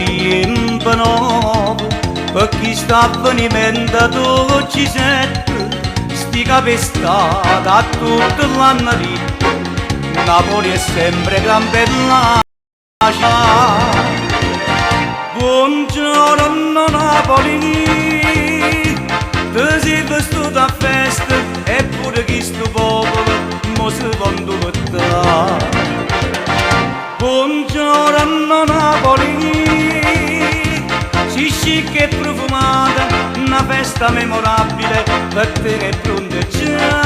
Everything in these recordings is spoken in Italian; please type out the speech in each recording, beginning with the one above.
tempo nuovo, per chi sta avvenimento tu ci senti, sti capestati a tutto l'anno ricco, Napoli è sempre gran bella città. Buongiorno Napoli, ti sei vestito a festa, eppure chi sto popolo mo si conduce. Buongiorno Napoli, si scicca e profumata, una festa memorabile per te che è pronta già.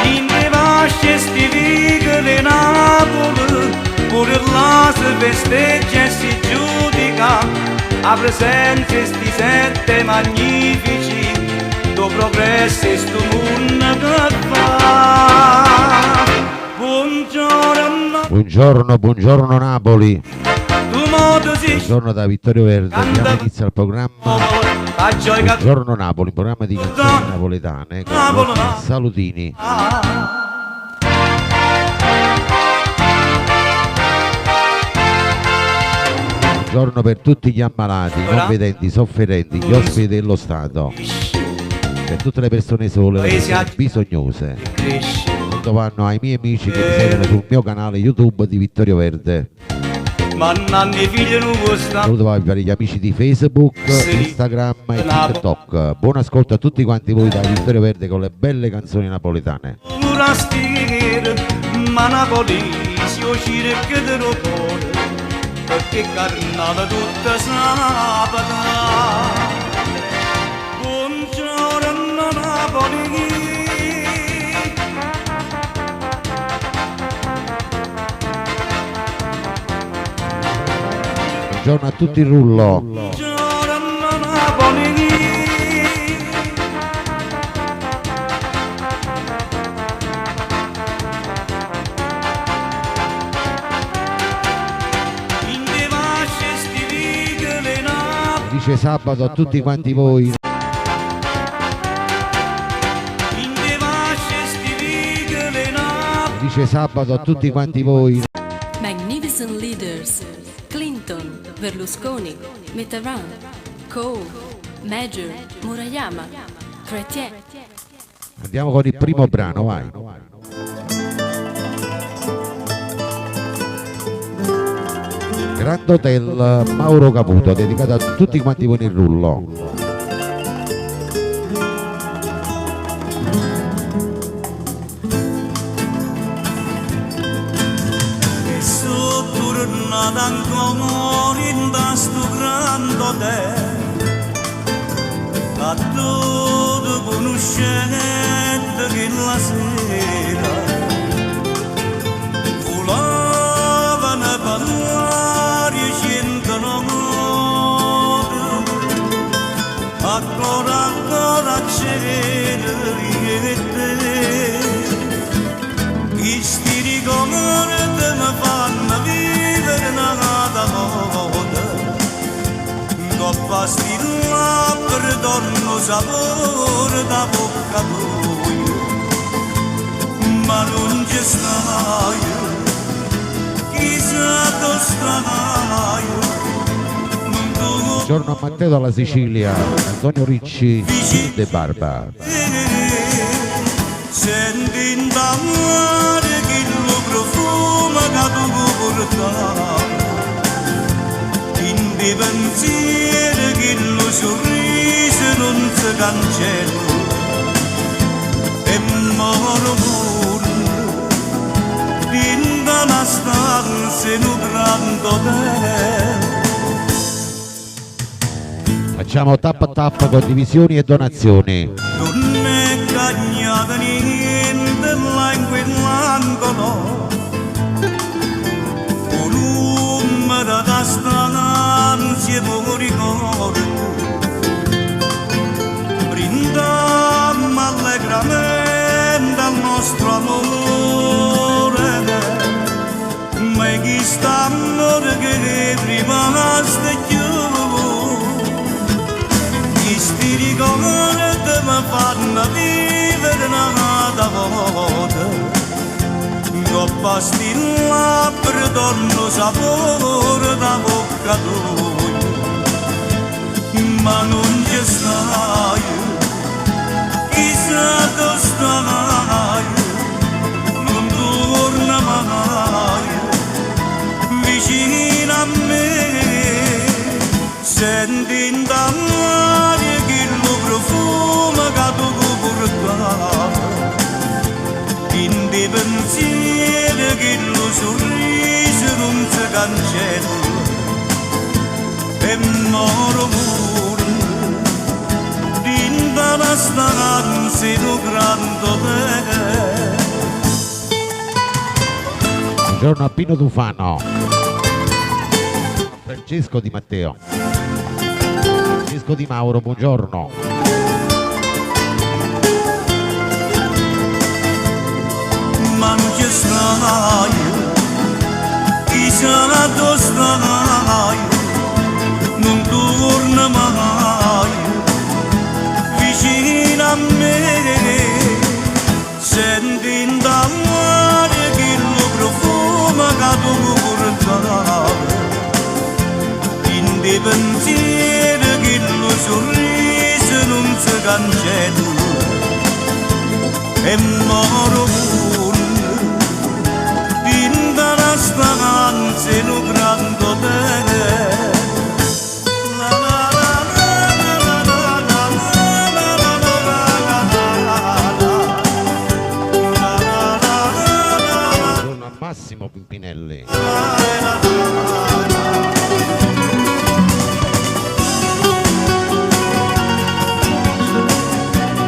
In le vasce sti vicoli Napoli, pure là si festeggia e si giudica, a presenza sti sette magnifici, do progresso e sto mondo che fa. Buongiorno, buongiorno Napoli. Buongiorno da Vittorio Verde, diamo inizio al programma Buongiorno Napoli, programma di canzoni napoletane con Salutini. Buongiorno per tutti gli ammalati, non vedenti, sofferenti, gli ospiti dello Stato, per tutte le persone sole, le persone bisognose. Quando vanno ai miei amici che mi seguono sul mio canale YouTube di Vittorio Verde. Saluto per gli amici di Facebook, Instagram e TikTok. Buon ascolto a tutti quanti voi da Vittorio Verde con le belle canzoni napoletane. Ma Napoli si uscire che te lo cuore, perché carnale tutta sabato. Buongiorno Napoli. Buongiorno a tutti il rullo. Buongiorno Napoli. Dice sabato a tutti quanti voi. Dice sabato a tutti quanti voi. Magnificent leaders. Clinton, Berlusconi, Mitterrand, Kohl, Major, Murayama, Chrétien. Andiamo con il primo brano, vai. Grand Hotel Mauro Caputo, dedicato a tutti quanti voi nel rullo. Ancora in sto Grand Hotel, a tutto conoscente che la sera volavano parlare 100 note, ancora c'era e te, chi sti ricordi mi fanno vivere nata moda, coppa stilla per torno sapore da bocca tua, ma non ci stai, chissà dove stai. Buongiorno a Matteo dalla Sicilia, Antonio Ricci De Barba. Senti in d'amore che lo profumo che tu portai, in dei pensieri che lo sorriso non si cancella, e moro pure in una stanza in un grande hotel. Facciamo tappa tappa con divisioni e donazioni. Non è cagnata niente là in quell'angolo, volume da stanza e poco ricordo, brindiamo allegramente al nostro amore, ma chi sta amore che prima stai sti ricordi mi fanno vivere una volta, pastilla per donno sapore da bocca tua, ma non ci stai, chissà dove stai, non torna mai vicino a me, senti in d'aria che lo profumo che tu portavi, in dei pensieri che lo sorriso non si cancella, e moro pure dinda la stanza di grande te. Buongiorno a Pino Tufano, Francesco Di Matteo, Francesco Di Mauro, buongiorno. Ma non ci stai, chissà dove stai, non torna mai vicino a me, senti in d'aria che lo profumo che tu portavi, in dei pensieri che lo sorriso non si cancella, e moro pure dinda la stanza in un grande te. Buongiorno a Massimo Pimpinelli.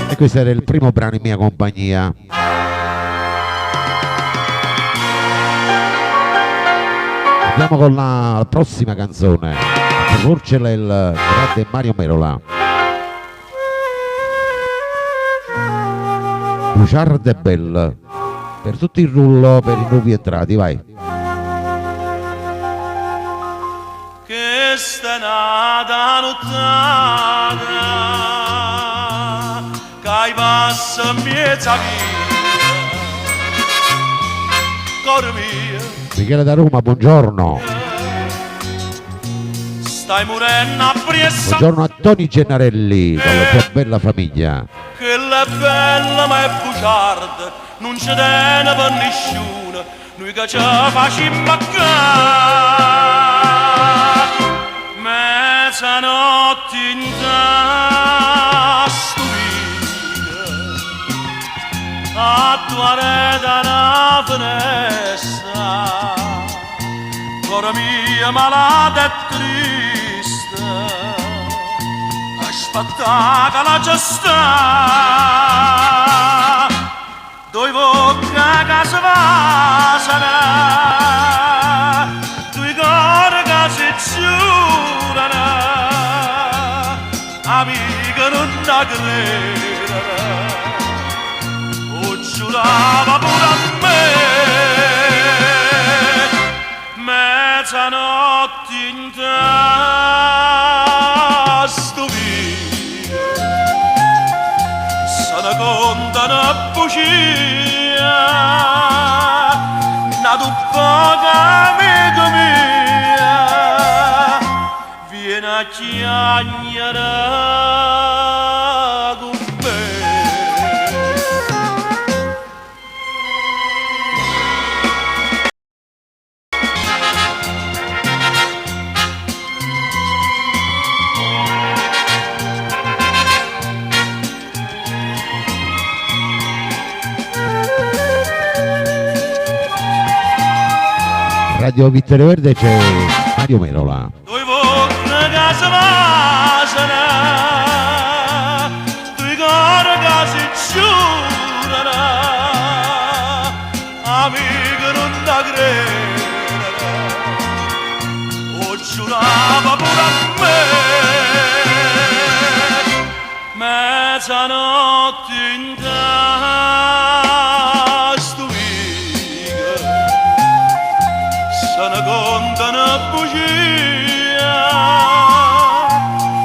E questo era il primo brano in mia compagnia. Andiamo con la prossima canzone. A proporcela il grande Mario Merola. Bugiarda e Belle. Per tutto il rullo, per i nuovi entrati, vai. Che sta nata nottata, che passa in mezza via, cor mio. Michele da Roma, buongiorno. Stai morendo a pressa. Buongiorno a Toni Gennarelli, dalla tua bella famiglia. Che la bella ma è bugiarda, non ci tiene per nessuno, noi che ci facciamo mancare. Mezzanotte in stupida, a tua rete una finestra, cuore mio malato e triste, aspetta che la gesta, due bocca che si vasano, due cuori che si giurano, amica non da credere, o giurava pure a me, mezzanotte in testo via, se ne conta una bugia, una poca amica mia, vieni a chiagnare con me. Radio Vittorio Verde c'è Mario Merola. Due bocche che si vasano, due cuori che si giurano, amica non da credere, o giurava pure a me, mezzanotte in testo via, se ne conta una bugia,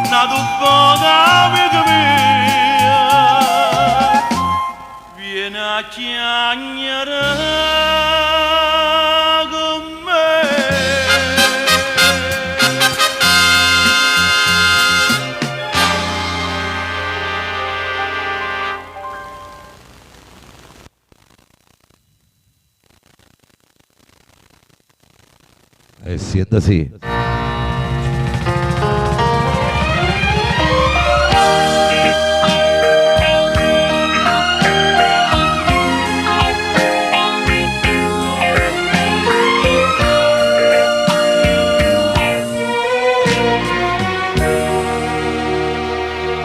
una poca amica mia, vieni a chiagnare Sienta sì.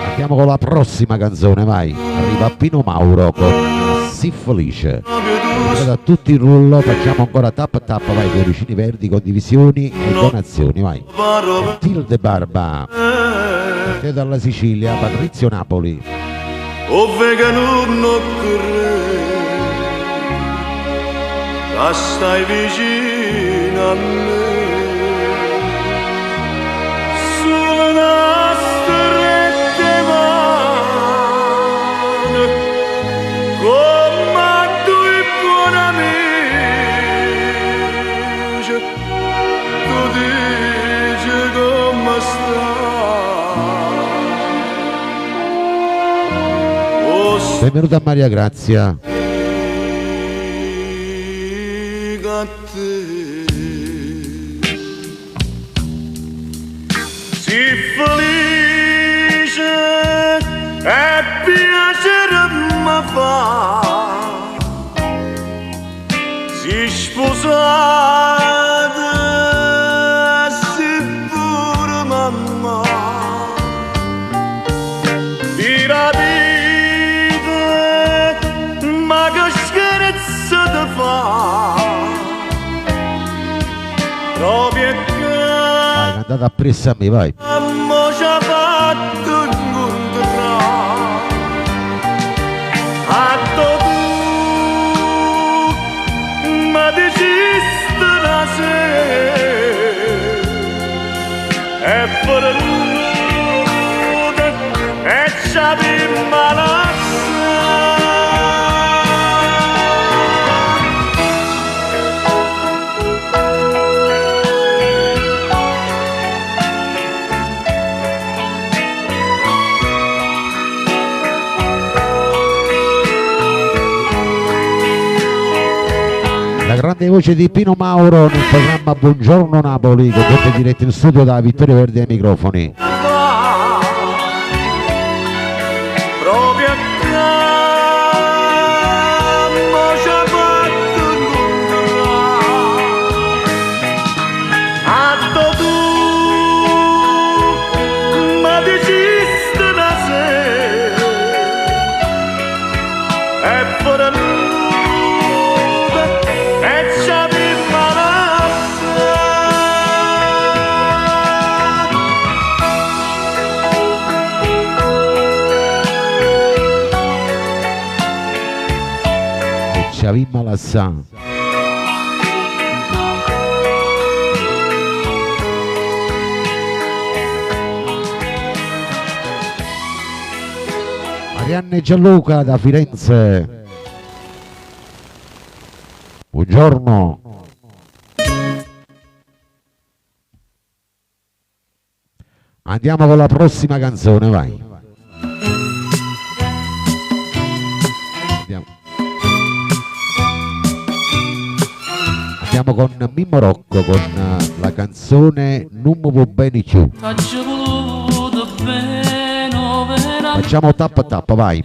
Andiamo con la prossima canzone, vai. Arriva Pino Mauro con Sii Felice. Da tutti il rullo, facciamo ancora tap tap, vai, cuoricini verdi, condivisioni e donazioni, vai. Tilde Barba, te dalla Sicilia, Patrizio Napoli. O vegano non stai vicino a me. Sulla strette mani, come due buoni amici, tu dici come stai. Benvenuta a Maria Grazia. Sii felice e piacere mi fa, sii sposata, sii pure mamma, di rapite, ma che scherzo ti fa, proprio Vai, andate appresso a me, vai. Mo ci ha fatto incontrare, atto tu, ma dicesti la sera, e per nuda, e ci abbiamo la La grande voce di Pino Mauro nel programma Buongiorno Napoli, che porta diretto in studio da Vittorio Verdi ai microfoni. proprio a campo ci ha fatto incontrare, atto tu, ma dicesti la sera, e per nuda, e ci abbiamo la E ci avvimma la sa. Marianne e Gianluca da Firenze. Buongiorno. Andiamo con la prossima canzone, vai. Andiamo. Andiamo con Mimmo Rocco con la canzone Non mi va bene più. Facciamo tap tap, vai.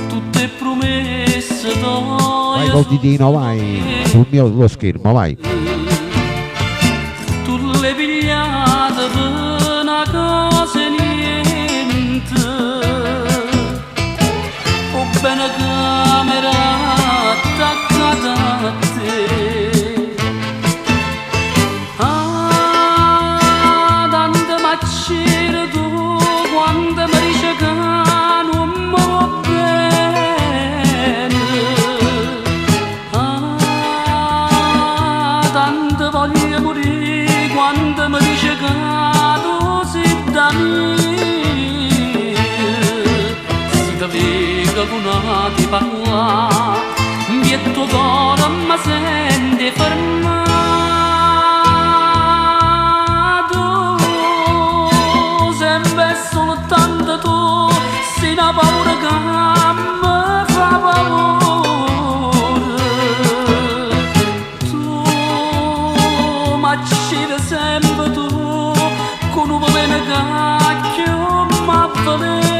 Tutte promesse Vai col ditino, vai. Sul mio lo schermo, vai. tu le pigliate per una cosa e niente, ho bene camera attaccata a te. Ah, tante maccere tu quando mi dici che non mi va bene. Ah, c'era sempre tu, con un bene cacchio ma valene,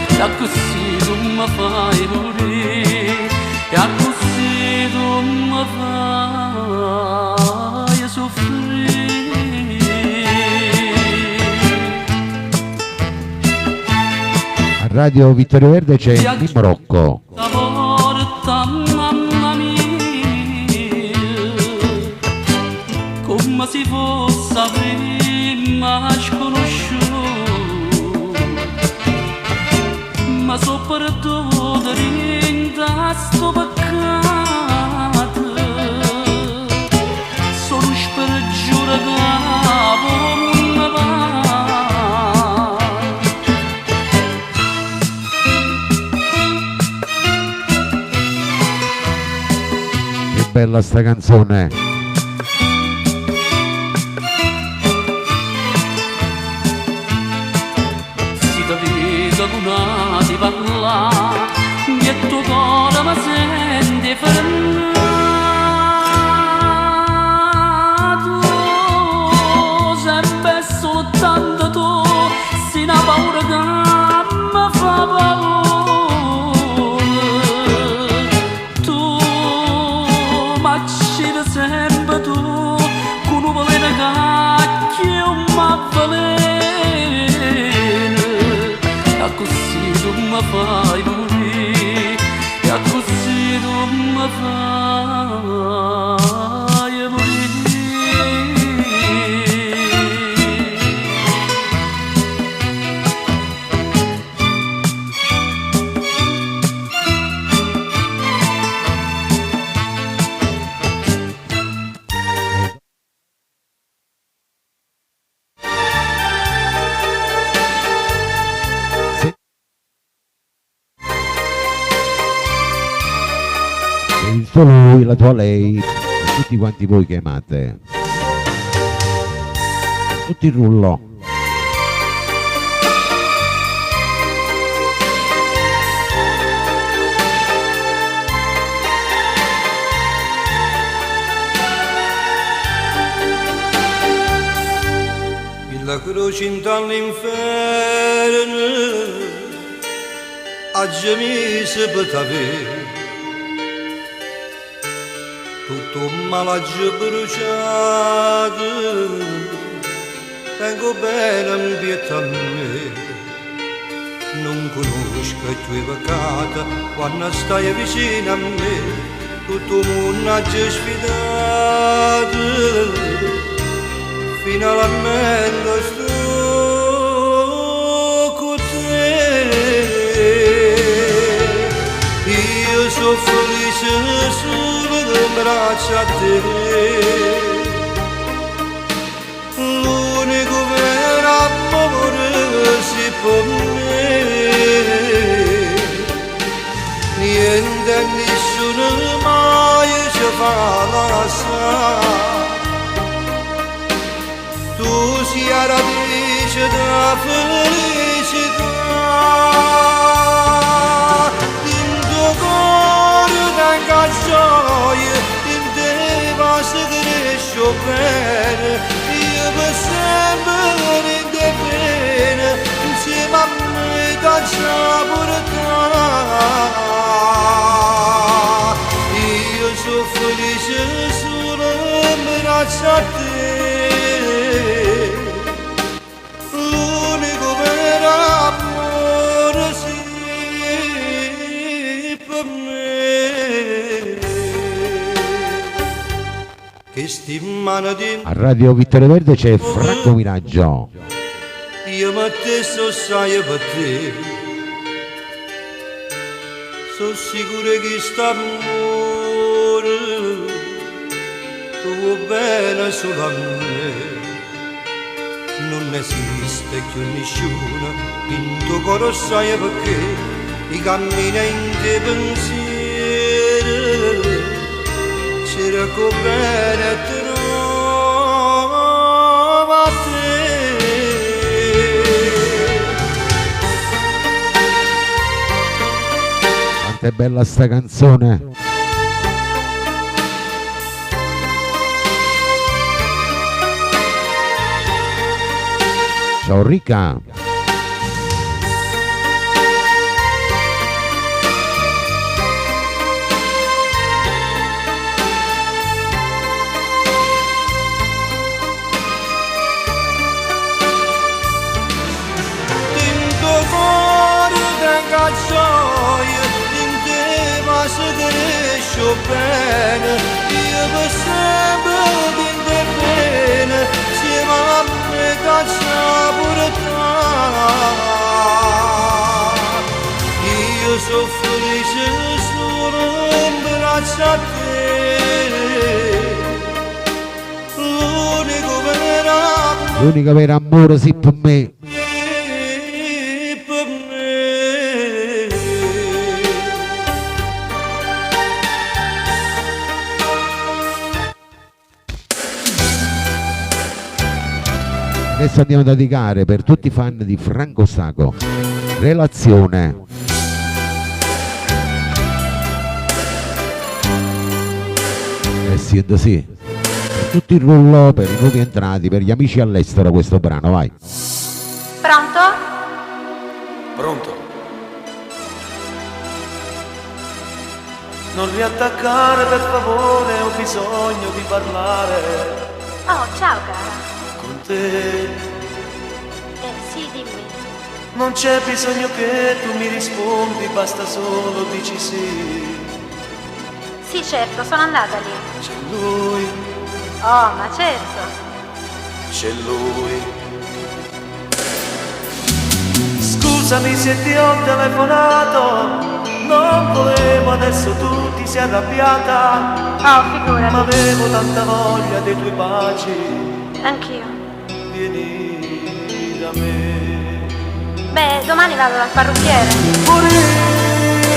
e così tu mi fai morire, e così tu mi fai soffrire. A Radio Vittorio Verde c'è Mimmo Rocco. La porta, mamma mia, come si fosse prima sconosciuto, ma so perduto da sto peccato, sono spergiurato come una va. Bella sta canzone. Si da vita una di parlare, e tuo cuore mi sente fermato, sempre soltanto tu, si una paura che mi fa paura. Sempre tu, con un veleno cacchio ma veleno, e così tu mi fai morire, e così tu mi fai morire. Il tuo lui, la tua lei, e tutti quanti voi che amate. Tutti il rullo. La croce dall'inferno oggi mi si poteva, tutto malaggio bruciato, tengo bene in pietà a me, non conosco i tuoi peccati, quando stai vicino a me, tutto il mondo ha già sfidato, finalmente sto con te. Io sono felice solo di braccia a te, l'unico vero amore si può me, niente e nessuno mai ci fa lasciare. Tu sia radice della felicità, in tuo cuore tenga gioia, in te basta cresce bene, io per sempre in te bene, insieme a me caccia pure te. Io sono felice solo in braccia a te, l'unico vero amore sì per me, che stimano di A Radio Vittorio Verde c'è Franco Miraggio. io ma te so sai per te, sono sicuro che sta amore tu vuoi bene solo a me, non esiste più nessuno in tuo cuore, sai perché i cammini in te pensiero cerco bene trova te. Quanto è bella sta canzone. Ciao Ricca. Gioia in te ma se cresce bene io per sempre in te bene siamo a me caccia pure io sono felice solo in braccio a te l'unico vero amore sì per me. Adesso andiamo a dedicare per tutti i fan di Franco Sacco. Relazione. Sì. Per tutti i rullo, per i nuovi entrati, per gli amici all'estero questo brano, vai. Pronto? Pronto? Non riattaccare per favore, ho bisogno di parlare Oh, ciao cara. con te. Sì, dimmi. Non c'è bisogno che tu mi rispondi, basta solo dici sì. Sì, certo, sono andata lì. C'è lui, Oh, ma certo. c'è lui. Scusami se ti ho telefonato, non volevo, adesso tu ti sei arrabbiata, Oh, figurati. ma avevo tanta voglia dei tuoi baci. Anch'io. Vieni da me. Beh, domani vado dal parrucchiere. Pure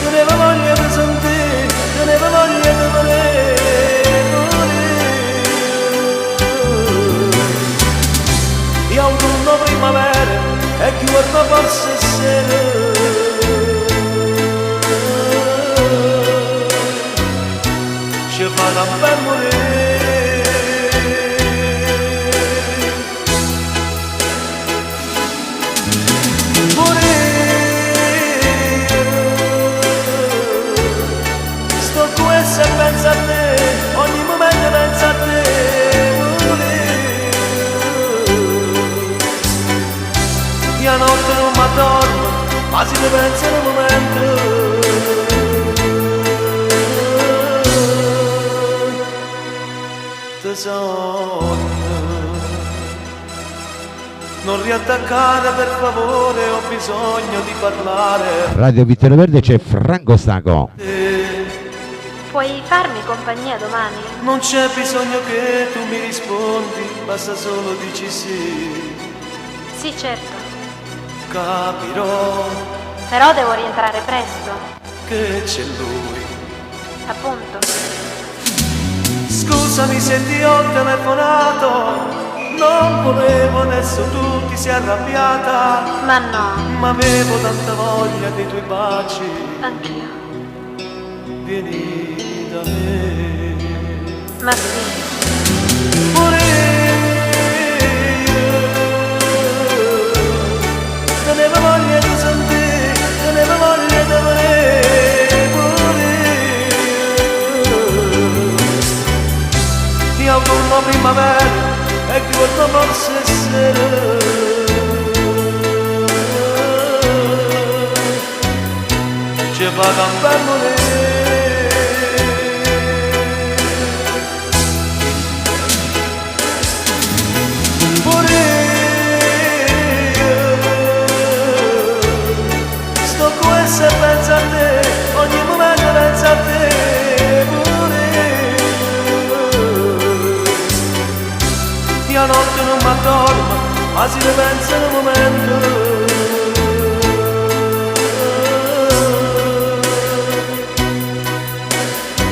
tenevo voglia di sentire, tenevo voglia di volere. Io autunno primavera e chi guarda forse sera. Ci fa da ben morire. Sto qui se penso a te, ogni momento penso a te. Io notte non mi addormo, ma si ne pensa in un momento. Tesoro, non riattaccare per favore, ho bisogno di parlare. Radio Vittorio Verde c'è Franco Sacco. Puoi farmi compagnia domani? Non c'è bisogno che tu mi rispondi, basta solo dici sì. Sì, certo. Capirò Però devo rientrare presto. che c'è lui. Appunto. Scusami se ti ho telefonato, non volevo, adesso tu ti sei arrabbiata, Ma no, ma avevo tanta voglia dei tuoi baci. anch'io. Vieni da me. Ma sì. Pure io tenevo voglia di sentire, tenevo voglia di volere. Pure io di autunno primavera e chi guarda forse sera. Ci vado a ben morire. Sto qui se penso a te, ogni momento penso a te. Pure io notte non mi addormo, ma si ne pensa in un momento.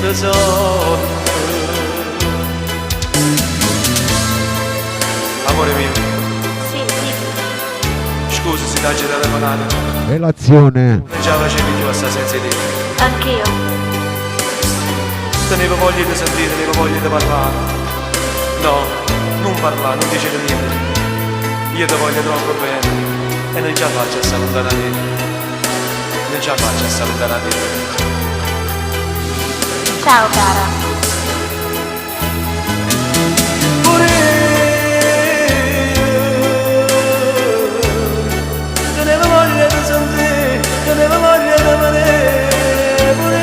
Tesoro, amore mio, Sì, dimmi. scusa se ti ho telefonato. Relazione. Già facevi tu a sta senza di te. Anch'io. Tenevo voglia di sentire, tenevo voglia di parlare. No, non parlare, non dice niente. Io ti voglio troppo bene e non ce la faccio a salutare a te. Non ce la faccio a salutare a te. Ciao cara. Pure tenevo voglia di sentire, tenevo voglia di vedere. Pure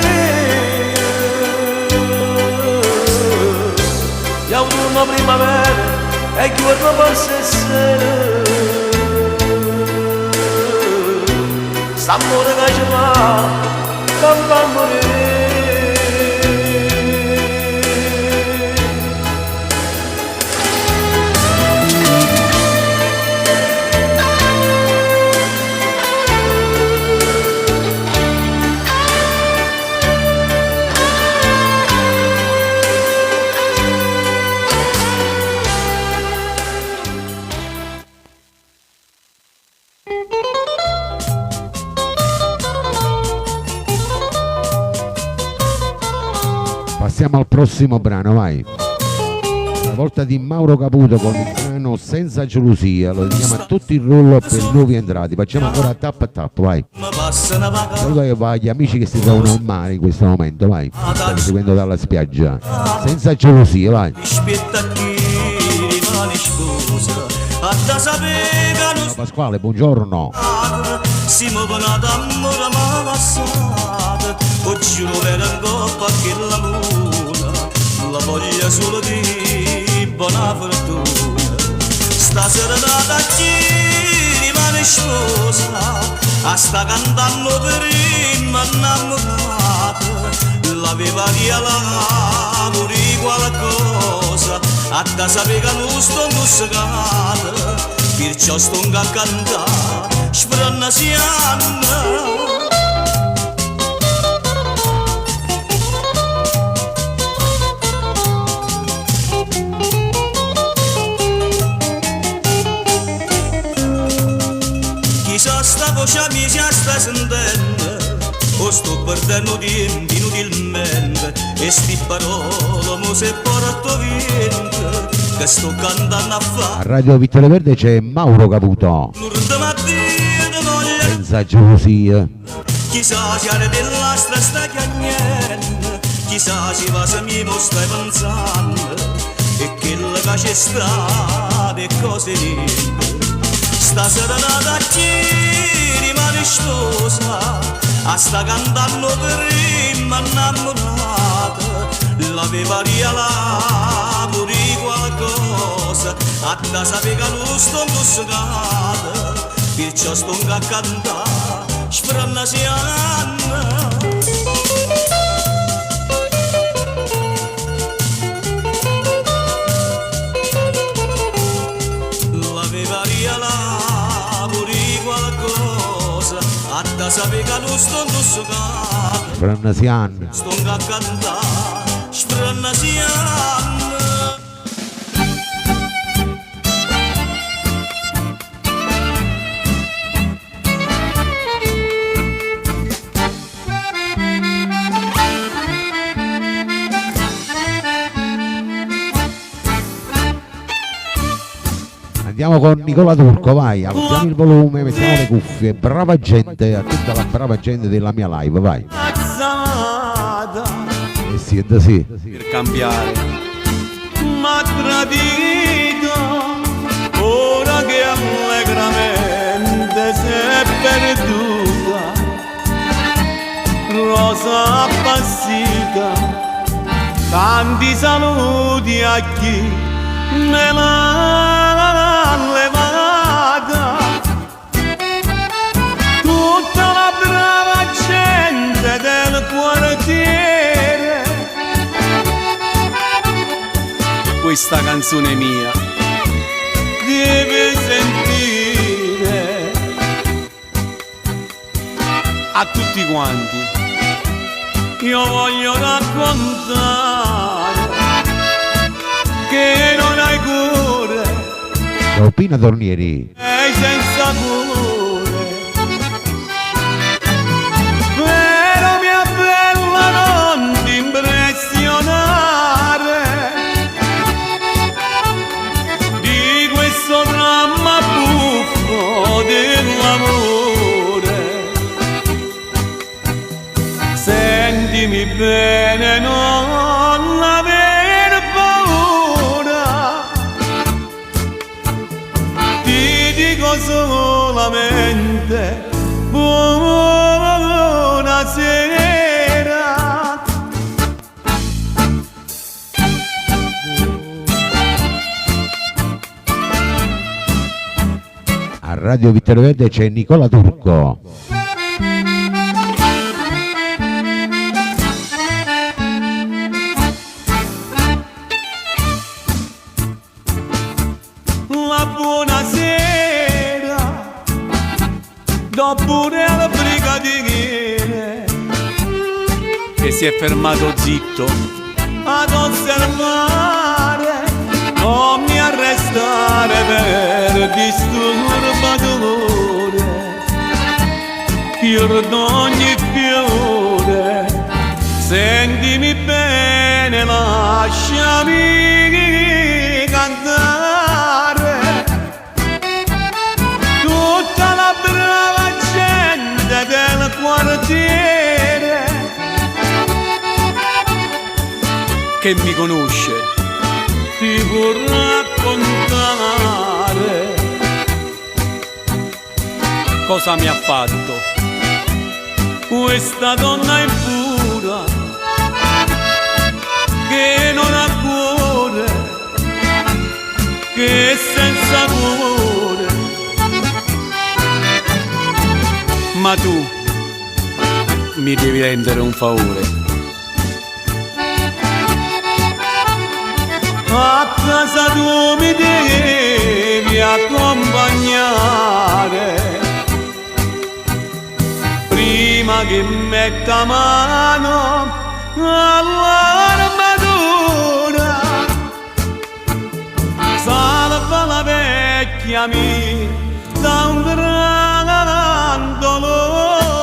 gli autunno primavera e chi vorrà forse essere s'amore che ci fa non fa morire. Passiamo al prossimo brano, vai. La volta di Mauro Caputo con il brano Senza gelosia, lo dedichiamo a tutti il rollo per nuovi entrati. Facciamo ancora tap a tap, vai. Saluto agli amici che si trovano al mare in questo momento, vai. Stanno seguendo dalla spiaggia. Senza gelosia, vai. Ciao Pasquale, buongiorno. Si muovono d'amore malassata, oggi lo vedo coppa che la luna, la voglia solo di buona fortuna. Stasera da chi rimane sposa, a sta cantando per il innamorata, l'aveva via la pure qualcosa, a da sapere che non sto musicata, perciò sto a cantare. Spranna si anna. Chissà sta voce mia si sta sentendo, o sto perdendo tempo inutilmente, e sti parole mo se porto vento, che sto cantando a A Radio Vittorio Verde c'è Mauro Caputo. Senza gelosia. Chissà si ha della sta chiagnendo, chissà si va se mi stai pensando, e che la c'è sta e cose niente. Stasera da chi rimane sposa, a sta cantando per il innamorata, l'aveva via pure qualcosa, a da sapere che non sto musicata, perciò sto a cantare, spranna si anna. L'aveva via pure qualcosa, a da sapere che non sto musicata, Spranna si anna. sto a cantare, spranna si anna. Andiamo con Nicola Turco, vai, alziamo il volume, mettiamo le cuffie, brava gente, a tutta la brava gente della mia live, vai. E siete sì. Per cambiare m'ha tradito, ora che allegramente si è perduta, rosa appassita, tanti saluti a chi me l'ha levata, tutta la brava gente del quartiere. Questa canzone mia deve sentire a tutti quanti. Io voglio raccontare che non hai cuore, Pina Tornieri. sei senza cuore, però mia bella non ti impressionare, Sentimi bene, non aver paura. Ti dico solamente buonasera. A Radio Vittorio Verde c'è Nicola Turco. La buonasera dopo il brigadiere che si è fermato zitto ad osservare, non mi arrestare per disturbatore. Io ad ogni fiore, sentimi bene, lasciami cantare. Tutta la brava gente del quartiere che mi conosce ti può raccontare cosa mi ha fatto questa donna impura che non ha cuore, che è senza cuore. Ma tu mi devi rendere un favore. A casa tu mi devi accompagnare prima che metta mano all'armatura. Salva la vecchia mia da un gran dolore.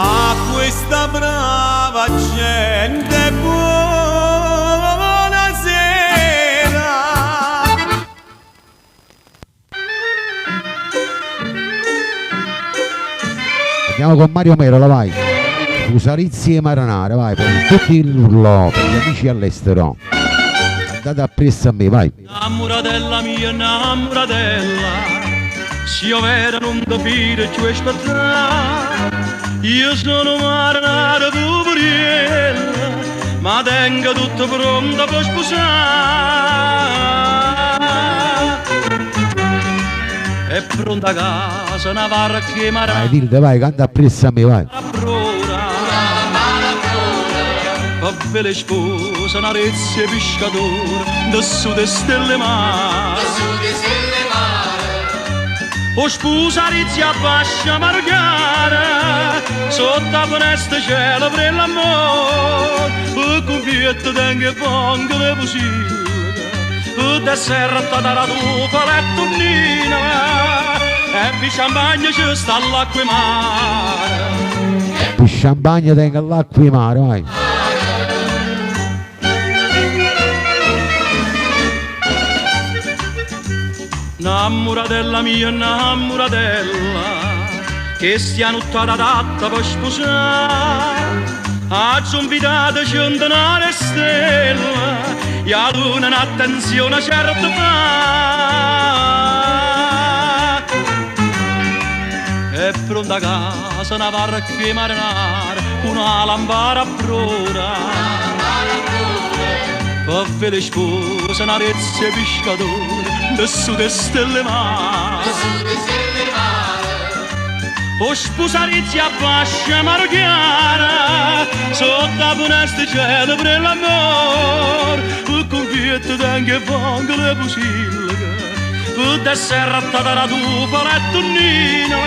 A questa brava gente buonasera. Andiamo con Mario Merola, vai. Fusarizzi e Maranare, vai, per tutti l'urlo, per gli amici all'estero. Andate appresso a me, vai. Namoratella mia, namoratella, se io vera non ti fide più aspettare. Io sono marinara poveriella, ma tengo tutto pronto per sposare. È pronta a casa una barca marana. Vai, Dilde, vai, canta appresso a me, vai. Va belle spose, una rezza e pescatore, da su de stelle mare. O sposa rizia bascia margara, sotto la finestra cielo per l'amore, e con fietta tengo pongo le pusille, e da serra da la tua palettonnina, e vi champagne ci sta l'acqua e mare. Più champagne tenga l'acqua e mare, vai. Namoratella mia, namoratella, che stia nottata adatta per sposare. A zombidata centenare stella, e a luna un'attenzione certa fa. È pronta a casa una barca marinara, una lampada a prora. Per le spose una rezza e pescatore, da su de stelle mare. O sposa rizia bascia margara, sotto la finestra cielo per l'amore, e con fietta tengo e pongo le pusille, e da serra da tua palettonnina,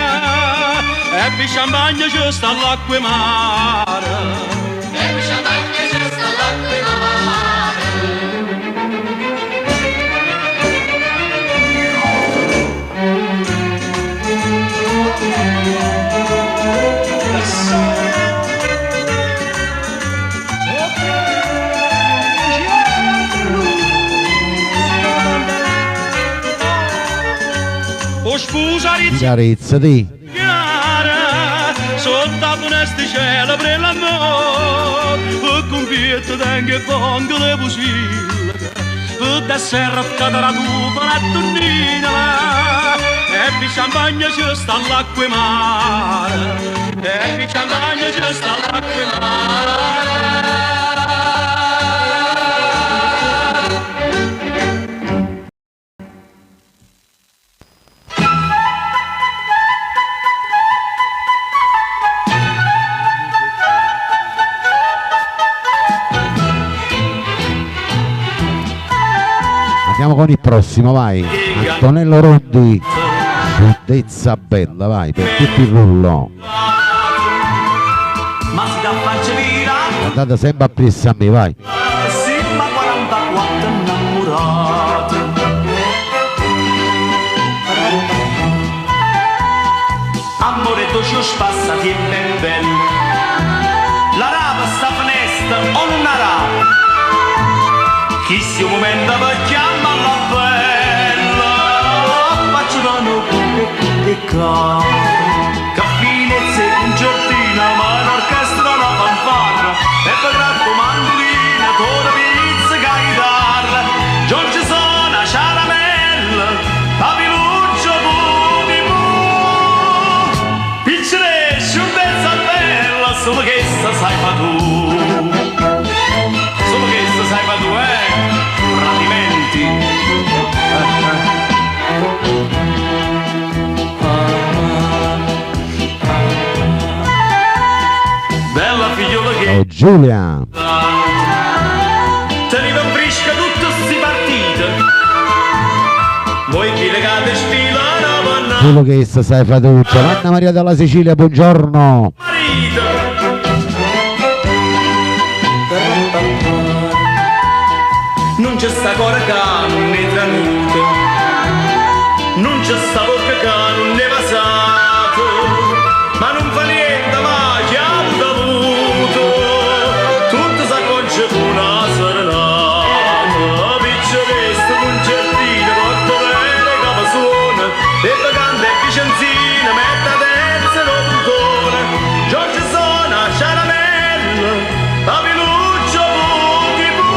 e vi champagne ci sta l'acqua e mare. Scusa Di carezza, di. chiara sotto a finestre cielo per l'amore e con pietà tengo e pongo le fucile e da serra cadrà tu per la tonnina e di champagne ci sta l'acqua mare e di champagne ci sta l'acqua mare. Andiamo con il prossimo, vai. Antonello Rondi, Scioltezza Bella, vai, per tutto il rullo. Ma si da faccia vira, Andate sempre a pressa a me, vai. sì, ma 44 innamorati. Amore tu ci spassati e ben bello. La rapa sta finestra o non la rapa? Chi si un momento per chiamare la bella? Faccio da noi che che finezze concertina, ma l'orchestra una fanfarra e per gratto mandolina, tora pizza, chitarra. Giorgio suona caramella, papiluccio di mu. Piccere, scioltezza bella, solo che sta sai fa tu. Solo che sta sai fa tu, tradimenti. Bella figliola che Oh, Giulia, teneva fresca tutte sti partite. Voi chi legate sfilano quello che essa sai fa tu. Giovanna Maria dalla Sicilia, buongiorno. marito. Non c'è sta cora che non ne tranuta, non c'è sta bocca che non ne vasato, ma non fa niente, ma chi ha avuto, tutto s'acconcia con una serenata, picceresta concertina, porto bene capa suona, e vacante e vicenzina, mette a terza lontone, Giorgio suona caramella, papiluccio di bu.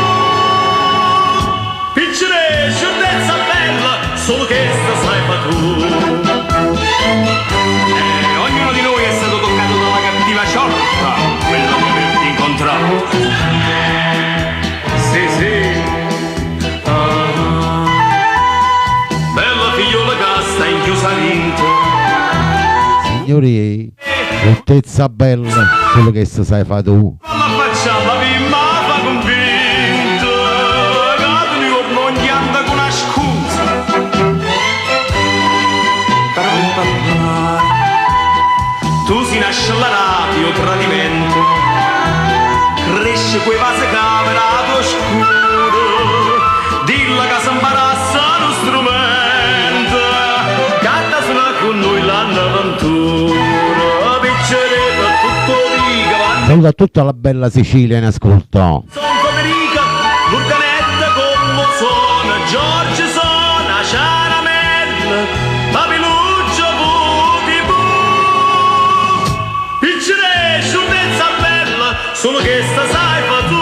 Piccere, scioltezza bella, solo che sta sai fa tu. Ognuno di noi è stato toccato dalla cattiva sciolta, quella di averti incontrato. Sì, sì. Bella figliola che sta inchiusa all'inter. Signori, Scioltezza Bella, quello che essa sai fa tu. La facciata prima fa convinto, che tu non gli anda con una scusa. Tu si nasce alla radio tradimento, cresce quei vasi camerato oscuro, dilla che si imparassa lo strumento, canta suona con noi l'avventura, picceretta tutto riga, Saluta tutta la bella Sicilia in ascolto. Son Federica, l'organetta come suona, Giorgio suona caramella, papiluccio di bu. Piccere, scioltezza bella, solo che sta sai fa tu.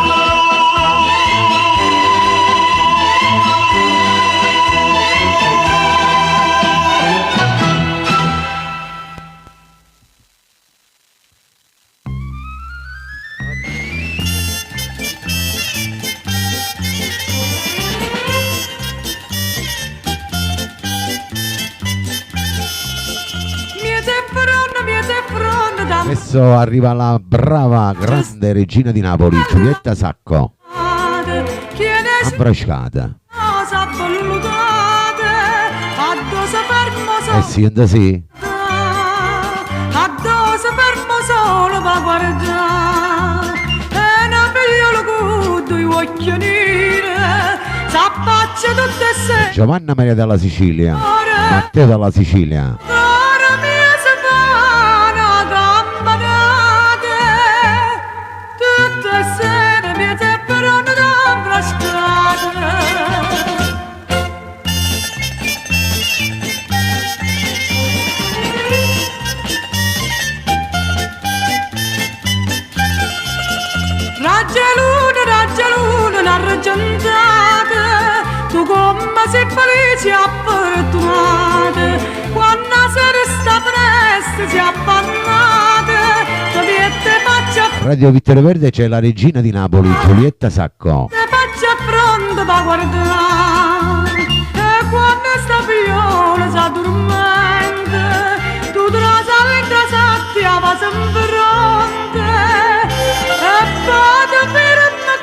Adesso arriva la brava, grande regina di Napoli, Giulietta Sacco. Abbracciata. Eh sì, anda sì. Addosso fermo solo per guardare e una figliola con due occhi neri s'abbaccia tutte e sei Giovanna Maria dalla Sicilia. Matteo dalla Sicilia. ora mia si fa una campanata tutte e sei mie si faranno d'abbracciare si apportunate, quando se resta presto si appannate, te faccia Radio Vittorio Verde c'è la regina di Napoli, Giulietta Sacco. te faccia pronto da guardare, e quando sta viola si addormenta, tu te la salita sattia va sempre pronta, e fate per me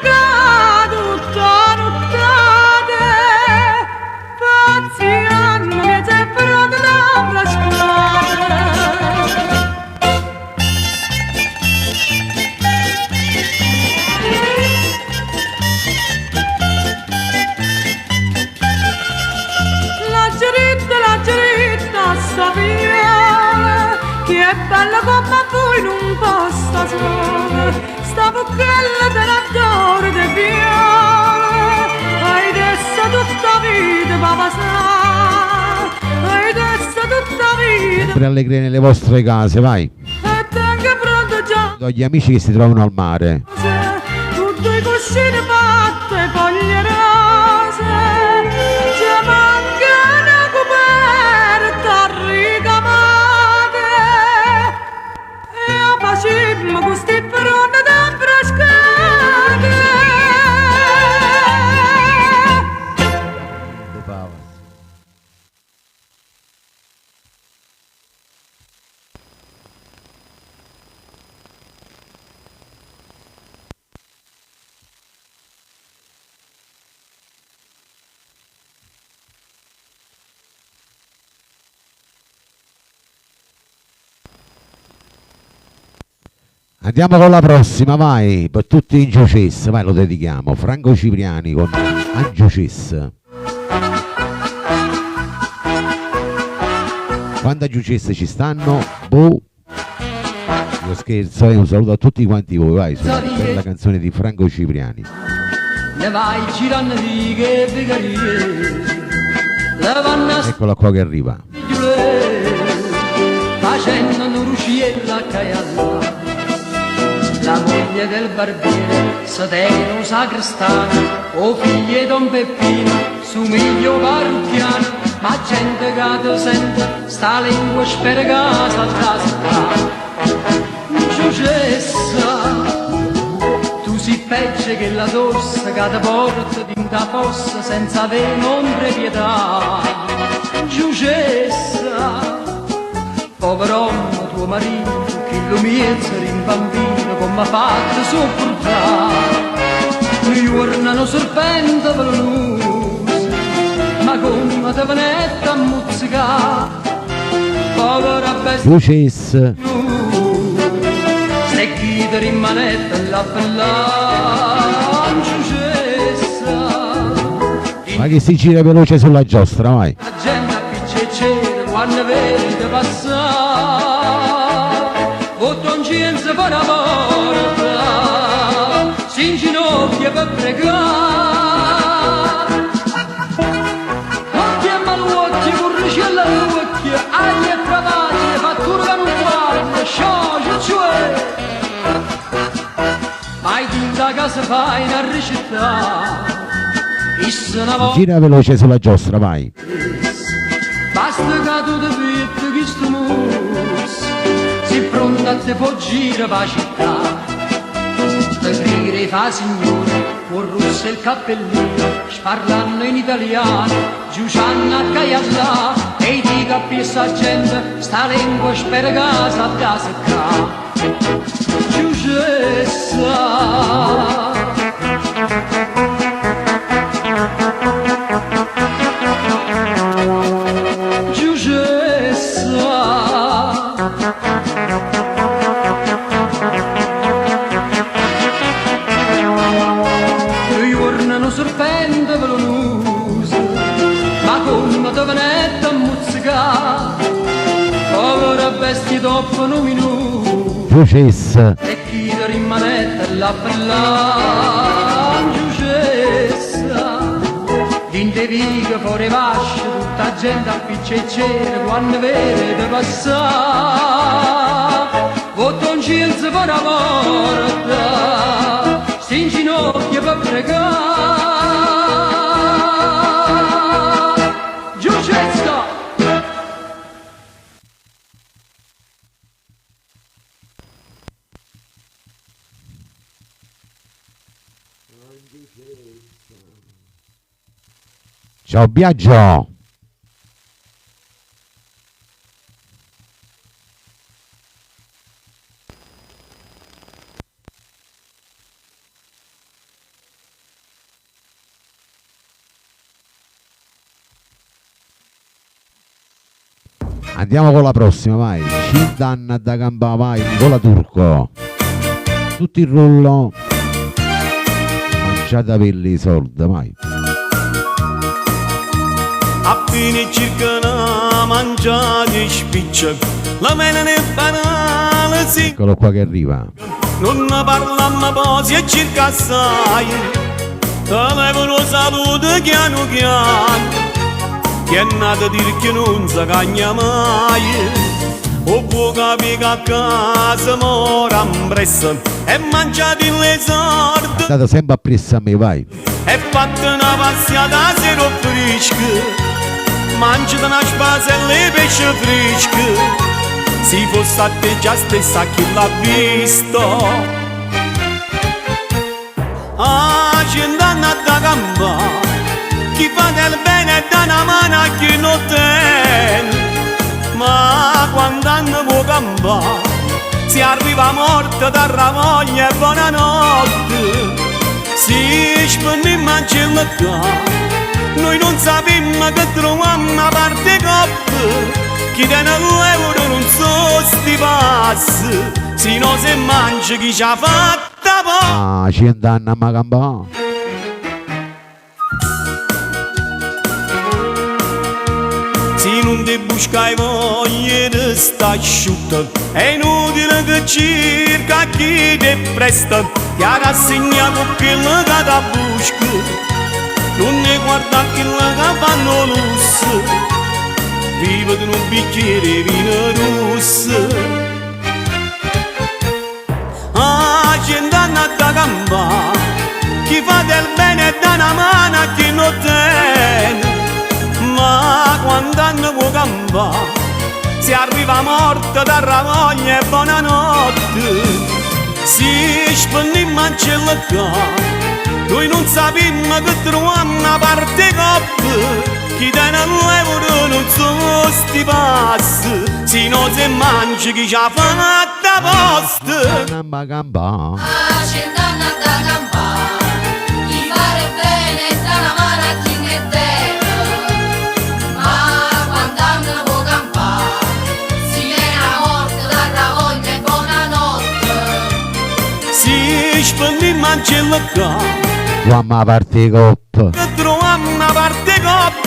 tutta nottate, pazzi anni che sei pronta da frascare. La giritta sta viola, che è bella come voi non posta sola, sta bucchella te l'adoro de viola, hai dessa tutta vita papà sa, hai dessa tutta vita, Sempre allegri nelle vostre case, vai. e tenga pronto già, Gli amici che si trovano al mare. tutti i cuscini fatti e foglie rose, ci manca una coperta ricamate, e a facimmo questi pronti da frascate. Andiamo con la prossima, vai, per tutti in Giucess, vai, lo dedichiamo, Franco Cipriani con Giucess. Quando a Giucess ci stanno, boh, io scherzo, un saluto a tutti quanti voi, vai, sulla bella canzone di Franco Cipriani. Ne vai girando di che vicarie, le vanno a Eccola qua che arriva. studiare, facendo un rusciello a Caialla. La moglie del barbiere, Sateno sacrestano, o figlie Don Peppino, su miglio parrucchiano, ma gente che te sente, sta lingua spergata da strada. Giucessa, tu si peggio che la tosse che te porta dinta fossa senza avere ombre pietà. Giucessa, povero uomo tuo marito, che lo miezza in bambino come ha fatto sopportare. Mi guardano sorpente veloce, ma come te venette a muzzicare. Povera bestia Giucess, se chi ti rimanette la bella Giucessa. ma che si gira veloce sulla giostra, vai. La gente a piccecere quando vede passare, bottoncienza per la porta, si inginocchia per pregare. Occhi e maluocchi, curricella all'occhio, agli e travagli, fattura che non guarda, scioglie, cioè. Mai tinta casa fai una ricetta, issa una volta. Gira veloce sulla giostra, vai. Basta che tu ti metti questo mus, si pronta a te fuggire per la città. Te grire fa signore, con russo il cappellino, sparlando in italiano, giuciando a caiallà, e ti capisci a gente, sta lingua spergata da secca. Giucessa, sorprende velonusa, ma come te venette a muzzicare, povera bestia dopo un minuto, Giucess, e chi ti rimanette la bella Giucessa, dinte viga fuori vasce, tutta gente a piccecere quando vede passare, bottoncienza per la porta, si in ginocchio per pregare. Ciao Biagio. Andiamo con la prossima, vai. Cindanna da gamba, vai. Nicola Turco. Tutto il rullo. Mangiate per i soldi, vai. A fine circa una mangiata spiccia, la mela ne banale si. Eccolo qua che arriva. Non ne parliamo posi e circa assai, avevano salute piano piano, che è nato a dire che non si cagna mai. O può capire che a casa mora impressa e mangiate le sorte. State sempre appresso a me, vai. E fatta una passata sera fresca, mangiate una spasella e pesce fresco. Se fosse a te già stessa chi l'ha visto. Ah, c'endanna da gamba, chi fa del bene da una mano a chi non tiene. Ma quando hanno può gamba, si arriva morta da ravoglia e buonanotte. Si spende in mancella qua, noi non sappiamo che troviamo una parte coppa. Chi tiene l'euro non so sti passi, se no se mangia chi ci ha fatta po'. Ah, Cindanna ma gamba. Se non ti buscai voglia di sta asciutta, è inutile che cerca chi ti presta, ti ha rassegnato quello che ti busca, non ne guarda quello che fanno lusso, vivo di un bicchiere di vino rosso. Ah, Cindanna da gamba, chi fa del bene da una mano a chi non tiene. Ma quando hanno può gamba, si arriva morta da ravoglia e buonanotte. Si spende in mancella qua, noi non sappiamo che troviamo una parte coppa. Chi tiene l'euro non so sti passi, se no se mangi chi ci ha fatta posta. Cindanna ma gamba. Cindanna da gamba, chi fare bene da una mano a chi ne deve. Ma quando hanno può campare, si viene a morte da ravoglia e buonanotte. Si spende in mancella qua, Troviamo la parte coppa. che troviamo una parte coppa.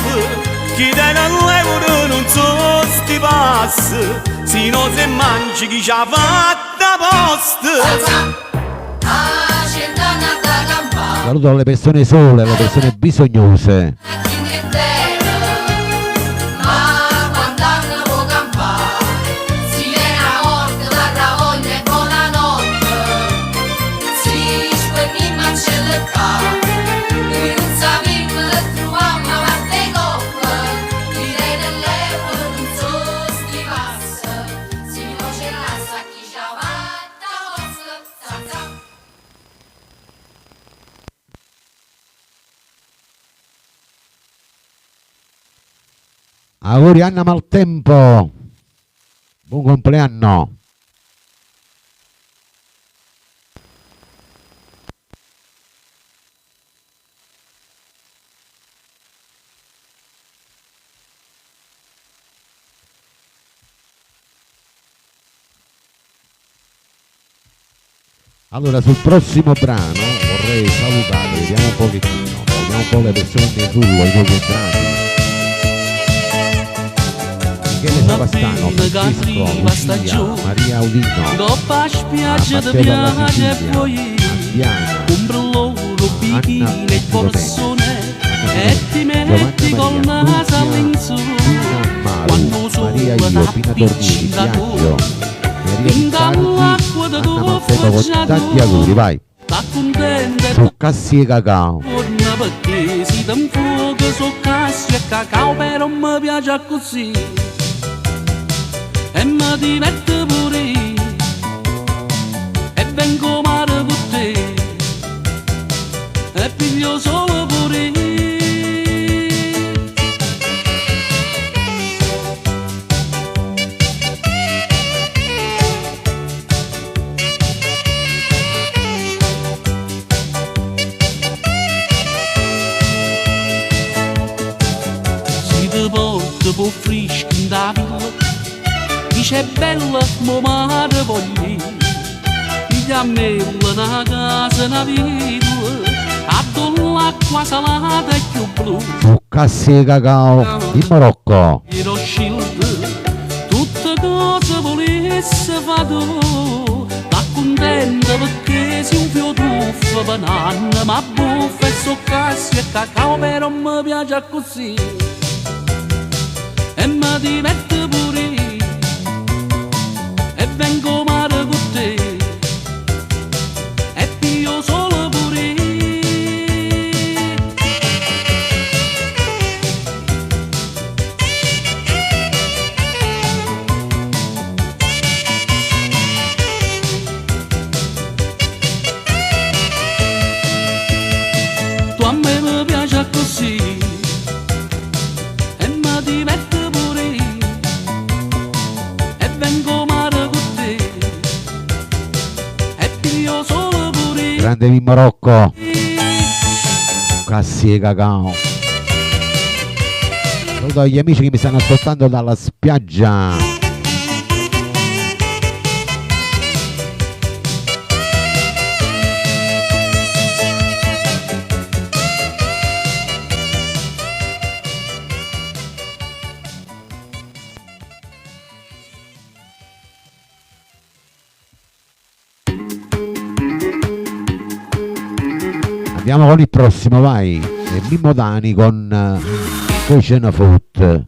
Chi tiene l'euro non so sti passi, se no se mangi chi ci ha fatta posta. Cindanna da gamba, Saluto alle persone sole, alle persone bisognose. a chi ne deve. Ma quando hanno può campare, si viene a morte da ravoglia e buonanotte. Si spende in mancella qua, noi non sappiamo che troviamo una parte coppa. Chi tiene l'euro non so sti passi, se non ce l'ha sa chi ci ha fatta posta. Auguri Anna Maltempo. Buon compleanno. Allora sul prossimo brano vorrei salutare, vediamo un pochettino, vediamo un po' le persone del rullo, i nuovi entrati. Michele Savastano, Francesco, Lucia, Maria Audino, Dopo a spiaggia di Matteo dalla piaggia e Sicilia, poi Diana, compro loro bicchini Anna e borsone e ti metti col Giovanna naso Maria, all'insù Nuzia, quando Maru, sono Maria Io, Pina Tornini, Biagio, Maria Riccardi, Anna Maltempo con tanti auguri, vai, sta contenta e su Cassi e Cacao. torna perché si dà un fuoco su cassi e cacao però mi piace così e mi diverte pure e vengo male con te e piglio solo pure che porta po' fresco in da villa. Dice è bella, mo mare voglio. Gli ammella una casa, una villa. Addo l'acqua salata e più blu. Cassi e cacao in Marocco. Ero scelta, tutte cose volesse vado. Da contenta perché si un fio tuffo banana. Ma buffa e so cassi e cacao, però mi piace così. E mi diverte pure. E vengo male con te. E pio solo pure. Tu a me mi piace così. E mi diverte pure. E vengo male con te. E pio solo pure. Grande in Marocco. Cassi e cacao. Saluto agli amici che mi stanno ascoltando dalla spiaggia. Andiamo con il prossimo, vai. È Mimmo Dani con Cucina Food.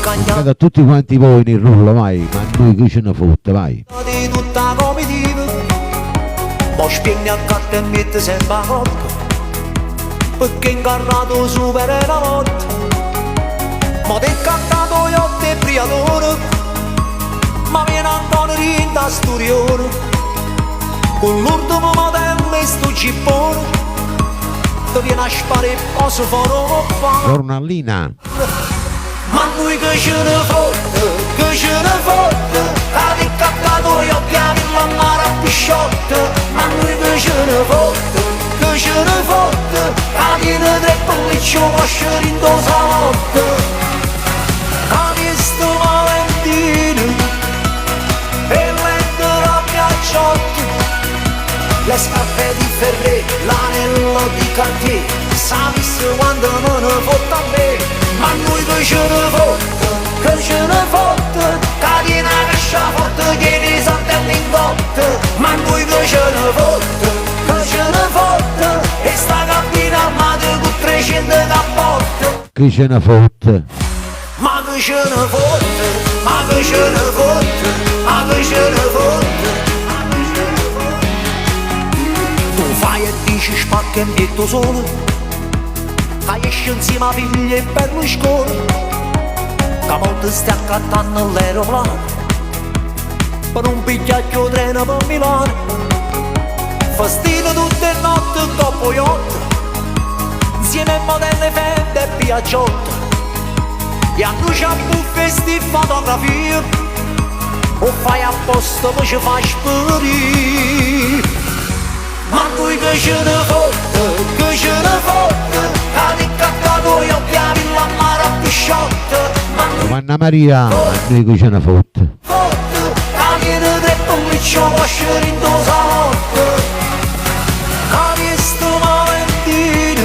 Dedicate a tutti quanti voi nel rullo, vai. Ma noi Cucina Food, vai. Di tutta comitiva, poi spiegni a catta e mette sempre a coppa, perché incarnato supera la notte, ma ti è cantato io te priatore. Ma viene ancora rinda sturione, con l'ultimo modello e sto cippone, ti viene a spare il poso fuori fa. Giornalina. Ma noi che ce ne fotte, a di cattato io chiami la mare a pisciotte. Ma noi che ce ne fotte, a di ne tre pellicci posce rindo salotto. A di sto Valentino e l'entra piacciotti, le scarpe di Ferré, l'anello di Cartier, sapessi quando me ne fotte a me. Ma noi che ce ne fotte, catena cascia forte, chiedi santelli in botte. Ma noi che ce ne fotte, e sta cabina armata con 300 cappotte. Che ce ne fotte. Ma che ce ne fotte, ma che ce ne fotte, ma che ce ne fotte. Tu fai e dici spacca in pietto solo, che esce insieme a figli e Berlusconi, che molto stai accattando l'aeroplano per un picchiaccio treno per Milano. Fastino tutte le notti dopo yacht, insieme a modelle Fende e Piaggiotta, e a noi c'ha buffe sti fotografie, o fai apposta ma ci fai sparire. Ma noi che ce ne fotte, a di caccato io chiami la mare a pisciotte. Ma noi Anna Maria, a noi che ce ne fotte. a viene tre pellicci posce rindo salotto. A visto Valentino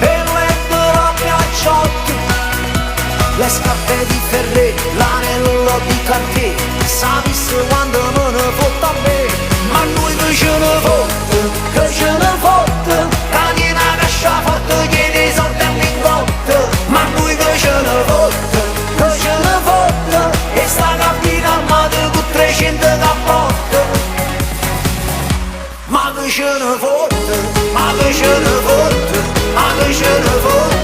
e l'entra piacciotti, le scarpe di Ferré, l'anello di Cartier, sapessi quando me ne fotte a me. Ma noi che ce ne fotte, catena cascia forte, chiedi santelli in botte. Ma noi che ce ne fotte, e sta cabina armata con 300 cappotte. Ma che ce ne fotte, ma che ce ne fotte, ma che ce ne fotte.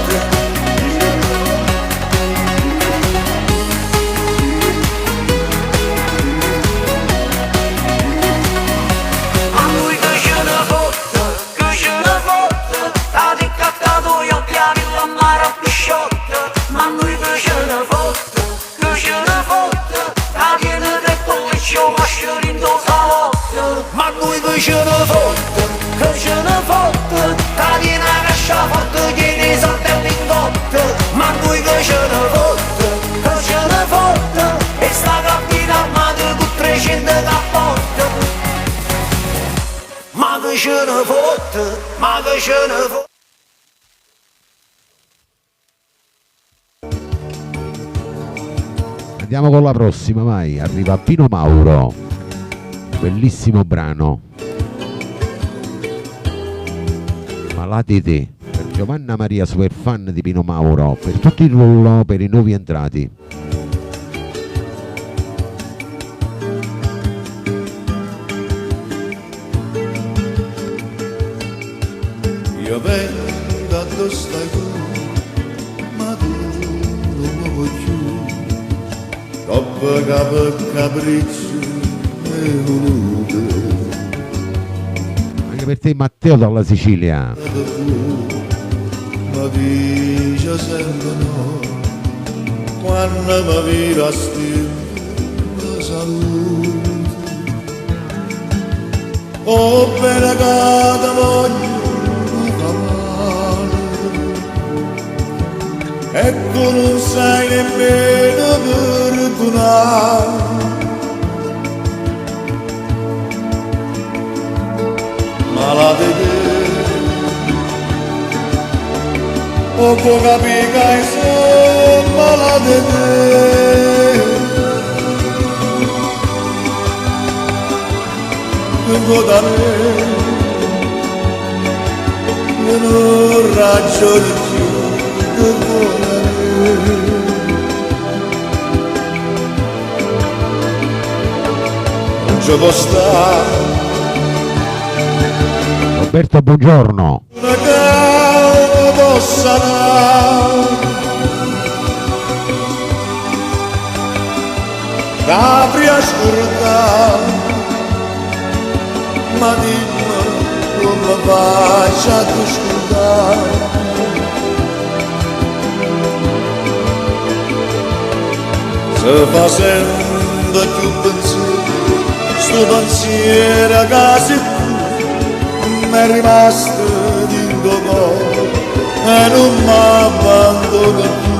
Ma noi che ce ne fotte, a viene tre pellicci posce rindo salotto. Ma noi che ce ne fotte, ce ne fotte, catena cascia forte, chiede soldi e lingotte, ma lui che ce ne fotte, e sta cabina armata con 300 cappotte, ma che ce ne fotte, ma che ce ne fotte. Andiamo con la prossima, vai. Arriva Pino Mauro. Bellissimo brano. Malati te. Per Giovanna Maria, super fan di Pino Mauro. Per tutti i rullo, per i nuovi entrati. Io vengo da dove stai tu, ma tu non vuoi più. Troppo capriccio e volute. Anche per te Matteo dalla Sicilia. Ma dice sempre no, quando mi viva la salute. Oh bella che voglio ecco non sai nemmeno perdonare. Malate te, o può capire che sono malate te. Vengo da me, io non ragiono più. Non ci può stare Roberto, buongiorno. una che possa dare capri a scordare, ma dimmi come faccia a tu scordare. Se fa sempre più pensiero, sto pensiero a casa tu mi è rimasto dentro cuore e non mi abbandono più.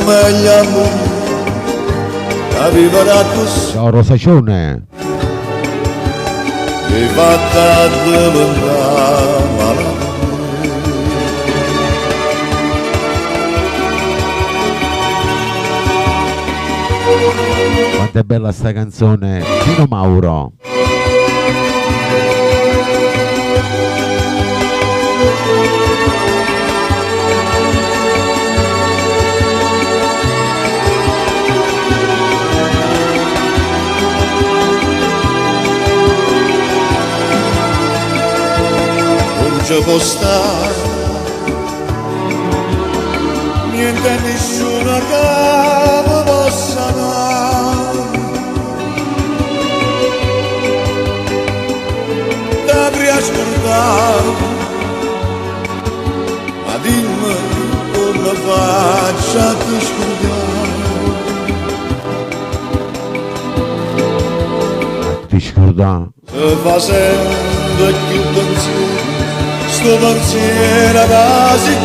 Meglio a morire, a vivere così. Ciao Rosacione. E fatta diventare malata. Quanto è bella sta canzone, Pino Mauro. Non ci può stare niente e nessuno che mi possa dare. T'apri a scordare, ma dimmi come faccio a te scordare. Ti scorda. Se fa sempre più pensiero, sto pensiero a casa tu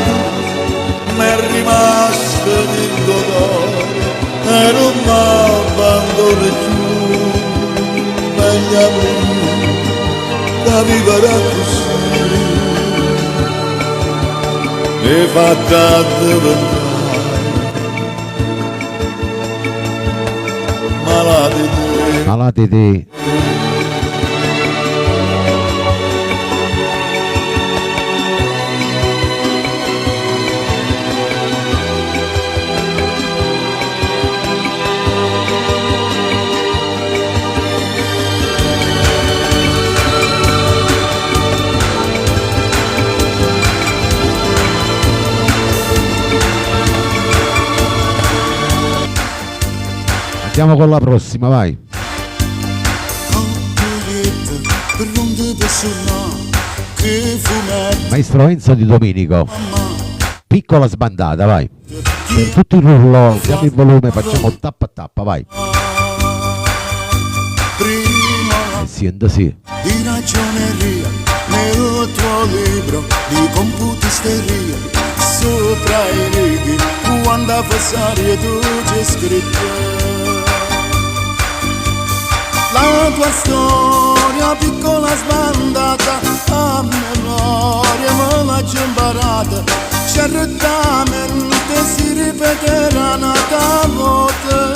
mi è rimasto dentro cuore e non mi abbandono più. Meglio a me da vivere così, e fatta diventare malati te. Malati te. Andiamo con la prossima, vai. Maestro Enzo Di Domenico. Piccola sbandata, vai. Per tutto il rullo, diamo il volume, facciamo tappa a tappa, vai. Prima Senta sì. di ragioneria nel tuo libro di computersteria, sopra i righi, quando a fossaria tu c'è scritto. La tua storia piccola sbandata, a memoria me l'ha già imparata, certamente si ripeterà un'altra volta.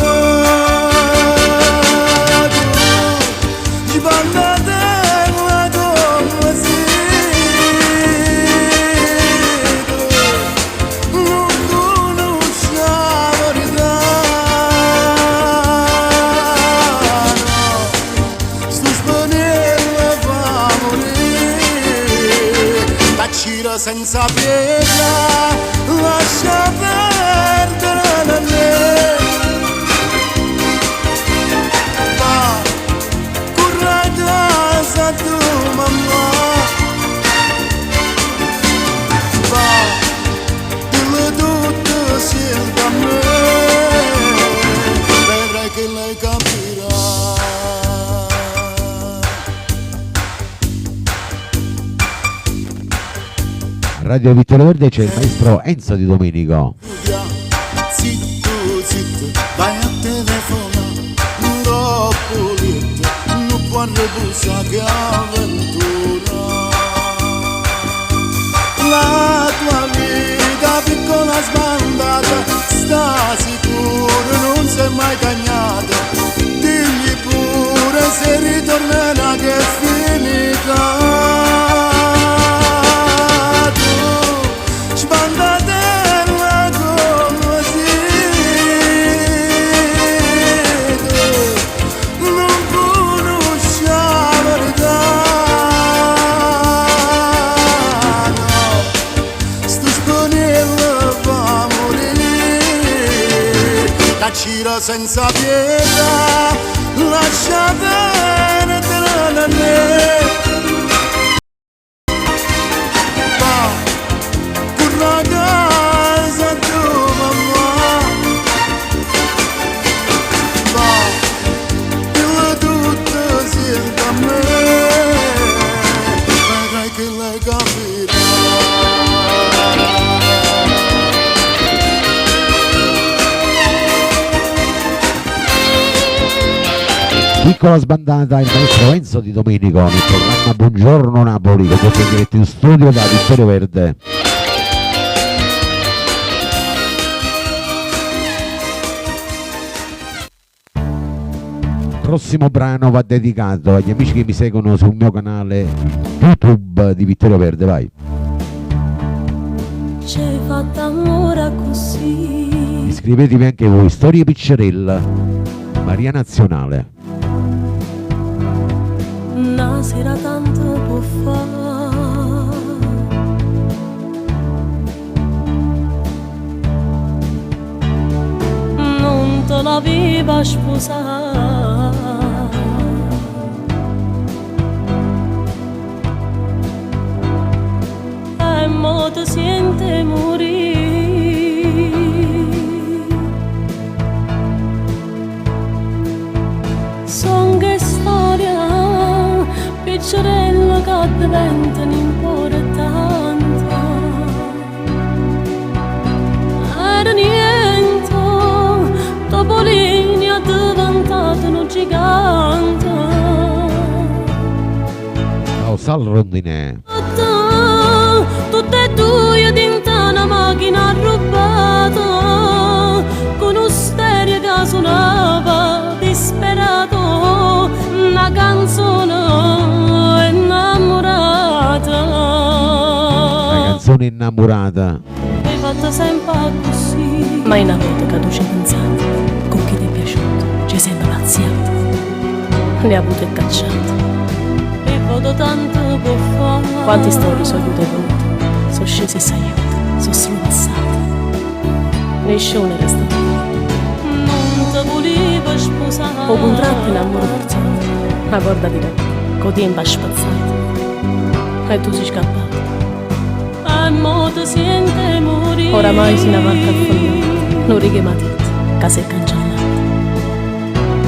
Ci bandatela come si non conosce la verità. Sto spanello fa morire, tacira senza pietà, lascia perdere la me. Casa tu mamma, va, dillo tutto sempre a me, vedrai che lei capirà. A Radio Vittorio Verde c'è il maestro Enzo Di Domenico. Zitto, zitto, vai a telefonare, dopo letto, non può riposare che avventura. La tua vita piccola sbandata, sta sicuro non sei mai cagnata, digli pure se ritornerà che è finita. Tacira senza pietà, lascia perdere la me. Va, corra casa tua mamma, va, dillo tutto sempre a me, vedrai che lei capirà. Piccola sbandata il maestro Enzo Di Domenico nel programma Buongiorno Napoli, che potete diretto in studio da Vittorio Verde. Prossimo brano va dedicato agli amici che mi seguono sul mio canale YouTube di Vittorio Verde, vai. C'è fatta amore così. Iscrivetevi anche voi, Storie Piccerella, Maria Nazionale. Una sera tanto può fare, non te l'aveva sposata, e mo ti sente morire. Son che storia piccerella che diventano importanti, era niente, Topolini è diventato un gigante. Ciao Sal Rondinè. Tutte e due dentro una macchina rubata, con un stereo che suonava disperato, una canzone innamorata. Una canzone innamorata. Hai fatto sempre così, ma una volta che tu ci hai pensato, con chi ti è piaciuto, ci sei imbaraziato, le ha avute e cacciate. E voto tanto può fare. Quante storie sono aiute volute, sono scese e s'aiuta, sono solo passate, nessuno resta. Non ti volevo sposare, o contratto in amore forzato, ma guarda di te, con tempo spazzato, e tu sei scappato. E mo ti sente morire. Oramai si navarca al foglietto, non richiamati, casa è cancellata,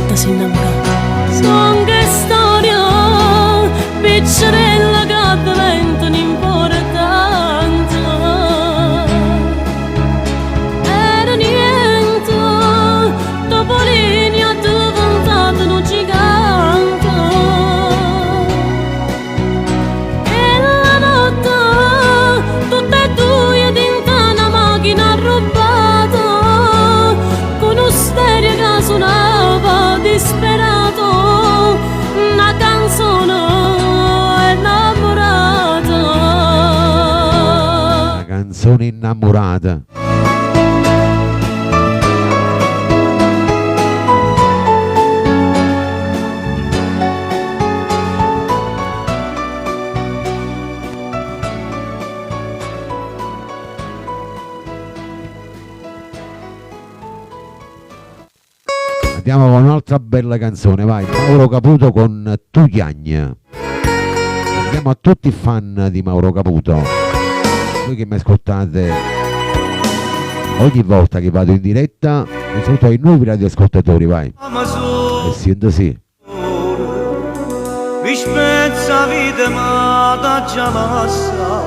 ti sei innamorato. Son che storia piccerella che canzone innamorata. Andiamo con un'altra bella canzone, vai, Mauro Caputo con Tu Chiagna. Andiamo a tutti i fan di Mauro Caputo, voi che mi ascoltate ogni volta che vado in diretta, mi saluto ai nuovi radioascoltatori, vai. E sento sì. Vispezza vita ma da gialassa,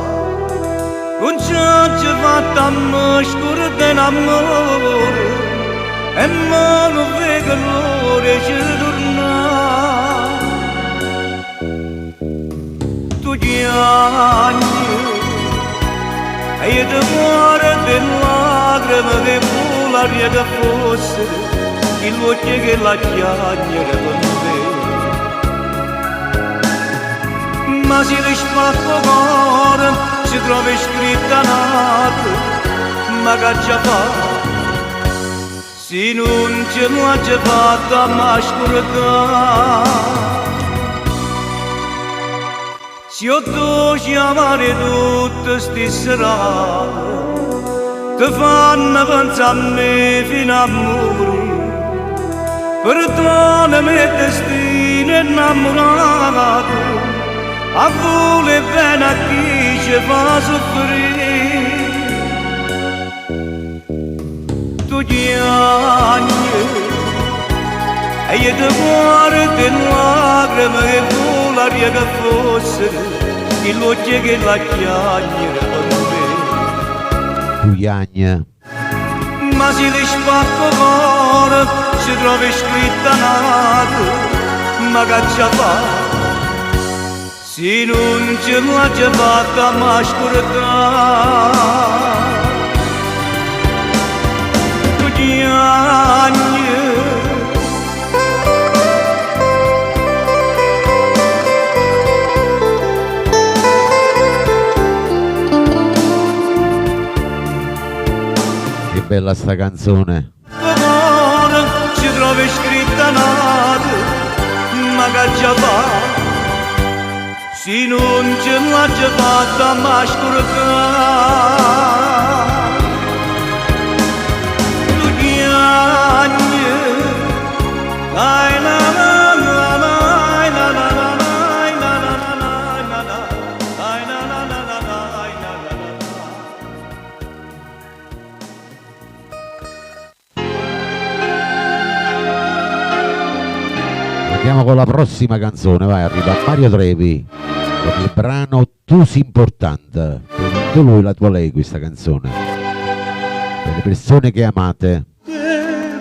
con ciò ci fatta a me scuro d'amore. E ma non vedo l'ora ci torna. Tu chiagni e io ti guardo in lacrime che volaria che fosse il occhio che la chiagnere con me. Ma se le spacco cuore si trova scritta nata, ma che già fa se non ce l'ho già fatta ma scordare. Se ho dovuto chiamare tutte ste serate, ti fanno pensare a me fino a morire. Perdonami il destino innamorato, a voler bene a chi ci fa soffrire. Tu chiagni e io ti guardo in lacrime che volaria che fosse il occhio che la chiagnere con me. Tu chiagna. Ma se le spacco cuore si trova scritta nata, ma che già fa se non ce l'ho già fatta ma scordare. Che bella sta canzone. Ci trovi scritta nata, ma che già fa se non ce l'ha già fatta ma scordare. Andiamo con la prossima canzone, vai, arriva Mario Trevi con il brano Tu sei importante. Per il tuo lui, la tua lei, questa canzone. Per le persone che amate.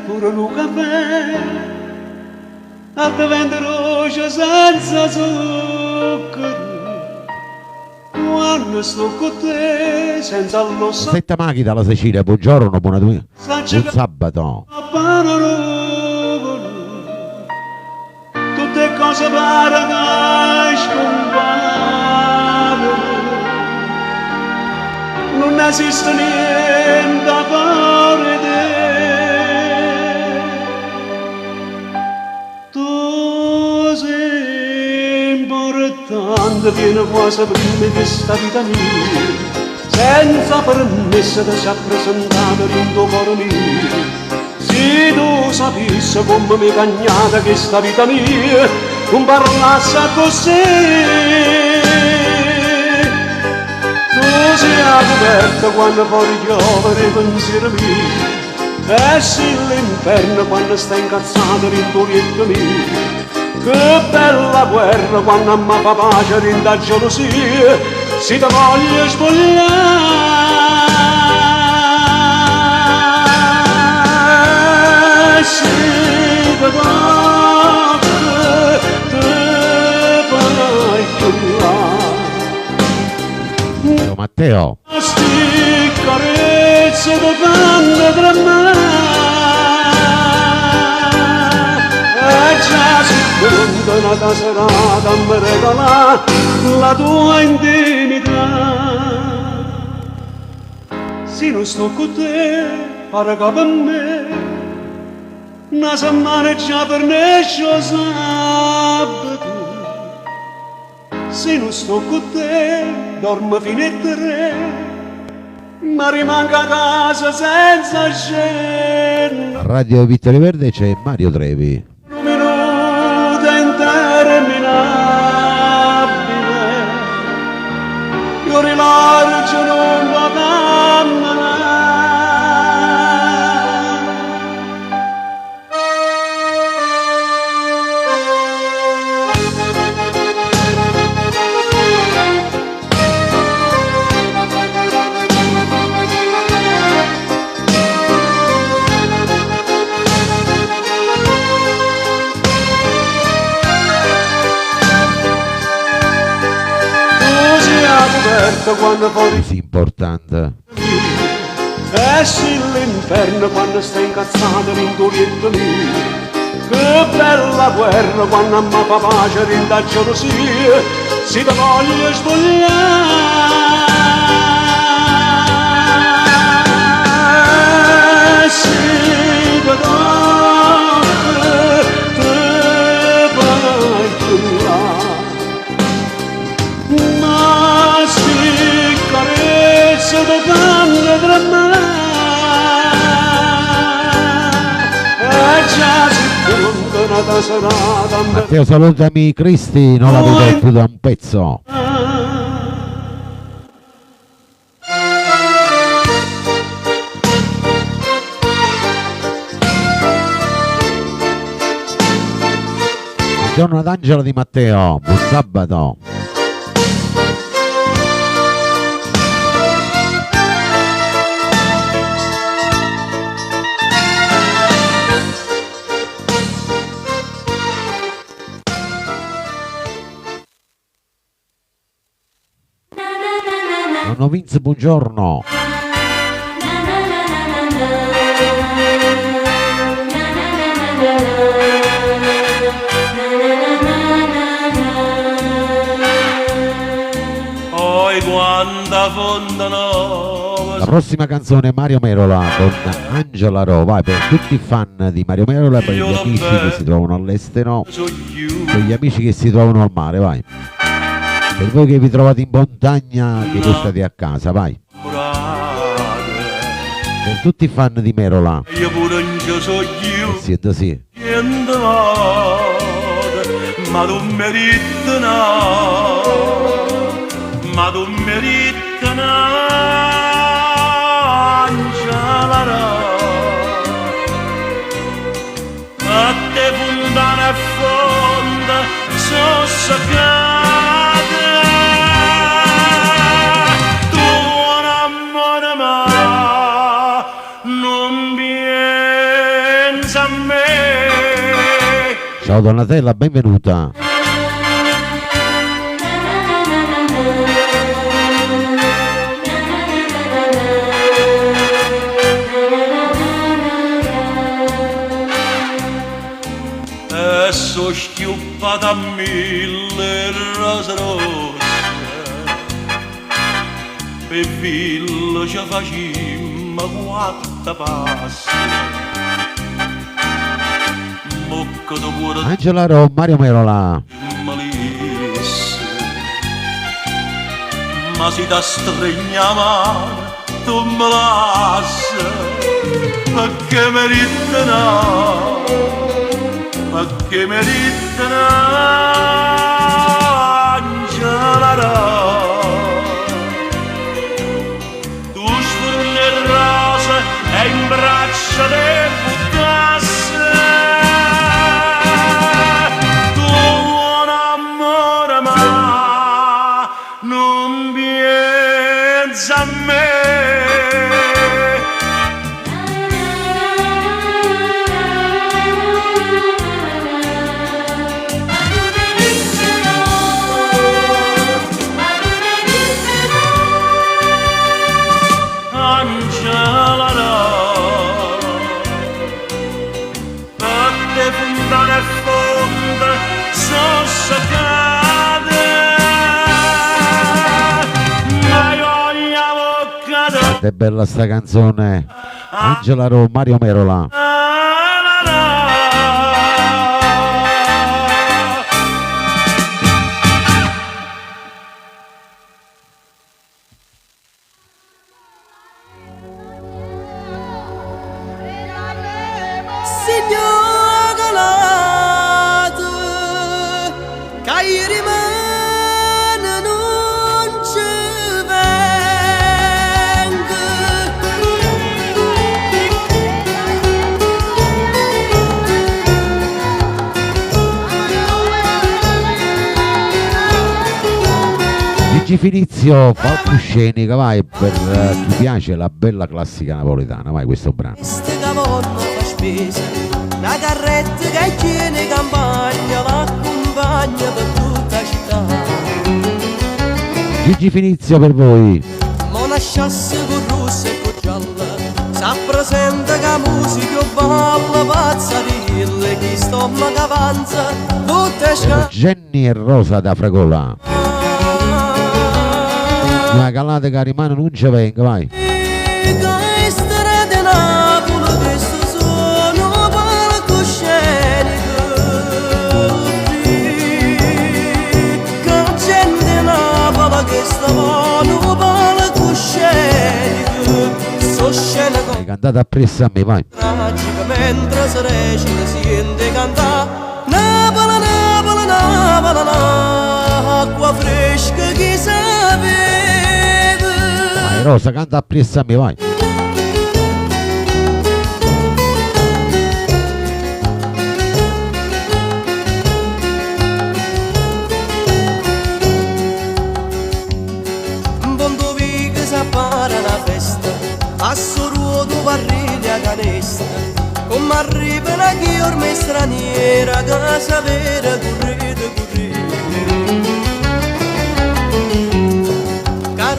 Pure un caffè a te venderò senza zucchero. Quando sto con te senza lo so. Setta Maghi dalla Sicilia, buongiorno, buon sabato. Tutte cose pare che scompaiono, non esiste niente a parte te. Tu sei importante, vieni quasi prima di questa vita mia, senza permesso ti sei presentato in tuo cuore mio. Se tu sapessi come mi cagnata questa vita mia, non parlasse così. Tu sei aperta quando fuori piove i pensieri miei, e sei l'inferno quando stai incazzato in tuo letto mio. Che bella guerra quando a me fa pace rinda gelosia, se ti voglio spogliare. Se te vai chiudere Matteo. sti carezze ti fanno tremare, e già si pronta una serata a me regalare la tua intimità. se non sto con te, pare che per me una settimana è già per nescio sabato. Se non sto con te, dormo fino a 3, ma rimango a casa senza scena. A Radio Vittorio Verde c'è Mario Trevi. Un minuto interminabile, io rilargo non la cammina. Quando fuori Così importante. esci l'inferno quando stai incazzato in tuo letto mio. Che bella guerra quando mamma papà ci rindaggiano sì, si ti voglio spogliare. Si ti Matteo, salutami Cristi, non la vedo più da un pezzo. Buongiorno ad Angela Di Matteo, buon sabato. Nonno Vince, buongiorno. Poi quando fondano. La prossima canzone Mario Merola con Angela Ro, vai, per tutti i fan di Mario Merola, per gli amici che si trovano all'estero, per gli amici che si trovano al mare, vai. Per voi che vi trovate in montagna, che voi state a casa, vai. Per tutti i fan di Merola. Io pure non ci so io. Siete sì. Niente male, ma tu meriti ma tu meriti Angela Ro. A te fondana e fonda, so saccate. Tu un amore ma non pensa a me. Ciao Donatella, benvenuta. So schiuppata a 1000 rose rosse, per villo ci facimmo 4 passi. Mocco do cuore Angela Ro, Mario Merola. malisse, ma si da stregna mano tu me lasci, perché meritano, perché meritano Angela Ro. Tu sforni e rose e in braccia te buttasse, tu un amore ma non pensa a me. Angela Ro, per te fontane e fonde sono saccate, ma io la bocca Quanto è bella sta canzone. Angela Ro, Mario Merola. Gigi Finizio, palcoscenica, vai, per chi piace la bella classica napoletana, vai questo brano. Una carretta che tiene campagna, l'accompagna per tutta la città. Gigi Finizio per voi. Ma lasciasse con rossa e con gialla, s'appresenta che musica balla, pazzarille, chi stomaca avanza, tutte sca... Jenny e Rosa da Fragola. Una calata che rimane non ci venga, vai. Hai cantato appresso a me, vai. Tragica mentre si recita si sente cantare Napola, Napola, Napola, acqua fresca chi sapeva. Vai Rosa, canta appresso a me, vai. Para la festa, a Soruodo parriglia a canesta, come arriva la chi ormai straniera, casa vera, correte, correte.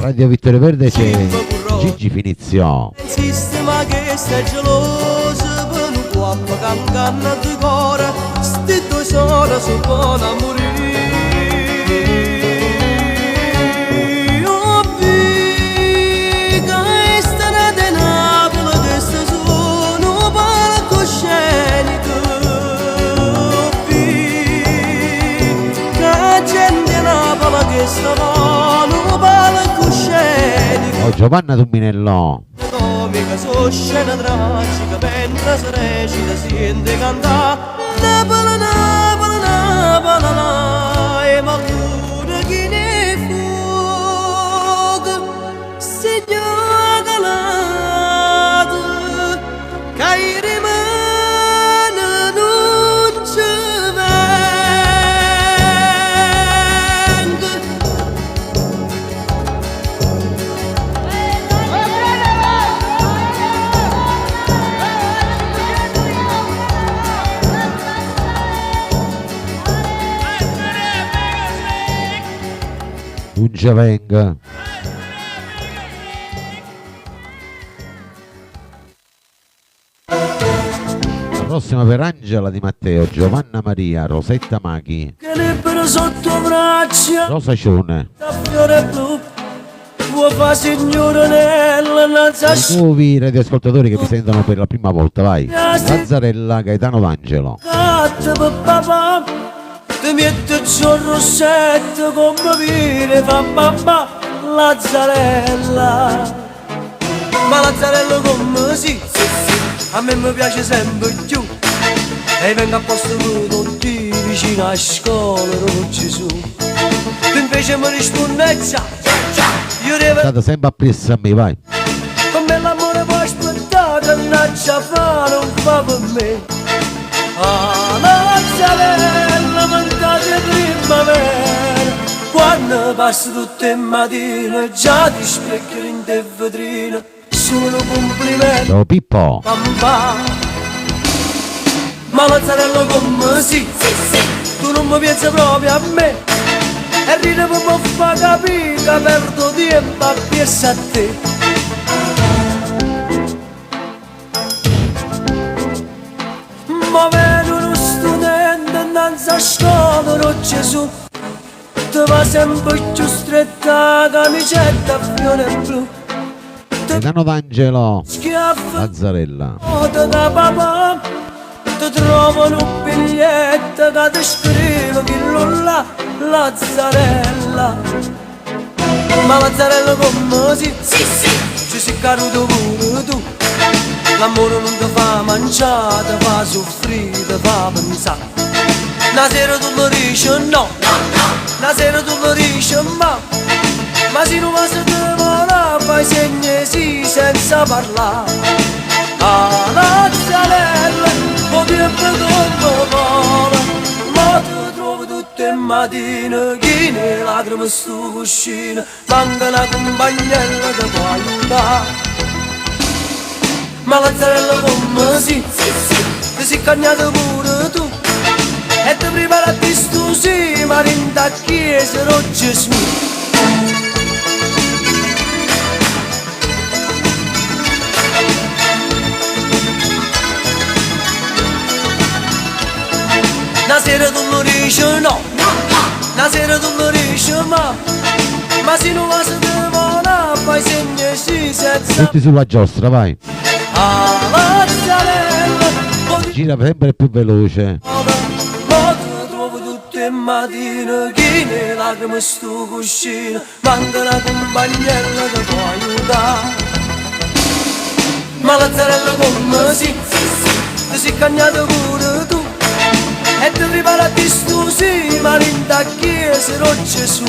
Radio Vittorio Verde c'è Gigi Finizio. Il sistema che sta geloso, per un guappo che inganna di cuore, sti due sono su buona morire. Oh, Giovanna Tuminello. Comica su scena tragica mentre si recita si sente cantare Napola, Napola, Napola, e ma luna chi ne fuoco signor calato che rimane non ci non ci venga. La prossima per Angela Di Matteo, Giovanna Maria, Rosetta Machi, che libero sotto braccia Rosa Cione, da fiore blu vuoi fa signore nella nanza i nuovi radioascoltatori che mi sentono per la prima volta, vai. Lazzarella, Gaetano D'Angelo. scatta per papà ti mette il rossetto come viene fa mamma Lazzarella ma Lazzarella come sì, a me mi piace sempre più e vengo a posto con tutti vicino a scuola non ci sono tu invece mi risponde già io devo State sempre appresso a me, vai. come l'amore può aspettare annaccia fa non fa per me ah Lazzarella mangiate primavera quando passo tutte le mattine già ti specchio in te vetrina solo complimenti Ciao Pippo. ma Lazzarella come sì, tu non mi pensi proprio a me e ride per mi fa capire che perdo tempo a piessa a te ma vedo uno studente innanzi a scuola non Gesù ti va sempre più stretta la camicetta a fiore blu ti Gaetano D'Angelo, schiaffo Lazzarella. da papà ti trovano un biglietto che ti scrivo che non là Lazzarella. Ma Lazzarella come si? Sì, sì. Ci sei caduto pure tu. L'amore non ti fa mangiare, ti fa soffrire, ti fa pensare. Una sera tu lo dici no, no, no. Una sera tu lo dici ma se non va se te vola fai segni sì senza parlare. Ah, Lazzarella, o tempo dopo vola, ma ti trovi tutte le mattine che ne lacrime sto cuscino, manca una compagnella che può aiutare. Ma Lazzarella come sì, sì, sì, ti sei cagnato pure tu e ti preparati sto sì, ma in da chiesa non Gesù. Una sera tu lo dici no, no, no. Una sera tu lo dici ma se non va se te vola fai segni sì senza. Tutti sulla giostra, vai. Ah, Lazzarella, Gira sempre più veloce. ma ti trovo tutte le mattine che ne lacrime sto cuscino, manca una compagnella che può aiutare. Ma Lazzarella come sì, sì, sì, ti sei cagnato pure tu e ti preparati sto sì, ma in da chiesa non Gesù.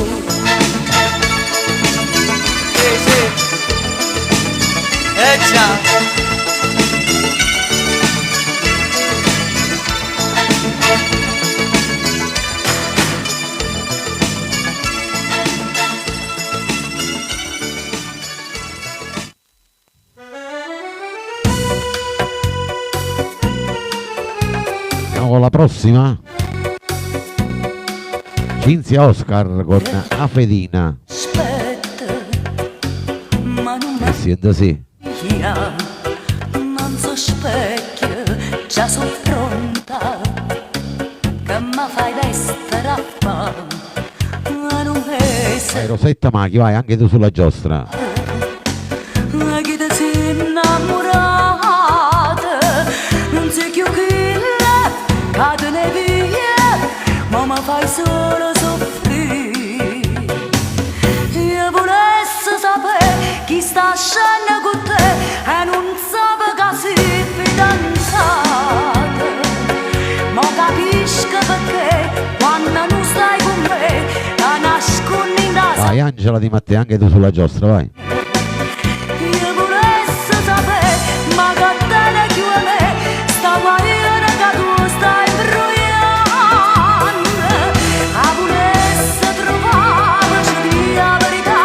Sì, già. Andiamo con la prossima. Cinzia Oscar con Afedina. E sento sì. Non so specchio, già sono pronta, che mi fai destra a fare, ma non è Vai Rosetta Machi, vai anche tu sulla giostra. chi ti sei innamorata, non sei più quella che te ne via, ma mi fai solo soffrire. Io volessi sapere chi sta scendendo con te e non sape che sei fidanzata, ma capisco perché quando non stai con me la nascondi in casa. Vai Angela Di Matteo, anche tu sulla giostra, vai. Io volessi sapere, ma che te ne chiude a me, sta guarire che tu stai imbrogliando. A volessi trovare, ci di la verità,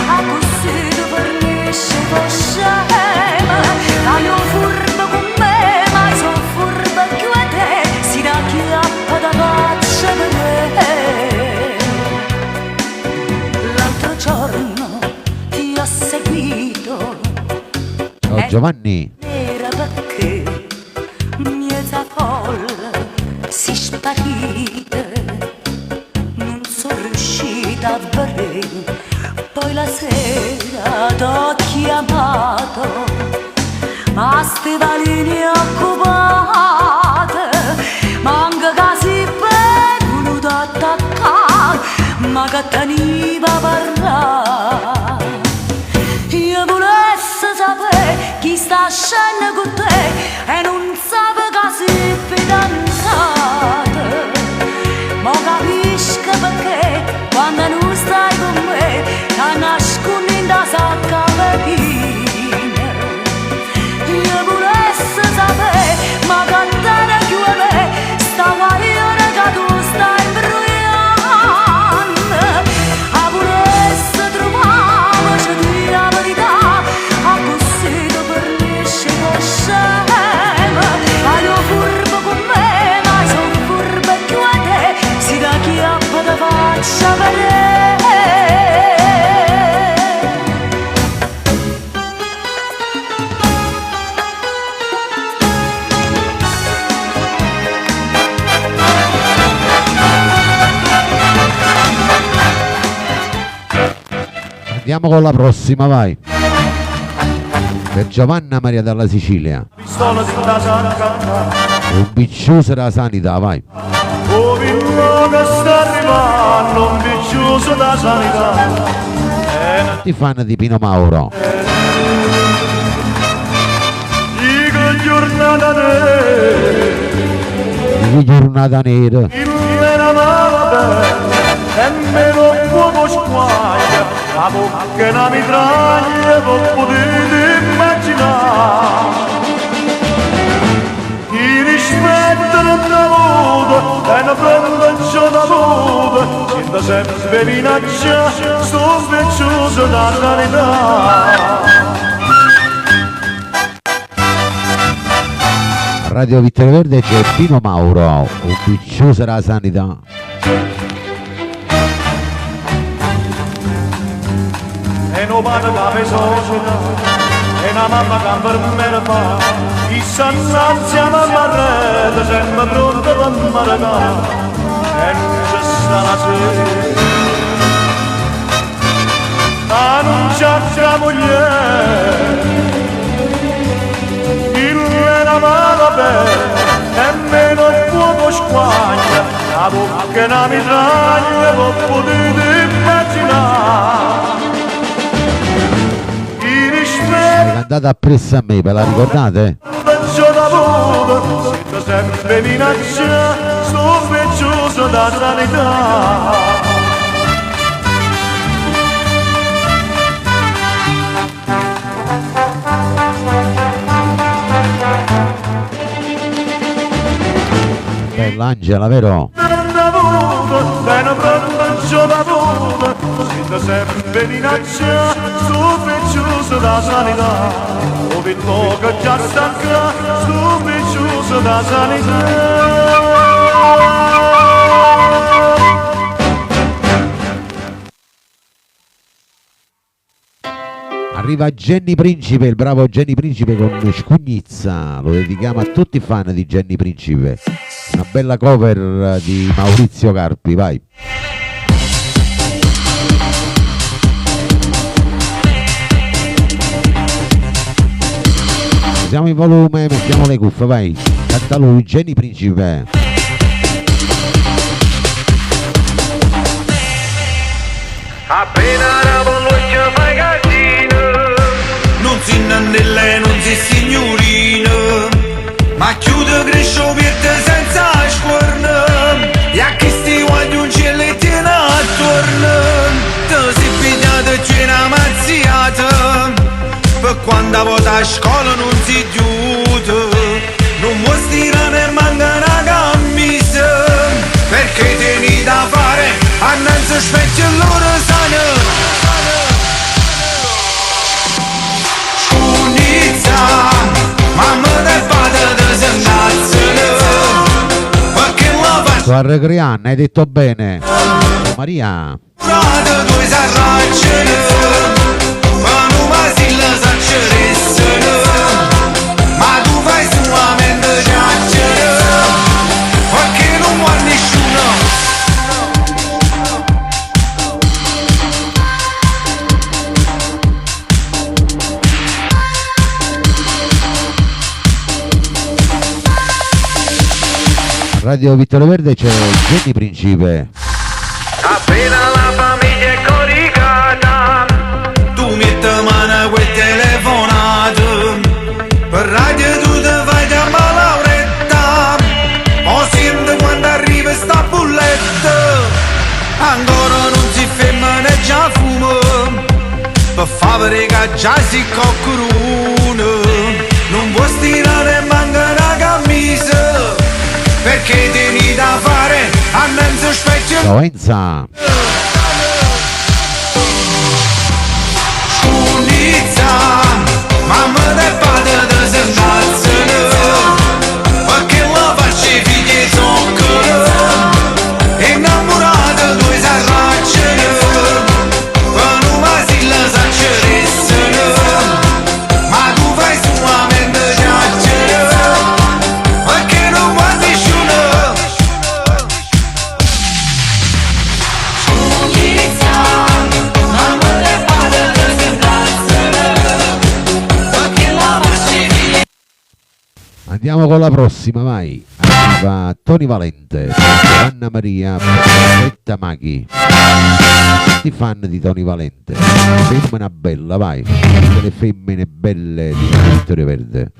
a così tu fornisci con scema. Ma io furbo con me, ma io sono furba più a te, si da chiappa da faccia per me. L'altro giorno ti ho seguito. Ciao Giovanni. Era perché mezza folla si sparita, non sono riuscita a vedere, poi la sera t'ho chiamato, ma stivalini occupate, manca casi per voluto attaccare, ma che teniva a parlare. Io volessi sapere chi sta scendendo con te e non sape che sei fidanzata, ma capisco perché quando non stai con me la nascondi in da sacca vecchina. Io volessi sapere, ma che te ne chiude a me, sta guarire che tu stai imbrogliando. A volessi trovare, ci di la verità, a così tu fornisci con scema. Ma io furbo con me, ma io sono furba più a te, si da chiappa da faccia vedere. Andiamo con la prossima, vai. Per Giovanna Maria dalla Sicilia. Pistola di Tasanca, Un biccioso della sanità, vai. oh villo che sta arrivando, un piccioso da sanità. Ti fanno di Pino Mauro. Dico giornata nera, Di giornata nera. il mena male e me lo può squaglia, la bocca è una mitraglia, non potete immaginare. I rispetto non da avuto e non prendo ciò da avuto, sento sempre minaccia, sto spicciuso da sanità. Radio Vittorio Verde c'è Pino Mauro, un piccioso della sanità. E non vado da me società, e una mamma che per me fa, chissà ansia mamma rete, sempre pronta per me regalare, e non c'è sta la sera. Annunciate la moglie, la mala bella e meno fuoco squaglia, la bocca è una mitraglia, non potete immaginare. I rispetto Andate appresso a me, ve la ricordate? c'ho da avuto, sento sempre minaccia, sto spicciuso da sanità. Bella Angela, vero? Bene pronto da avuto, sento sempre minaccia, sto spicciuso da sanità. Ho vinto che già stanca, sto spicciuso da sanità. Arriva Jenny Principe, il bravo Jenny Principe con Scugnizza, lo dedichiamo a tutti i fan di Jenny Principe. Una bella cover di Maurizio Carpi, vai. Siamo in volume, mettiamo le cuffie, vai. Canta lui, Jenny Principe. Appena la polluccia fai casino, Non si nannelle, non si signorina, ma chiude cresce piette senza scorno, e a chi sti guagli un cielo e tiene attorno, te si pigliate c'è una mazziata, per quando vota a scuola non si chiude, non vuoi stirare e manca una camisa, perché tieni da fare, annanzi specchio e loro sanno. Mamma del padre de sendazzene, perché la faccia Arrecrean, hai detto bene. Maria. da due sarracene, ma non va si la sacceressene, ma tu fai solamente giacere, perché non vuoi nessuno. Radio Vittorio Verde c'è Jenny Principe. appena la famiglia è coricata, Tu metti mano a quel telefonato, per radio tu ti fai chiamare Lauretta, o senti quando arriva sta bulletta, ancora non si ferma né già fumo, per fare che già si coccoruno, non puoi stirare e manca una camisa, perché tieni da fare, annanzi specchio. Ciao Enza. Mamma del padre de sendazzene, perché la faccia i figli toccano, innamorata due sarracene, per non va si la sacceressene, ma tu fai solamente giacere, perché non vuoi nessuno. Andiamo con la prossima, vai. Arriva Tony Valente, Anna Maria, Betta Maghi. Tutti fan di Tony Valente. Femmina bella, vai. Tutte le femmine belle di Vittorio Verde.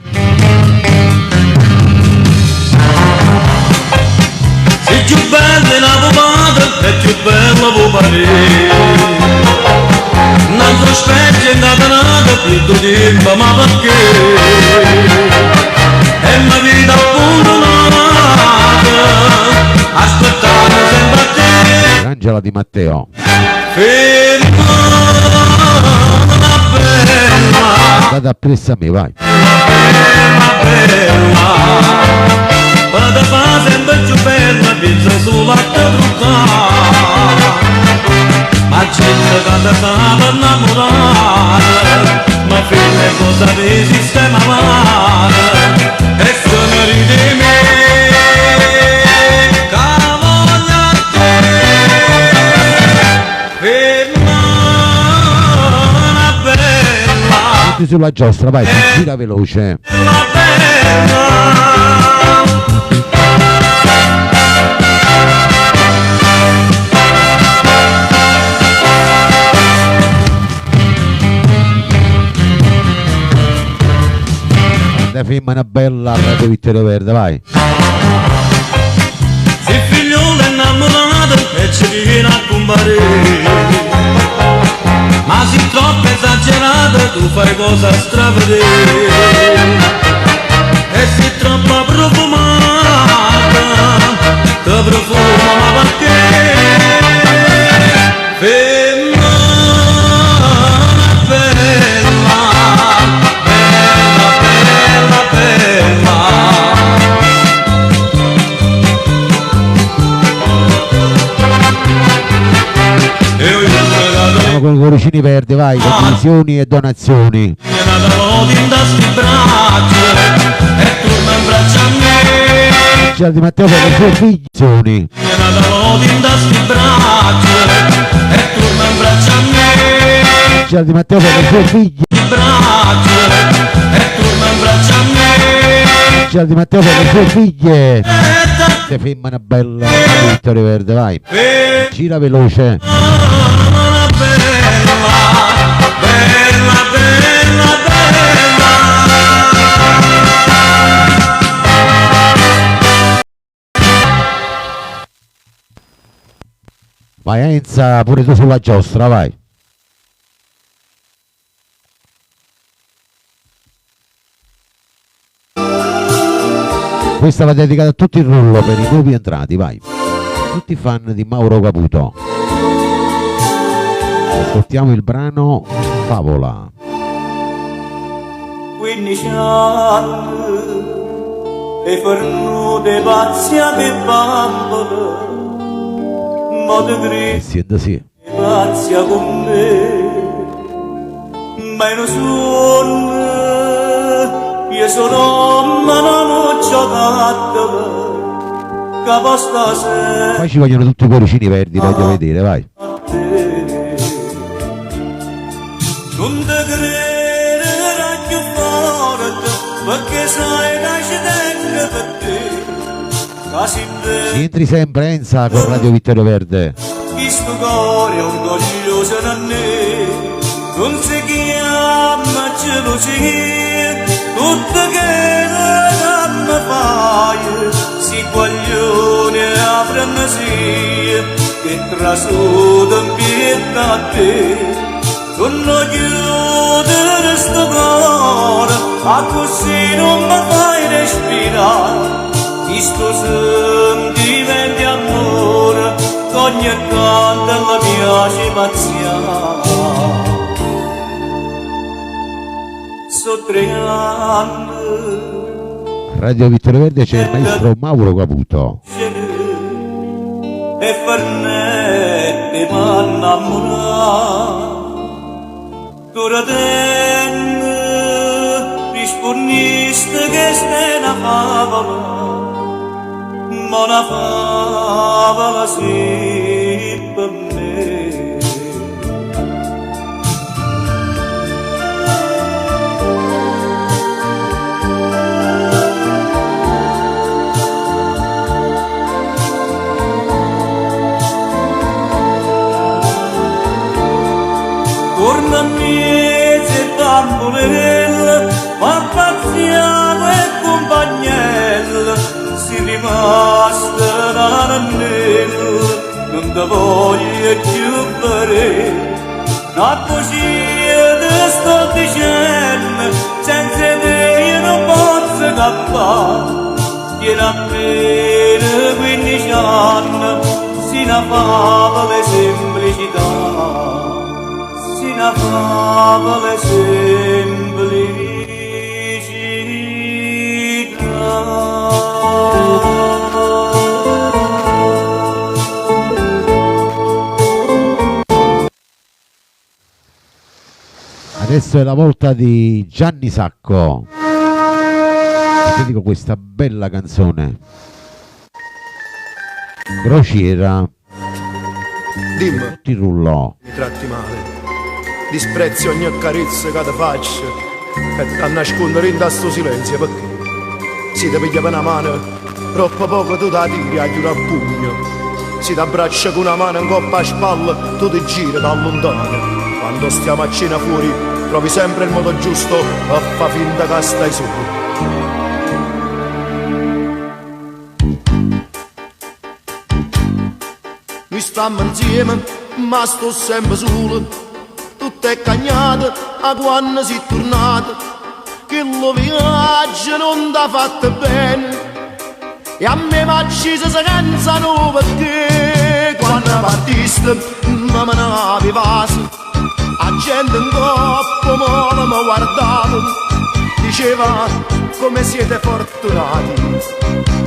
Sei più bella in avvocato e più bella può parere. Un altro specchio è incatenato più di tempo, ma perché? È una vita appunto nata, aspettando sempre a te. Angela Di Matteo. Ferma bella, Andate appresso a me, vai. bella, ma te fa sempre più bella, pensa solo a te truccare. Ma gente che te fa innamorare, ma figlia cosa di sistema male, e sono ridi me, che voglio a te, ferma bella, Tutti sulla giostra, vai, gira veloce. La femmina bella, Radio Vittorio Verde, vai. se figliolo è innamorato e ci viene a comparire, ma se troppo esagerato tu fai cosa stravedere, e se troppo profumata te profuma ma perché? Femmina bella, bella, bella, Andiamo con i cuoricini verdi, vai, condivisioni e donazioni. C'è Di Matteo per le sue figlie. C'è Di Matteo per le sue figlie. C'è Di Matteo per le sue figlie. Te femmina bella, Vittorio Verde, vai. Gira veloce. Vai Enza, pure tu sulla giostra, vai. Questa va dedicata a tutto il rullo per i nuovi entrati, vai. Tutti fan di Mauro Caputo. Ascoltiamo il brano Favola. 15 anni e fornute pazzia che bambole, ma te credi Siete sì. pazzia con me, ma non sono, io sono una muccia che posta se Poi ci vogliono tutti i cuoricini verdi, voglio vedere, vai. non te credere più forte, perché sai che ci tengo per te, quasi Si entri sempre Enza con Radio Vittorio Verde. questo cuore orgoglioso da me, non si chiama gelosia, tutto che mi fai, si guaglione a frenesia, che trasuda in pietà a te. Non lo chiudere sto cuore, a così non mi fai respirare. Questo sentimento amore, che ogni tanto mi piace pazziare. Sono 3 anni Radio Vittorio Verde c'è il maestro Mauro Caputo. e Fernetti m'annamorà. Ora tenne, rispondiste che stai una favola, ma una favola sì per me. Donna mia se bambolella, pappaziano e compagnella, si rimasta l'anello, non ti voglio più vedere. La poesia te sto dicendo, senza te io non posso cappare. Tieni a me 15 anni, si una favola e semplicità, si una favola e Adesso è la volta di Gianni Sacco. Ti dico questa bella canzone. Crociera. Dimmi. Ti rullò. Mi tratti male. Disprezzi ogni carezza che ti faccio e a nascondere in sto silenzio perché si ti piglia per una mano troppo poco tu la tiri a chiudere a pugno, si ti abbraccia con una mano in coppa a spalla tu ti giri da lontano. Quando stiamo a cena fuori trovi sempre il modo giusto a fa finta che stai solo. Noi stiamo insieme ma sto sempre solo, tutto è cagnato a quando si è tornato, che lo viaggio non t'ha fatto bene e a me m'accisa se cansano perché quando partiste non me ne avevasse, la gente in coppa male mi guardava, diceva come siete fortunati,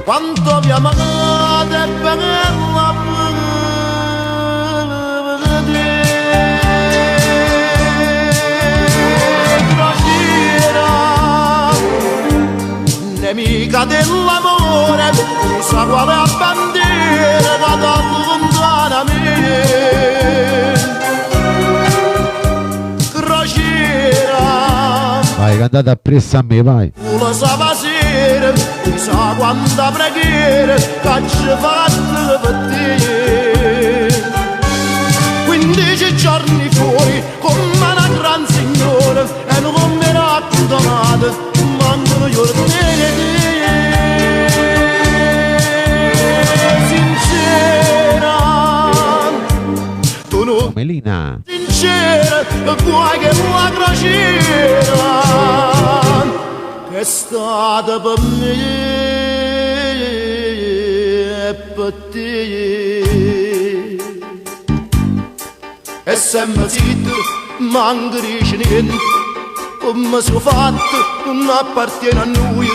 quanto vi amate e bella nemica dell'amore, sa quale a bandiera da tanto lontana a me. Crociera, Vai, cantate appresso a me, vai. tu lo sa sera, sa quanta preghiera che ci fatto per te. 15 giorni fuori con una gran signora e non mi raccontate, mancano gli ordini. Sincera, tu non Melina. sincera, vuoi che la crociera che è stata per me e per te. E sempre zitto, manca dice niente, come si è fatto non appartiene a noi,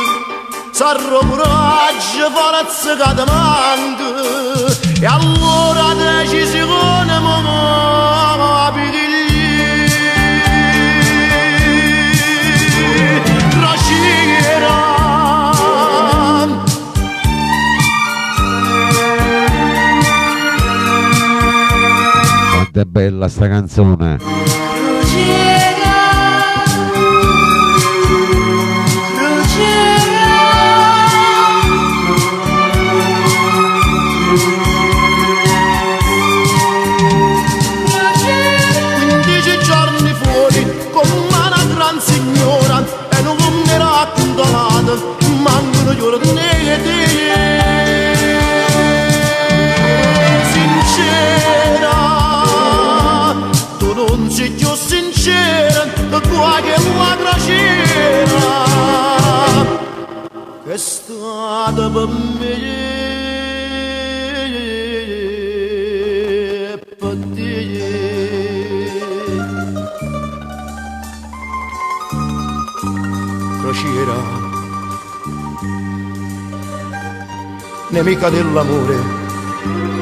sarò coraggio, forza che ti manca, e allora decisione mi pigli. Crociera, Quanto è bella sta canzone. signora e non mi raccontate, mancano gli ordini sincera, tu non sei più sincera, qua che la crociera che è stata per me e per te. Crociera, nemica dell'amore,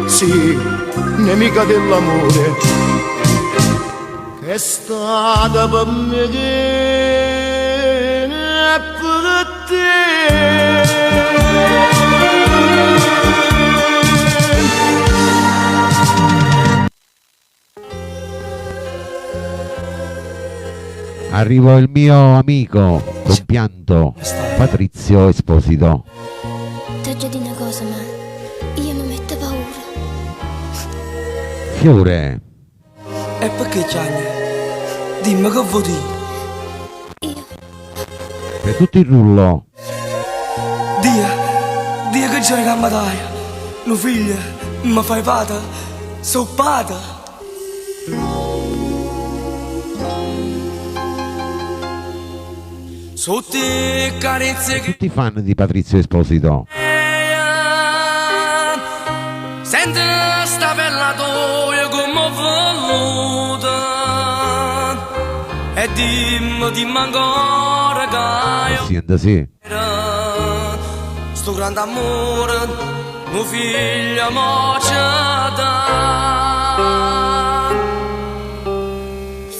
sì, nemica dell'amore, che è stata per me e per te. Arrivò il mio amico, compianto, Patrizio Esposito. Ti voglio dire una cosa, ma io mi metto paura. Fiore, E perché Gianni? dimmi che vuoi dire. Per tutto il rullo. Dia che c'è in battaglia. No figlio, mi fai pata, soppata. Sotto carezze che Tutti i fan di Patrizio Esposito. senti sta bella toia come voluta. E dimmi ancora che io Senta sì. sto grande amore, mio figlio mo ci dà.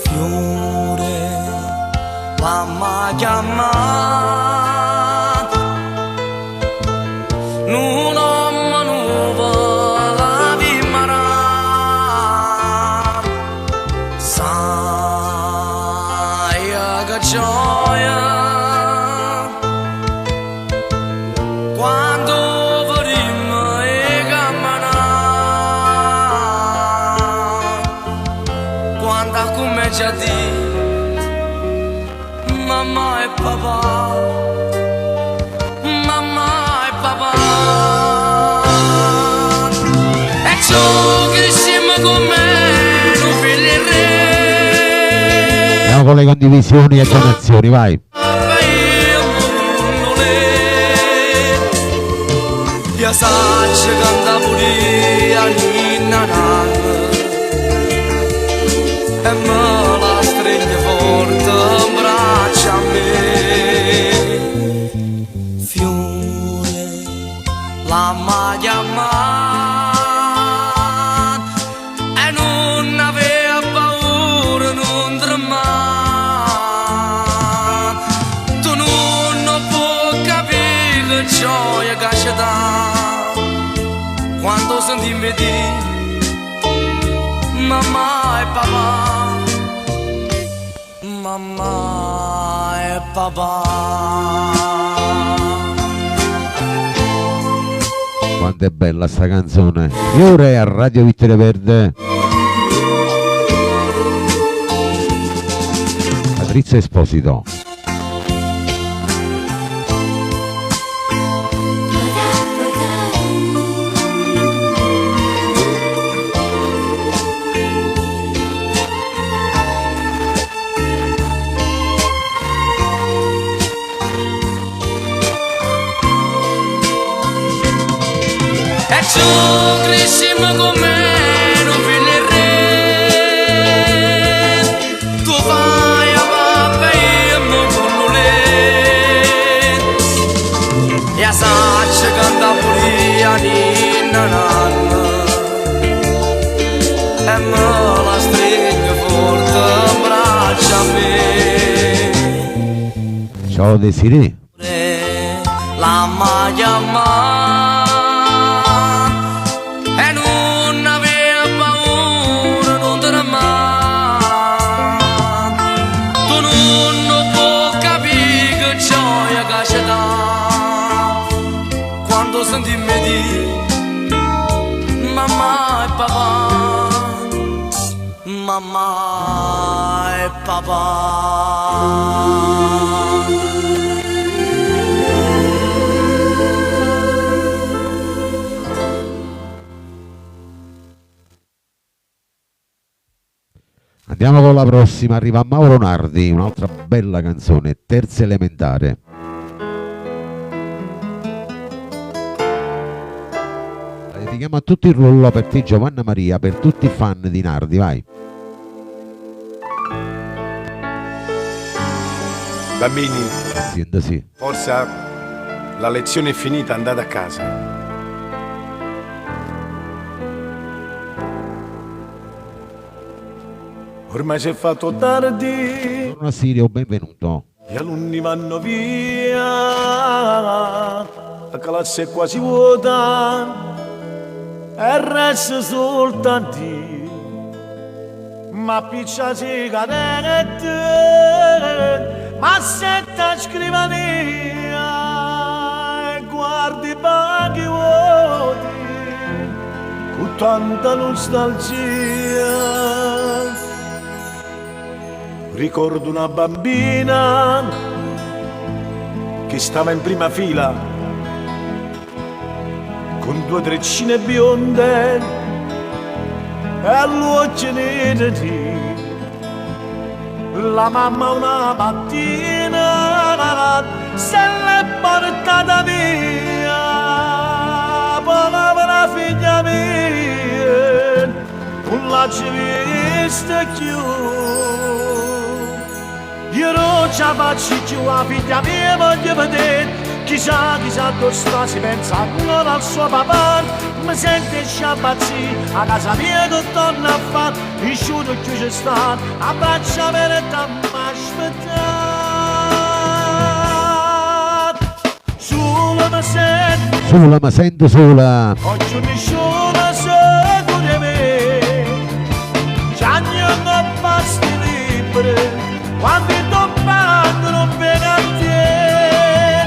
Fiore, mamma chiama, non ho nuova la vimara. Sai che gioia quando vorremmo e camminare, quando come già di mamma e papà, mamma e papà, e ciò che siamo con me non figli re. Andiamo con le condivisioni e donazioni, vai. Io saccio canta pure a ninna nanna e me la stringe forte in braccia a me. Fiore, la maglia man e non aveva paura, non tremare. Tu non puoi capire che gioia che ci dà quando sentimmi di mamma e papà, mamma e papà. Quanto è bella sta canzone. Fiore a Radio Vittoria Verde. Patrizio Esposito. E ciò crescimo con me, non figli re. Tu fai a papà e io con lei. E a saccia canta pure a ninna nanna e me la stringe forte in braccia a me. Ciao Desiree. La maglia e non aveva paura, non tremare. Tu non puoi capire che gioia che ci dà quando sentimmi di mamma e papà, mamma e papà. Andiamo con la prossima, arriva Mauro Nardi, un'altra bella canzone, Terza Elementare. La dedichiamo a tutto il rullo, per te Giovanna Maria, per tutti i fan di Nardi, vai. Bambini, Senta sì. forza la lezione è finita, andate a casa. Ormai si è fatto tardi, Buongiorno a Sirio, benvenuto. gli alunni vanno via, la classe è quasi vuota e resta soltanto io. Ma piccia sigarette, ma setta scrivania e guardi i banchi vuoti con tanta nostalgia. Ricordo una bambina che stava in prima fila con 2 treccine bionde e all'occhio neri. La mamma una mattina se l'è portata via, povera figlia mia, non l'ha vista più. Io non ci faccio più, la figlia mia voglio vedere. Chissà dove sta, si pensa ancora al suo papà. Mi sente sciabazzì, a casa mia che torna a fare. Vissuto più c'è sta, abbraccia per te m'aspettare. Sola mi sento, Sola ma sento sola. oggi nessuno sa di me. Ci hanno pasti liberi, quando sto parlando non viene a te.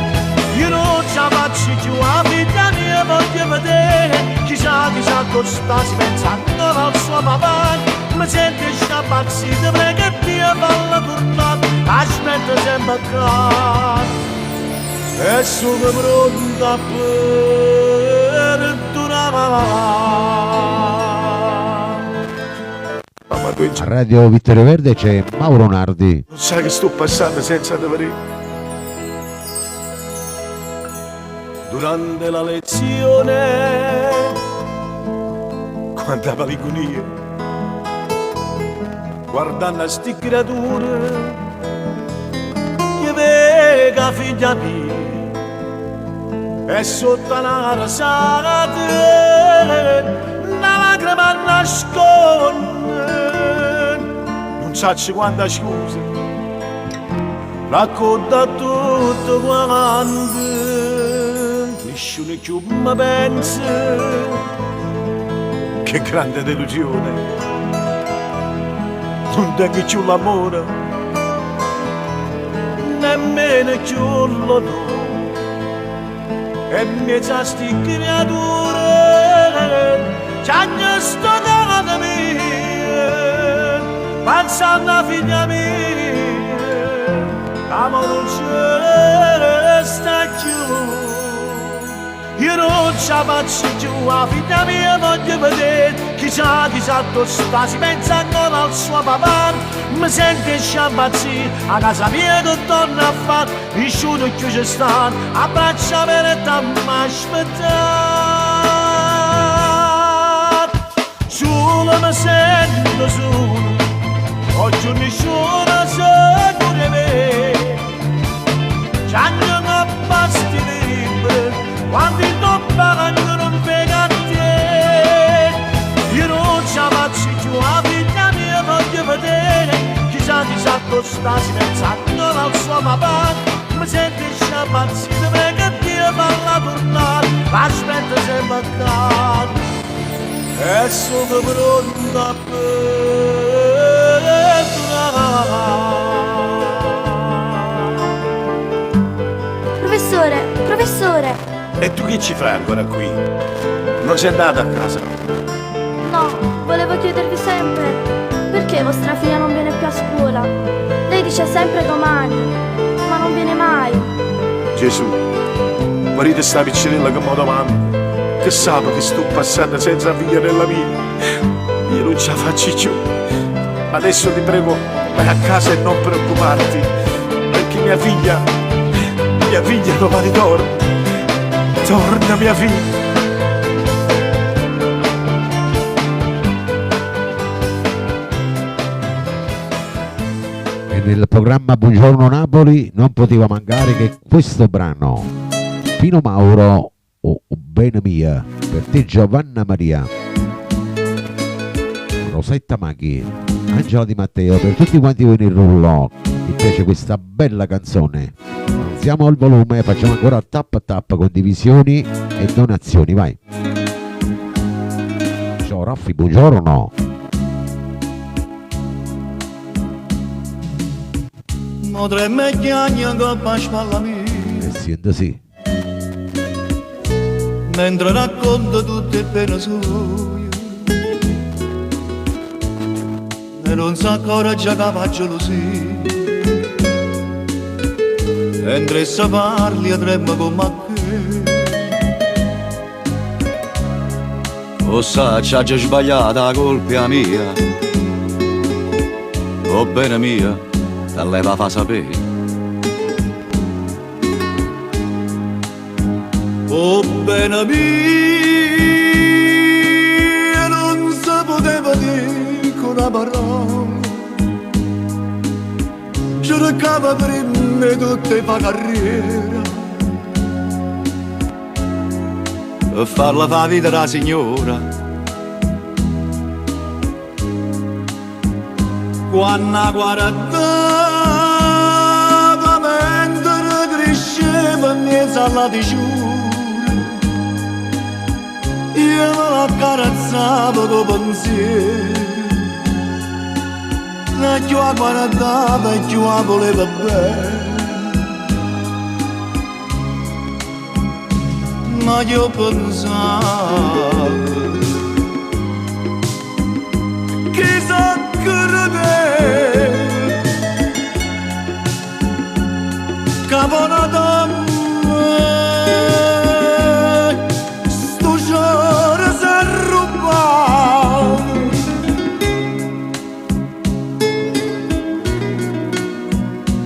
Io non ci faccio più, la vita mia voglio vedere. Chissà dove sta, si pensa ancora al suo papà. Mi sente sciabazzito, prega Dio falla tornare. Aspetta sempre qua e sono pronta per tornare. A Radio Vittorio Verde c'è Mauro Nardi. Non sai che sto passando senza dover. Durante la lezione, quanta paligonia, guardando a sti creature, che vega figlia mia, e sotto una rasata, una lacrima nasconde, non sacci quanta scusa, racconta tutto quanto. Nessuno più mi pensa, che grande delusione, non tengo più l'amore, nemmeno più l'odore, e mezza sti creature, ci hanno stoccato mia, pensando a figlia mia, l'amore non c'è sta più. Io non ci faccio più, la figlia mia voglio vedere. Chissà dove sta, si pensa ancora al suo papà. Mi sente sciabazzì, a casa mia che torna a fare. Vissuto più c'è sta, abbraccia per te m'aspettare. Solo mi sento solo, oggi nessuno sa di me. Ci hanno pasti liberi, quando sto parlando non vega a te. Io non ci faccio più, la vita mia voglio vedere. Chissà dove sta, si pensa ancora al suo papà. Mi sente sciabazzito, prega Dio falla tornare. Aspetta sempre accanto e sono pronta per tornare. Professore! E tu che ci fai ancora qui? Non sei andata a casa? No, volevo chiedervi sempre perché vostra figlia non viene più a scuola. Lei dice sempre domani, ma non viene mai. Gesù, guarite sta piccinella che mi domanda, che sa che sto passando senza figliarella mia. Io non ce la faccio più. Adesso ti prego, vai a casa e non preoccuparti, perché mia figlia domani torna. Torna mia figlia. E nel programma Buongiorno Napoli non poteva mancare che questo brano. Pino Mauro o Bene Mia, per te Giovanna Maria, Rosetta Maghi, Angela Di Matteo, per tutti quanti voi nel rullo. Mi piace questa bella canzone. Alziamo il volume, facciamo ancora tap tap, condivisioni e donazioni, vai. Ciao Raffi, buongiorno. Madre me chiagna coppa spalla mia, E sento sì. mentre racconto tutte pene sue. e non si accorge che fa gelosia. Mentre se parli e trema come che o sa c'ha già sbagliata la colpa mia, o bene mia, te lei va fa sapere. O bene mia, non si poteva dire con una parola, cercava prima tutte fa carriera e farla fa vita da signora. Quando guardava mentre cresceva in mezzo alla diciura, io la accarezzavo con pensiero, e più la guardava e più la voleva bene. Ma io pensavo chissà crede che buona donna sto giorno si è rubato.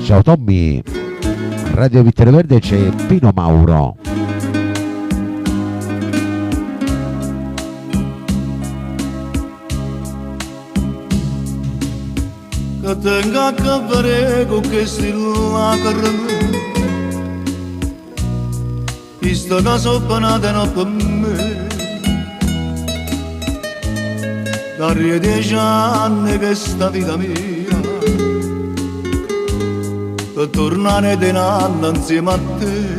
Ciao Tommy, a Radio Vittorio Verde c'è Pino Mauro. Che tenga a che con questi lacrime, visto che sono panate per me, da 10 anni che sta vita mia, per tornare di nanno insieme a te.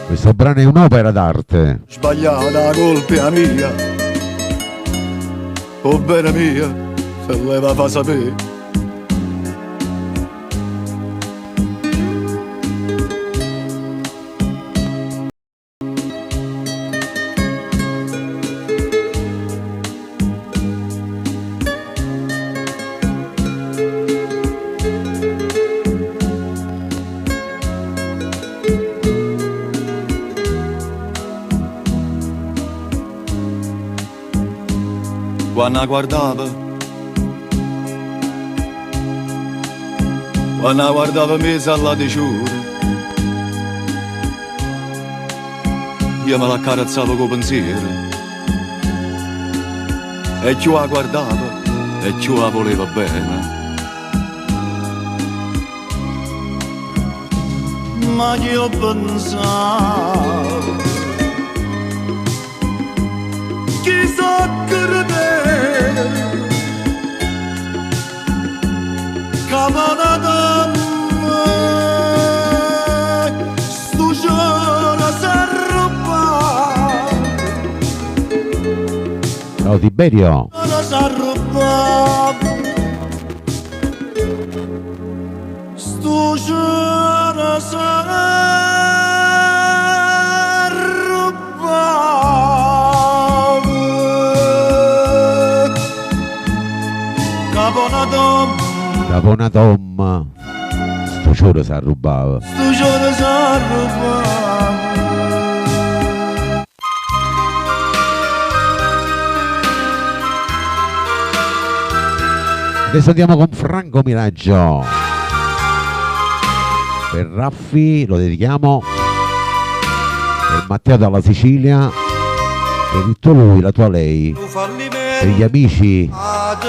Questo brano è un'opera d'arte. Sbagliata la colpa mia, o bene mia, se lei va fa sapere. Quando guardava mesa alla diciura, io me l'accarezzavo con pensiero, e più la guardava e più la voleva bene. Ma io pensavo chissà credere che buona donna sto giorno si è rubato. Ciao Tiberio. Si è rubato. Sto giorno si è Capona Tom, sto giorno si arrubava. Sto giorno si arrubava. Adesso andiamo con Franco Miraggio. Per Raffi lo dedichiamo, per Matteo dalla Sicilia, per il tuo lui, la tua lei, per gli amici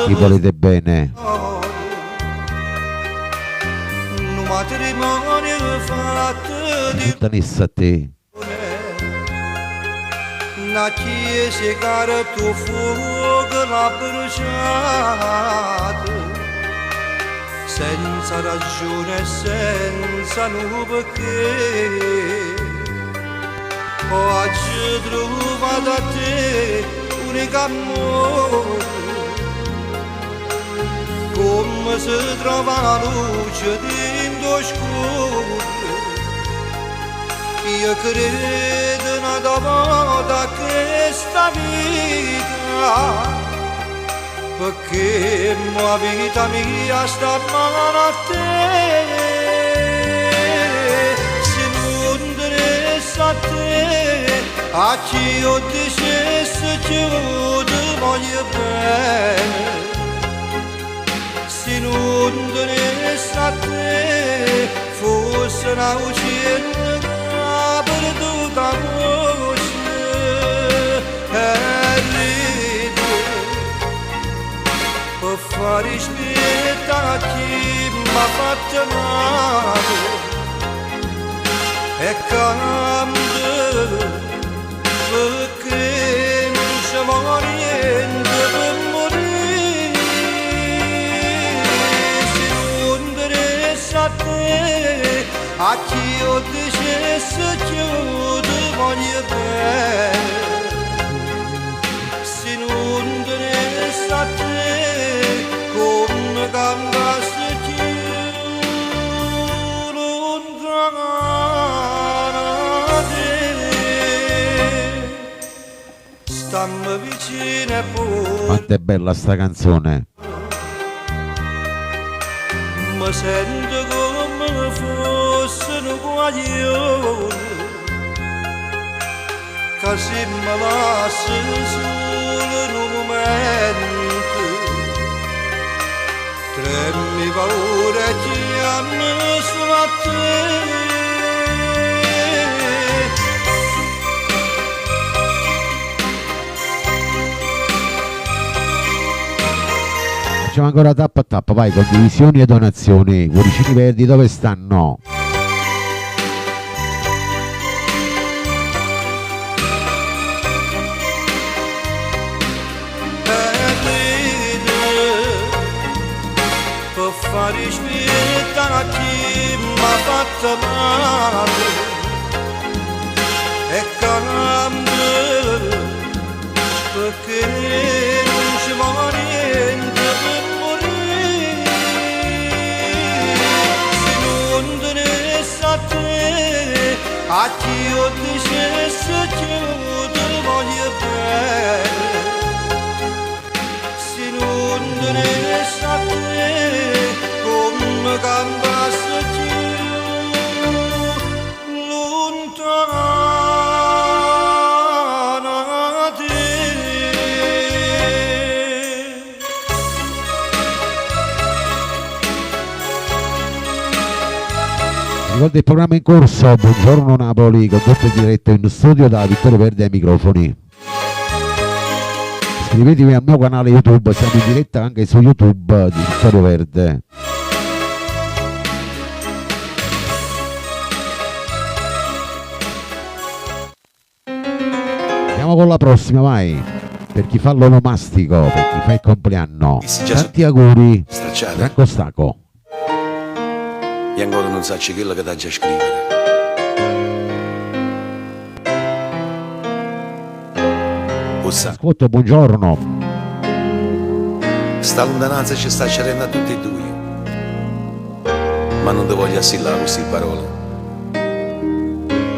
che volete bene. Lontanessa a te. Na chiesa care tu fuoco l'ha bruciato, senza ragione e senza nulla perché oggi trovato a te unico amore, come si trova la luce dentro scuro. Io credo una volta che sta vita perché la vita mia sta male a te, se non interessa a te, a chi io dicessi che io ti voglio bene, se non interessa a te, forse una uccella perduta voce e ride per fare spietta a chi m'ha fatto male e cambia perché non c'è niente per morire, se non interessa a te, a chi io dicessi che io ti voglio bene, se non interessa a te, come cambiassi più lontana da te, stammi vicino e poi Quanto è bella sta canzone. mi sento come fosse un guaglione che se mi lascia solo in un momento tremmi paura e chiami solo a te. Facciamo ancora tappa a tappa, vai, condivisioni e donazioni. Cuoricini verdi dove stanno? Per fare spietta a chi m'ha fatto male e cambia perché non ci vuole niente per morire, se non interessa a te, a chi io dicessi che io ti voglio bene, se non interessa a te, come cambiassi più lontana da te. Ricorda il programma in corso, Buongiorno Napoli, condotto in diretto in studio da Vittorio Verde ai microfoni. Iscrivetevi al mio canale YouTube, siamo in diretta anche su YouTube di Vittorio Verde. Andiamo con la prossima, vai. Per chi fa l'onomastico, per chi fa il compleanno. Tanti auguri, Franco Stacco. E ancora non sa quello che dà già scrivere. Ascolto, buongiorno. Sta lontananza ci sta cerendo a tutti e due, ma non ti voglio assillare queste parole.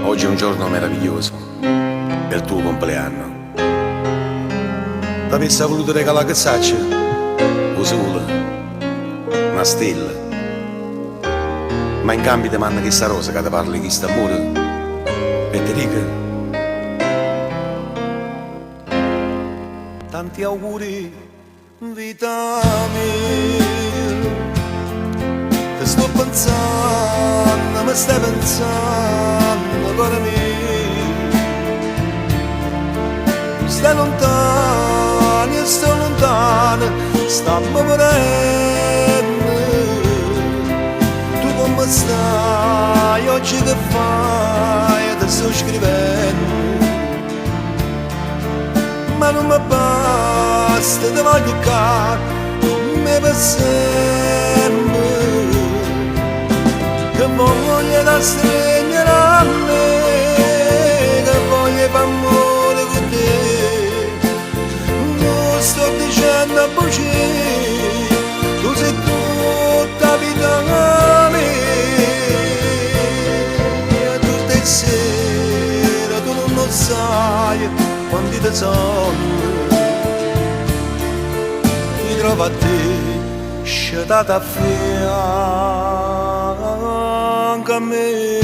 Oggi è un giorno meraviglioso, è il tuo compleanno. T'avessi voluto regalare che saccia, un sole, una stella, ma in cambio ti manda questa rosa che ti parla di questo amore e ti dico tanti auguri, vita mia. Ti sto pensando, mi stai pensando, cuore mio. Stai lontano, io sto lontano, stammi morendo. Tu come stai, oggi che fai, ti sto scrivendo. Ma non mi basta, ti voglio qua, mi per sempre, che voglio da stringere a me, che voglio fare amore con te, non sto dicendo a bugie, tu sei tutta vita mia, e tutte le sere tu non lo sai, quanti te sono, i trova a te, sciatata a fianco a me.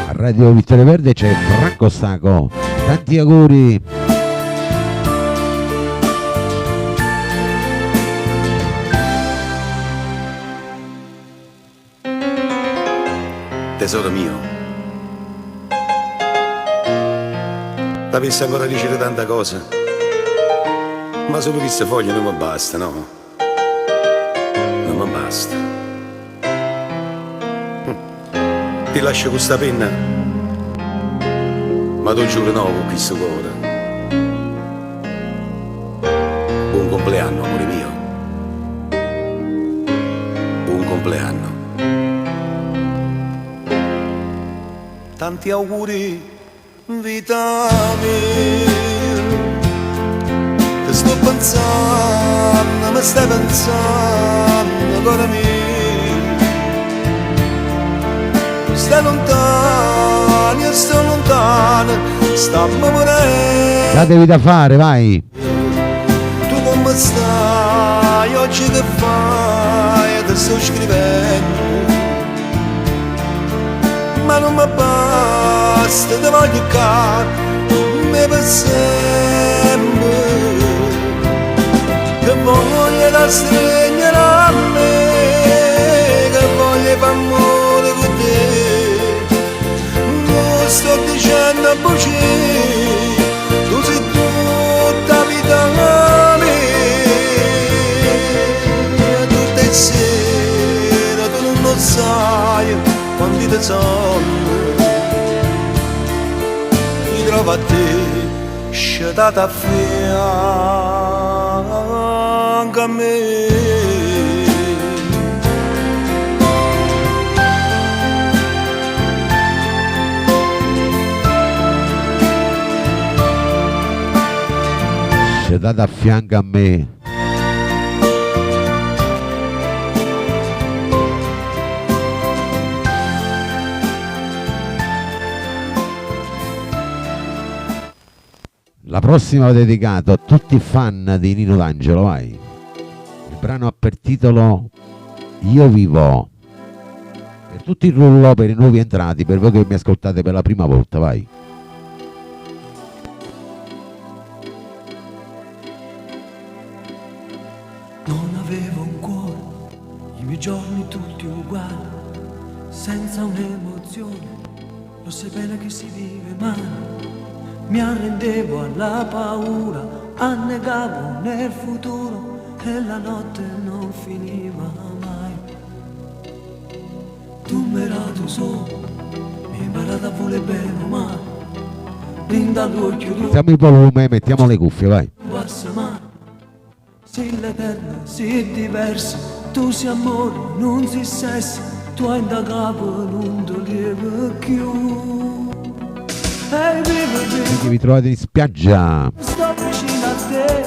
A Radio Vittorio Verde c'è Franco Staco, tanti auguri. Tesoro mio, l'avessi ancora dicere tanta cosa, ma solo queste foglie non mi basta, no? Non mi basta. Ti lascio questa penna, ma tu giuro no con questo cuore. Buon compleanno, amore mio. Buon compleanno. Tanti auguri, vita mia. Ti sto pensando, mi stai pensando, cuore mio. Stai lontano, io sto lontano, stammi morendo. Datevi da fare, vai. Tu come stai, oggi che fai, ti sto scrivendo. Ma non mi basta, ti voglio caro, me per sempre. Che voglio da stringere a me, che voglio far amore con te. Non sto dicendo a voce, tu sei tutta vita mia. Tutte le sere tu non sai quanti te sono, mi trovo a te, sciatata a fianco a me. Sciatata a fianco a me. La prossima ho dedicato a tutti i fan di Nino D'Angelo, vai. Il brano ha per titolo Io vivo. Per tutti i rullo, per i nuovi entrati, per voi che mi ascoltate per la prima volta, vai. Non avevo un cuore, i miei giorni tutti uguali, senza un'emozione, lo sai bene che si vive male. Mi arrendevo alla paura, annegavo nel futuro e la notte non finiva mai. Tu mi tu solo, mi hai imparato a voler bene o male, brinda l'occhio tu. Mettiamo il volume, mettiamo le cuffie, vai. Passa mai, si l'eterno, si diverso, tu sei amore, non si sesso, tu hai da capo, non ti lieve più. Quindi vi trovate in spiaggia. Sto vicino a te,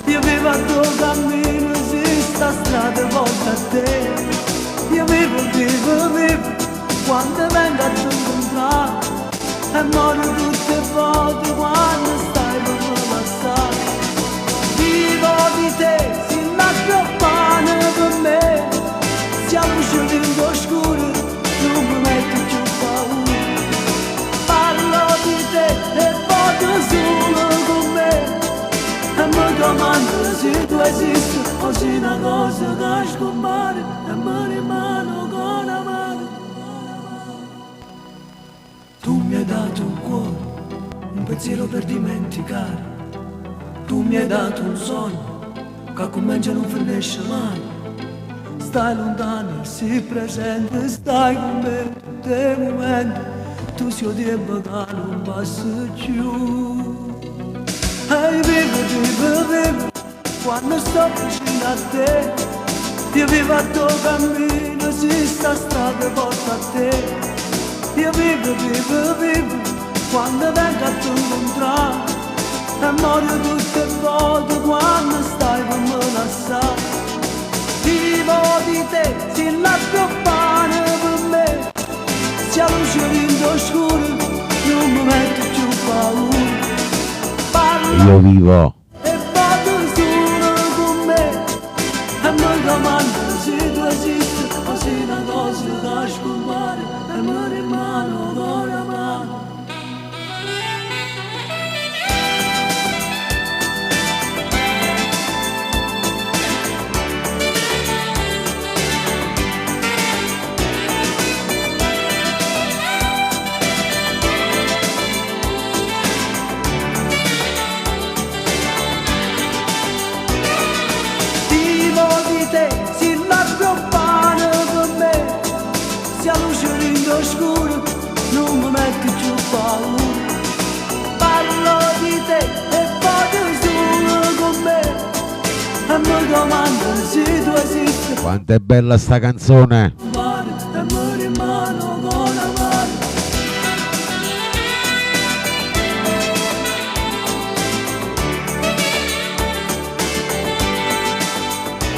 io vivo a tuo cammino, esista strada volta a te. Io vivo, quando vengo a te incontrare, e muoio tutte le volte quando stai per me passare. Vivo di te, sin la pane per me, siamo usciti in oscuro, non mi metti più paura. E voglio solo con me e mi domando se tu esisti o se una cosa che scompare e mi rimane con amare. Tu mi hai dato un cuore, un pensiero per dimenticare. Tu mi hai dato un sogno che comincia e non finisce mai. Stai lontano, sii presente, stai con me tutti i momenti. Tu sei di che non passa più. E vivo, quando sto vicino a te. Io vivo a tuo cammino, si sta strada porta a te. Io vivo, quando vengo a te incontrare. E muoio tutte le volte quando stai per me lasciare. Vivo di te, si la più pane per me. Siamo usciti in oscuro, non mi metto più paura. E io vivo. e vado solo con me e mi domando se tu esisti o se una cosa da scompare e mi rimane con la mano. Vivo di te, si l'accompagna per me, se la luce rende scuro, non mi metti più paura. Parlo di te e vado solo con me, e mi domando se tu esisti, Quanto è bella sta canzone. e mi rimane con la mano.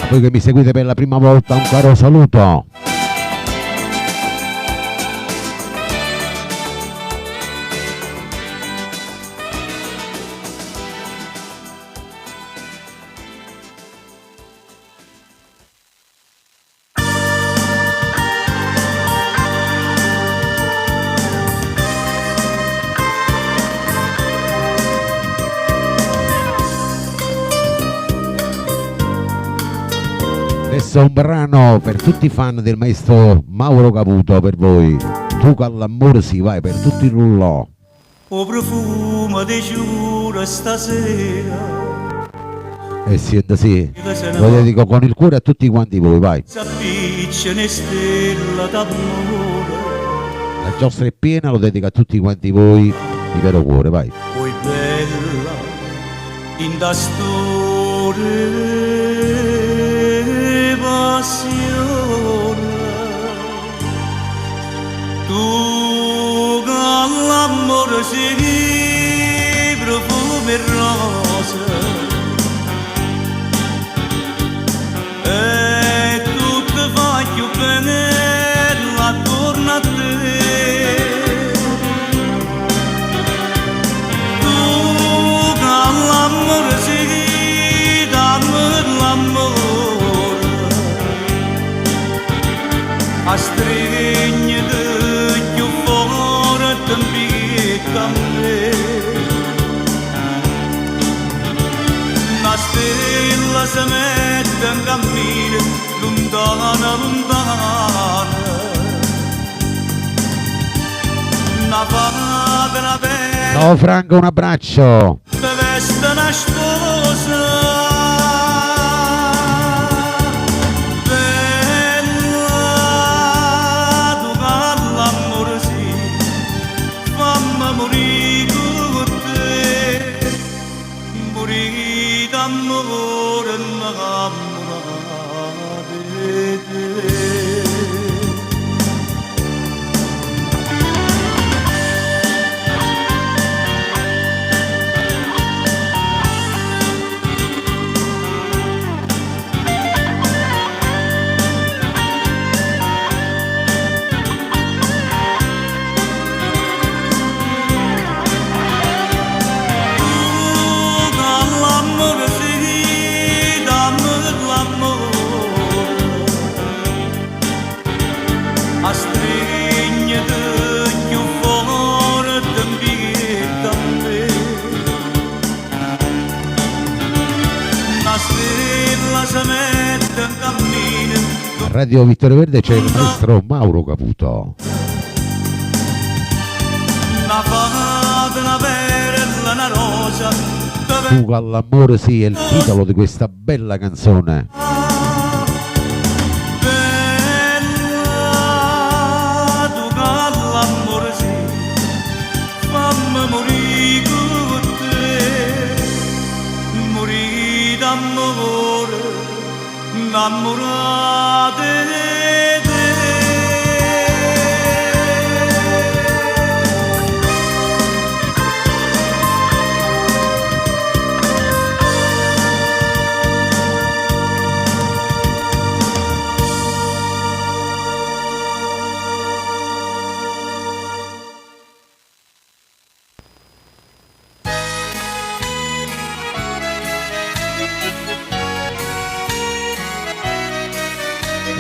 A voi che mi seguite per la prima volta, un caro saluto. Adesso un brano per tutti i fan del maestro Mauro Caputo, per voi. Tu con l'amore si vai per tutti i rullò. O profumo di giuro stasera E siete sì, lo dedico con il cuore a tutti quanti voi, vai. s'appicciano stella d'amore. La giostra è piena, lo dedico a tutti quanti voi di vero cuore, vai. Poi bella in da storia passione. Tu con l'amore si profumo e rose. E tutto fa più bene attorno a te. Tu con l'amore si dammi l'amore, a stringere più forte un picco a me. Una stella si mette in cammino lontana, lontana. Una fata, una bella, Ciao Franco, un abbraccio. te veste una sposa. Bella, tu con l'amore sì, fammi morire con te. Morire d'amore innamorata di te. L'amore si dammi l'amore, a stringere più forte un picco a me. Una stella si mette in cammino. Radio Vittorio Verde c'è il maestro Mauro Caputo. Una fata, una perla, una rosa. Tu con l'amore sì è il titolo di questa bella canzone. Bella, tu con l'amore sì, fammi morire con te. Morire d'amore, innamorata di te.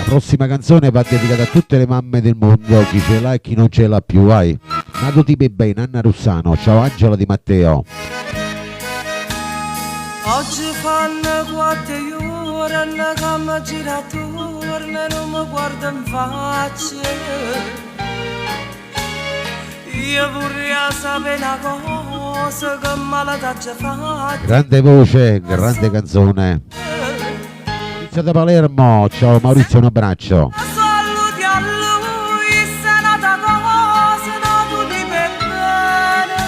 Prossima canzone va dedicata a tutte le mamme del mondo, chi ce l'ha e chi non ce l'ha più, vai. Nato ti bene, Anna Russano, ciao Angela Di Matteo. Oggi fanno 4 ore che mi gira attorno e non mi guarda in faccia. Io vorrei sapere una cosa che me la dà già fatta. Grande voce, grande canzone. Maurizio da Palermo, ciao Maurizio, un abbraccio. Saluti a lui, se nata cosa non tu ti per bene.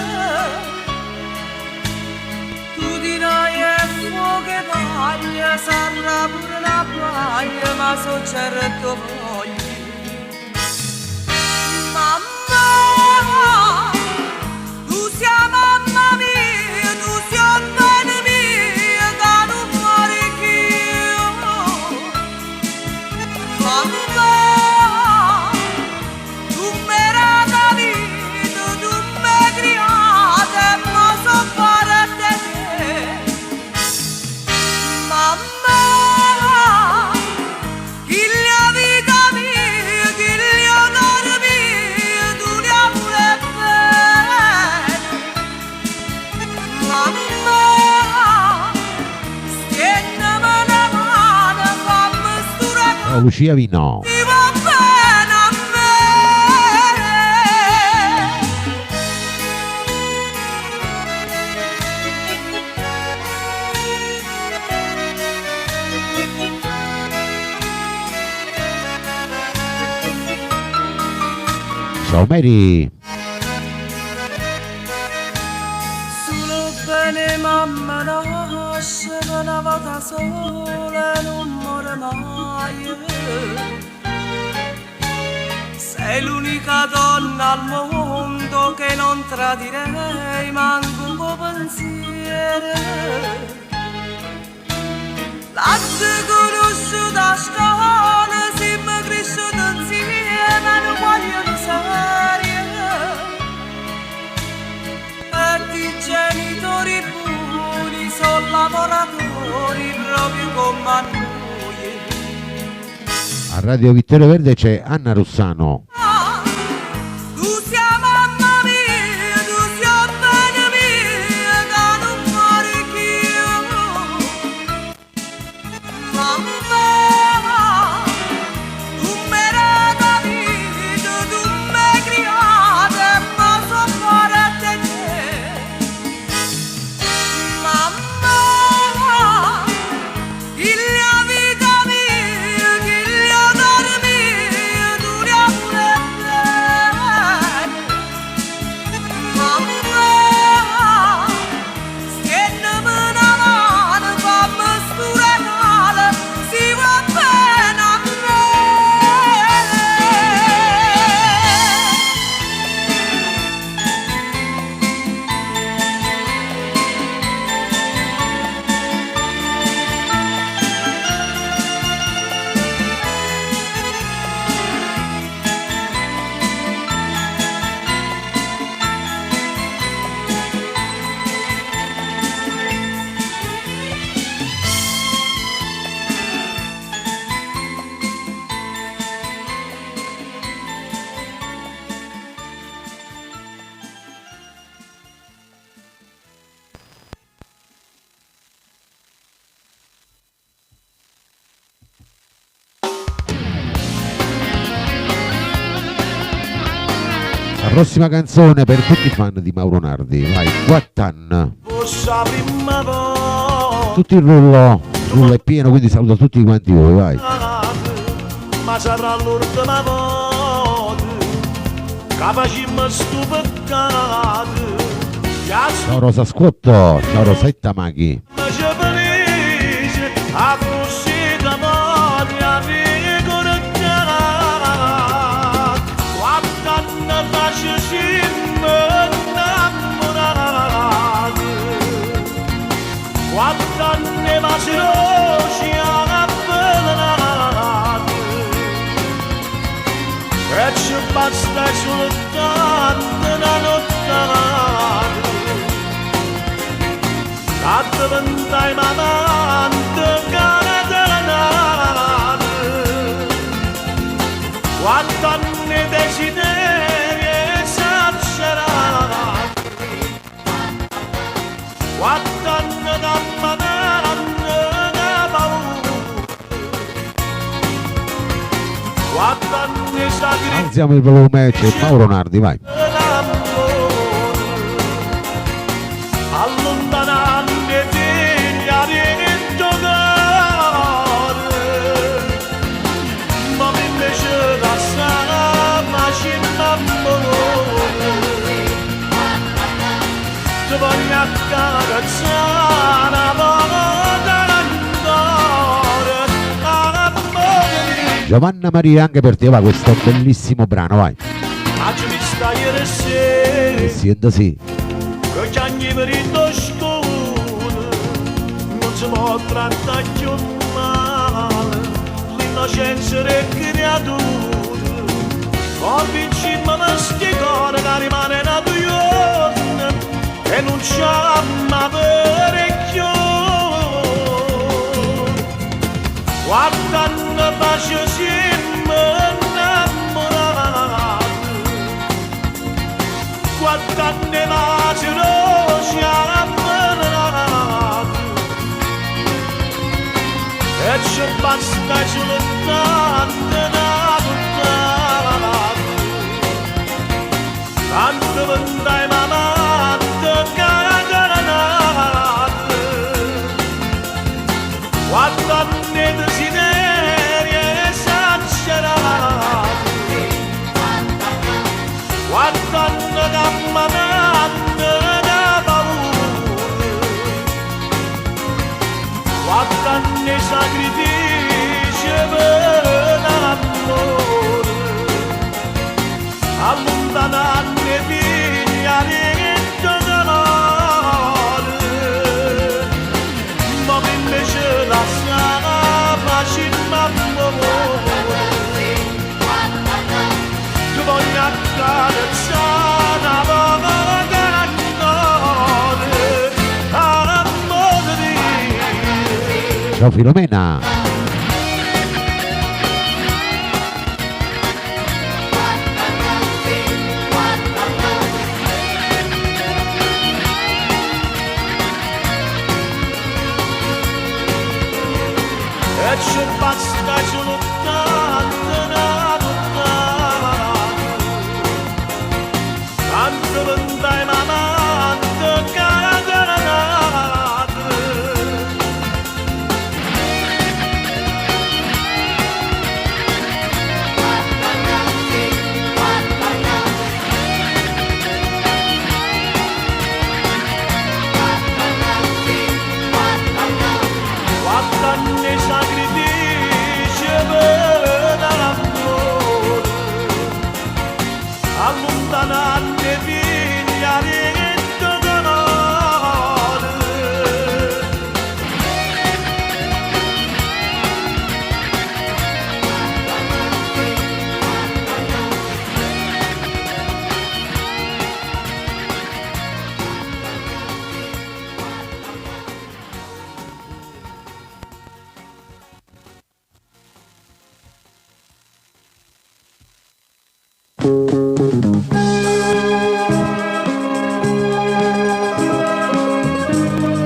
Tu dirai è fuoco che paglia, sarà pure una paglia, ma so certo voglio. Mamma, tu sei mamma mia, tu sei bene mia, che non muore più. Mamma, tu mi hai dato vita, tu mi hai creata e mi so fare te. Mamma, chi la vita mia, chi l'onore mio, tu li hai pure bene. Mamma, stiennami una mano, fammi sturare. Ciao Lucia Vino. Ti va bene a me. Ciao Mary. Solo bene mamma nasce una volta sola e non muore mai. Sei l'unica donna al mondo che non tradirei manco un tuo pensiero. L'hai conosciuta a scuola, siamo cresciuti insieme, non vogliono serie. E i genitori buoni sono lavoratori proprio come noi. A Radio Vittorio Verde c'è Anna Russano. Tu sei mamma mia, tu sei bene mia, che non muore più. Mamma, tu mi hai dato vita, tu mi hai creata e mi so fare te. Mamma, chi la vita mia, chi l'onore mio, tu li hai pure bene. Mamma, stiennami una mano, fammi sturare, si va bene a me. La prossima canzone per tutti i fan di Mauro Nardi, vai, Guattan. Forse prima volta Tutto il rullo è pieno, quindi saluto tutti quanti voi, vai. ma sarà l'ultima volta che facciamo sto peccato. Ciao Rosa Squotto, ciao Rosetta Maghi. Ma c'è felice a così da morte a ricordato. Quanto anni fa ci siamo innamorati, quanto anni fa ci siamo avvelenati, e ci basta soltanto una nottata. Tanto ventai mamante cara della nave, Alziamo il volume, c'è Mauro Nardi, vai. Allontanando figli dentro cuore, ma invece da sana macina amore, ti voglio accarezzare una volta ancora, amore. Giovanna Maria, anche per te va questo bellissimo brano, vai. Oggi mi stai ieri sera, Senta sì. che ci hanno perito scuola, non si può trattare più male, l'innocenza delle creature, convincimmo da sti cuore che rimane nato io, e non c'è mai parecchio. Guardando pace siamo innamorati, guardando la gelosia ammalata, e ci basta solo tanto vendai mamante caranate, guardando i desideri esagerati, guardando camminando da paura, guardando i sacrifici per l'amore, allontanando i figli dentro dolore, ma invece la strada facciamo amore, ti voglio accarezzare una volta ancora, amore. Ciao Filomena. E ci basta solo tanto vendai mamante caranate, guardando i sacrifici per l'amore, allontanando i figli dentro dolore.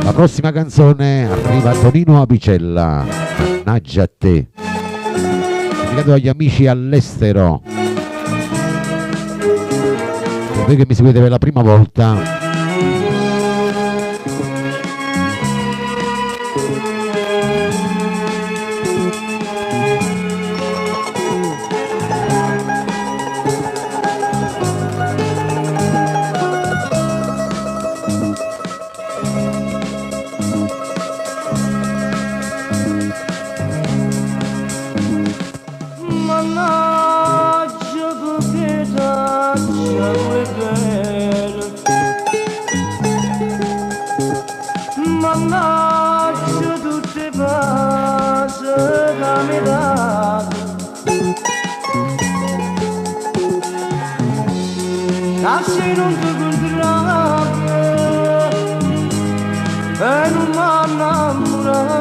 La prossima canzone arriva Tonino Apicella, Mannaggia a te, dedicato agli amici all'estero. Per voi che mi seguite per la prima volta, Mannaggia che taccia quel bene, mannaggia tutte pace che mi date, se non ti contraggo e non mi innamorato,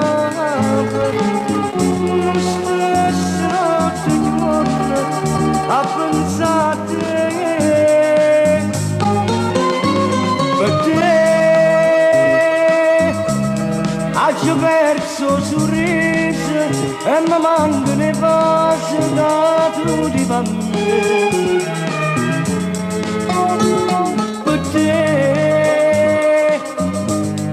lo stesso notte giorno a pensare per te, Faccio perso sorriso e mi mancano i passi da tutti per me. Per te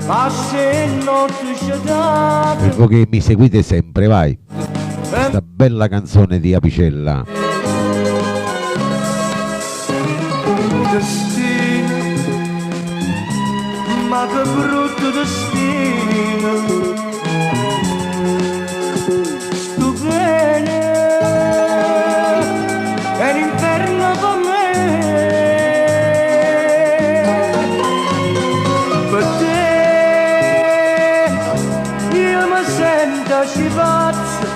passi e notte sciatate. Per voi che mi seguite sempre, vai. Questa bella canzone di Apicella. Destino, ma che brutto destino. Sto bene, è l'inferno per me. Per te io mi sento pazzo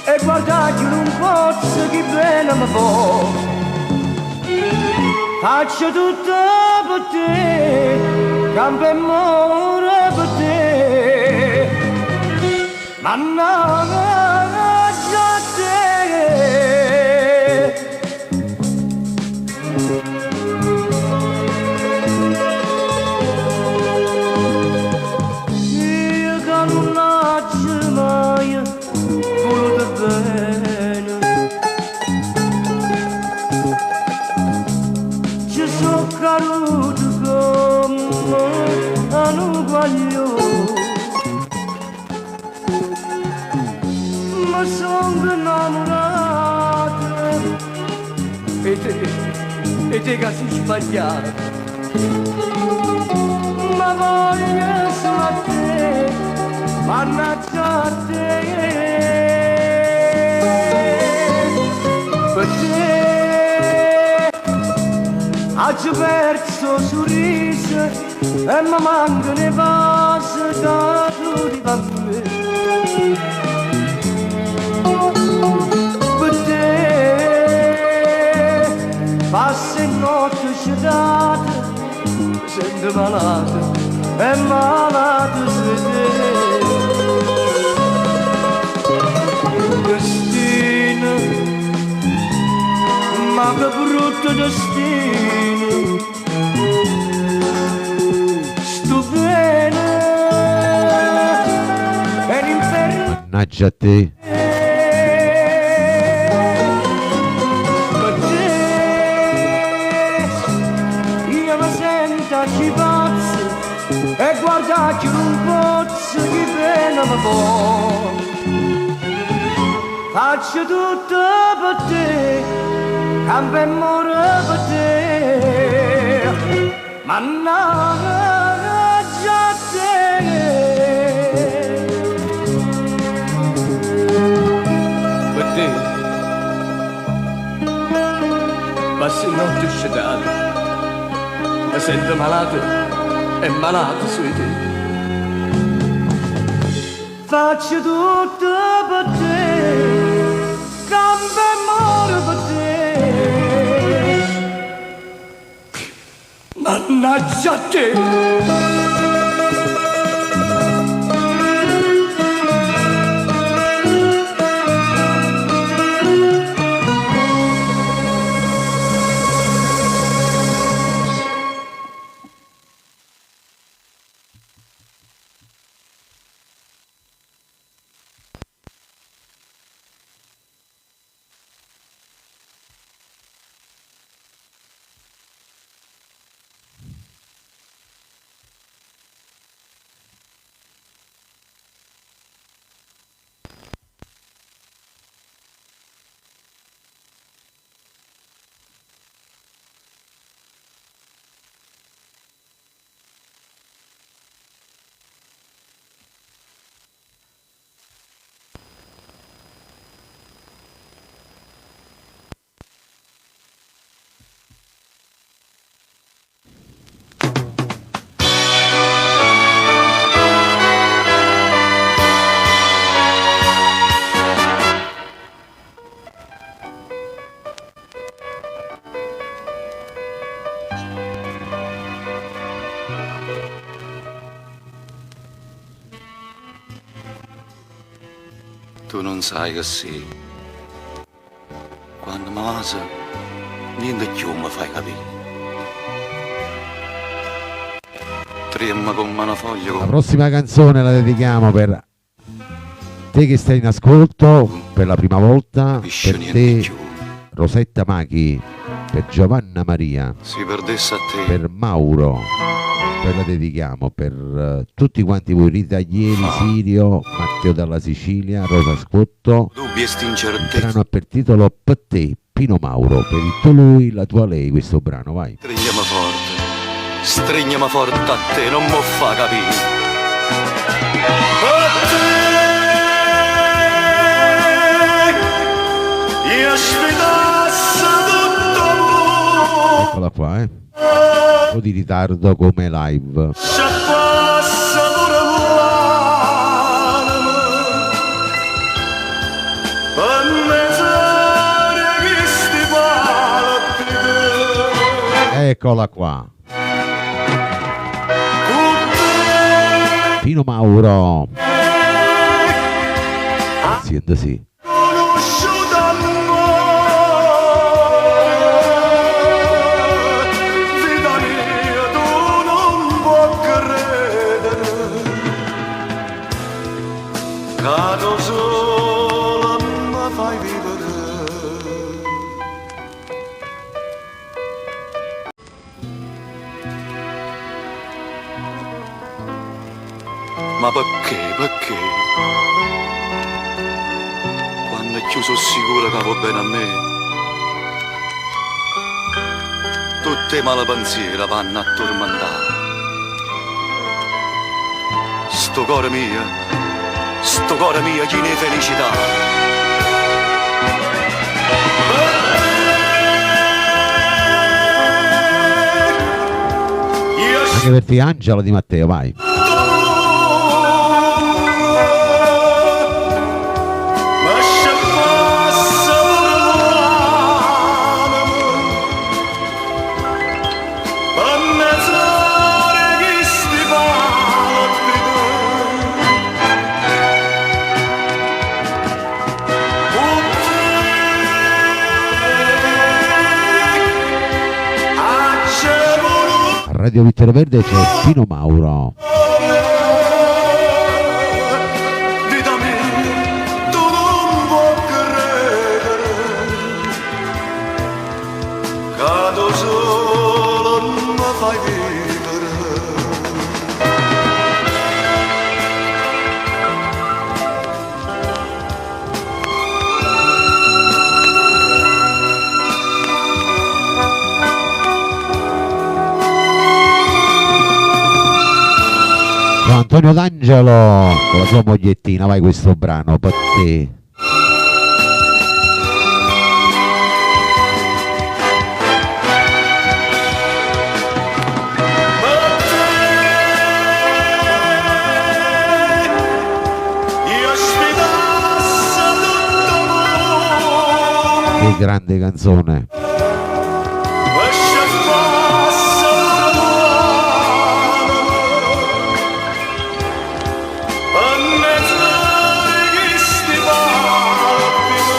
e guardate non posso che bene mi può. Faccio tutto per te, campo e muore per te, mannaggia a te. Io che non faccio mai voluto bene, ci sono caduto come un uguaglione, ma sono innamorato e te che sei sbagliato, ma voglio solo a te, mannaggia a te. Per te ho perso sorriso e mi mancano i passi da tutti per me. Per te passi notte sciatate, sento malato e malato sei te. Destino, ma che brutto destino. Sto bene, è l'inferno. Mannaggia a te. Per te io mi sento pazzo e guardate un pozzo che bene mi può. Faccio tutto per te, campo e muore per te, mannaggia a te. Per te passi notte sciatate, mi sento malato e malato sui te. Faccio tutto per te, campo e muore per te, mannaggia a te. Tu non sai che sì. Quando mi lasi, niente più mi fai capire. Ti tremma come una foglia. La prossima canzone la dedichiamo per te che stai in ascolto per la prima volta, per te Rosetta Machi, per Giovanna Maria, Si perdesse a te. per Mauro, ve la dedichiamo per tutti quanti voi, Rita Ieri, Sirio, Matteo dalla Sicilia, Rosa Scotto. Dubbi e Il stincertezze. brano ha per titolo Per te, Pino Mauro, per il tuo lui, la tua lei, questo brano, vai. Strignami forte a te, non mo fa capire. Io sfidasse tutto mondo, Eccola qua, un po' di ritardo come live. se passa pure l'anima, per mezz'aria che sti palpiti. Eccola qua. Pino Mauro. Azienda sì. Conosciuta amore, vita mia, tu non puoi credere, cado sola mi fai vivere. Ma perché? Quando è chiuso sicuro che va bene a me, tutte male pensieri vanno a tormentare. Sto cuore mio, chi ne felicità. Anche per te Angela Di Matteo, vai. A Radio Vittorio Verde c'è Pino Mauro. Vita mia, tu non puoi credere, cado solo mi fai vivere. Antonio D'Angelo con la sua mogliettina, vai questo brano per te. Io sfidasse tutto mondo, Che grande canzone. lascia passare l'anima, per mezz'aria che sti palpiti.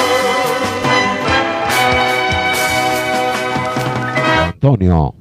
Antonio.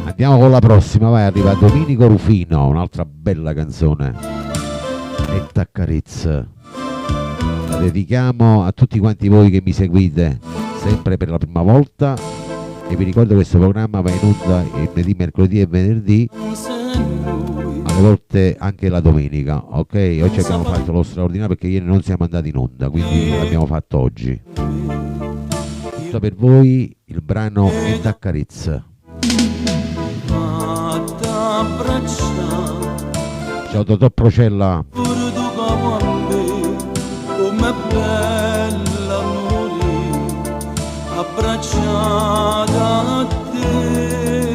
Andiamo con la prossima, vai, arriva Domenico Rufino, un'altra bella canzone. E t'accarezza. La dedichiamo a tutti quanti voi che mi seguite sempre per la prima volta e vi ricordo che questo programma va in onda il lunedì, mercoledì e venerdì, alle volte anche la domenica, ok? Oggi abbiamo fatto lo straordinario perché ieri non siamo andati in onda, quindi l'abbiamo fatto oggi. Tutto per voi il brano E t'accarezza. Ciao Totò Procella. Pure tu come a me, come è bella morire. abbracciata a te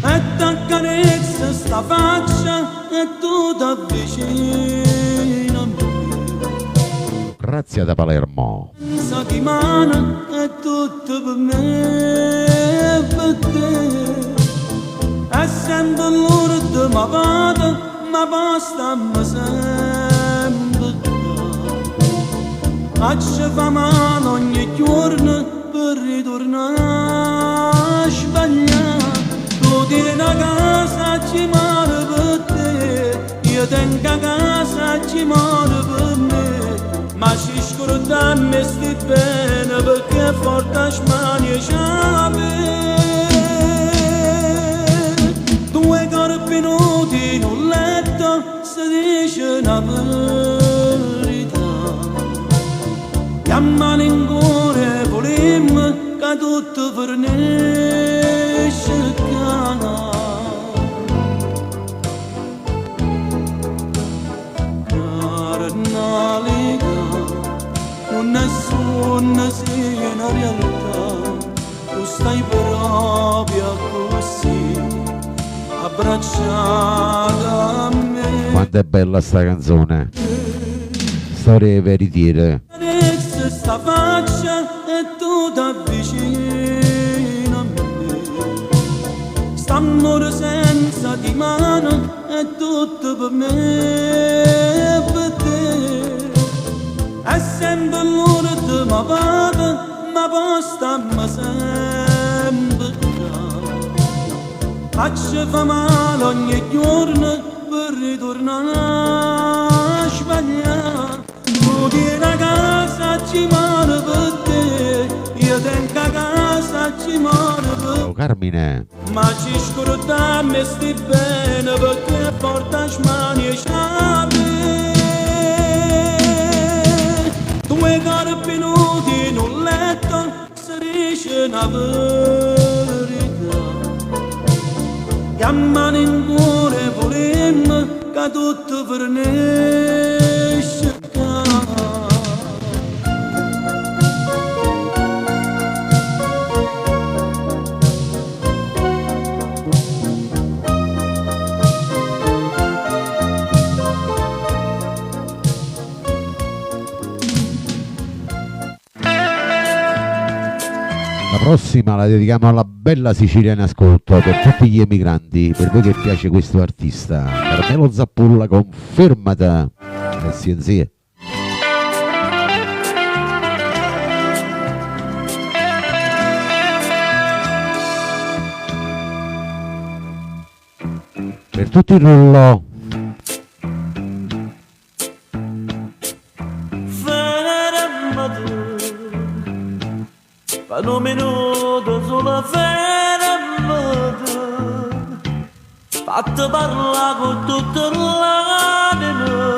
e t'accarezza sta faccia e tu t'avvicini a me. Grazie da Palermo. Settimana è tutto per me e per te. E sempre l'ora di ma vada, ma basta ma sempre da. E ci fa male ogni giorno per ritornare a sbagliare. Tu tieni una casa ci muore per te, io tengo a casa ci muore per me. Ma ci scordiamo e sti bene perché forte smania c'ave. Due corpi nudi in un letto si dice una verità. Chiamano in cuore volimmo che tutto fornisce cana. Nessuno sia una realtà, tu stai proprio così, abbracciata a me. Quanto è bella sta canzone, storie veritiere. Adesso sta faccia e tu t'avvicini a me. St'amore senza di mano è tutto per me e per te. È sempre l'ora di ma vada, ma posta ma sempre da. Ci fa male ogni giorno per ritornare a sbagliare. Tu tieni a casa ci muore per te, io tengo a casa ci muore per te. Oh, Carmine. Ma ci scordiamo e sti bene perché porta smanie c'ave. Due corpi nudi in un letto si dice una verità. Chiamano in cuore volimmo che tutto fornisce cana. La prossima la dedichiamo alla bella Sicilia in ascolto, per tutti gli emigranti, per voi che piace questo artista. Carmelo Zappulla, confermata. Sì, sì. Per tutti il rullo. Per un minuto solo fermate, fatti parlare con tutta l'anima,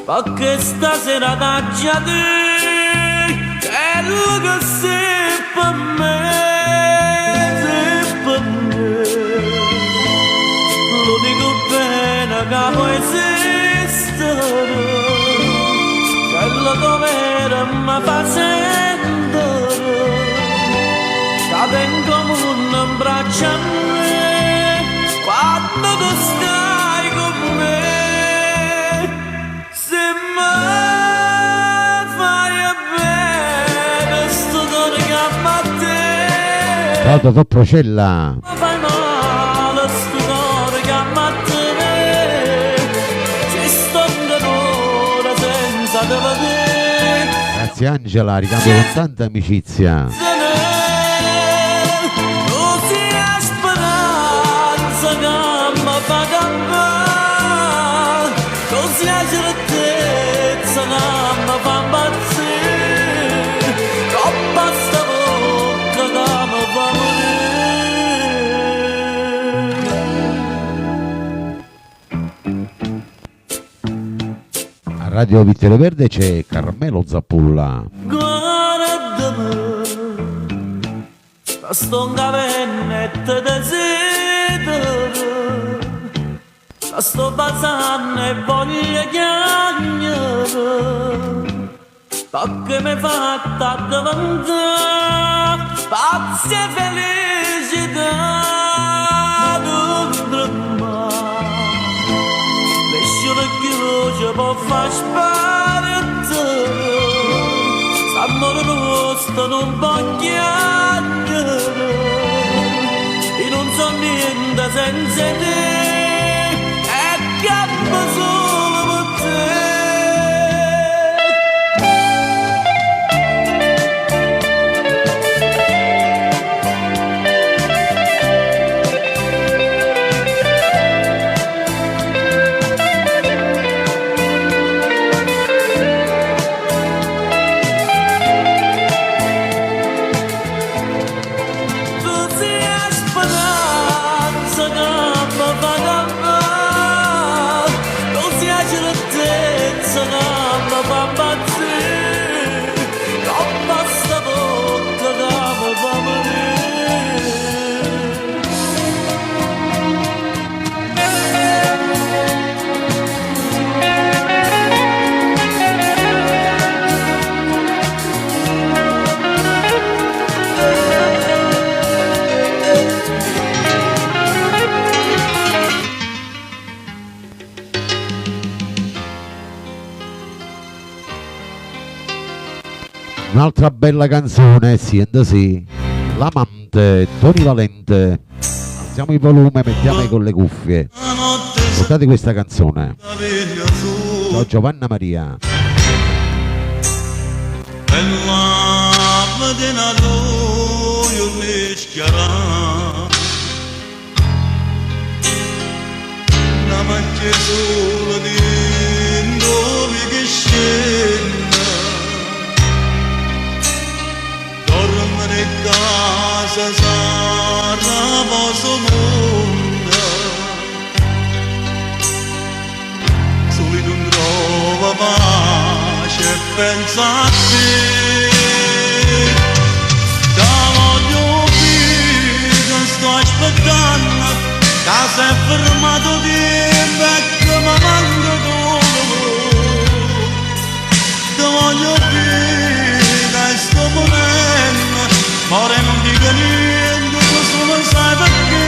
perché stasera t'aggia te, quello che sei per me, sei per me. Lo dico bene che può esistere, quello dovere mi fa sentire. Cade in comune in braccia a me quando tu stai con me. Se mi fai bene sto cuore che ama a te. Ciao Totò Procella. Mi fai male sto cuore che ama a te. Ci sto ancora senza te vedere. Grazie Angela, ricambio con tanta amicizia. Così la certezza che mi fa impazzire, troppa sta bocca che mi fa morire. A Radio Vittorio Verde c'è Carmelo Zappulla. Guardami, sto gavennetto desidero, sto basando e voglio chiagnare, Perché mi fatta diventare pazzi e felicità dentro me. Lasciare che ci può far sparire, s'amore nostro non può chiedere, e non so niente senza te, e campo solo per te. Un'altra bella canzone, sì, l'amante, Tony Valente. Alziamo il volume, mettiamo con le cuffie. Ascoltate questa canzone. Ciao Giovanna Maria. Casa sarà vostro mondo, soli non trova pace e pensa a te. Da voglio dire, sto aspettando, da sei fermato tempo e che mi manca tu. Da voglio dire, sto morendo, More non dico niente, tu solo sai perché.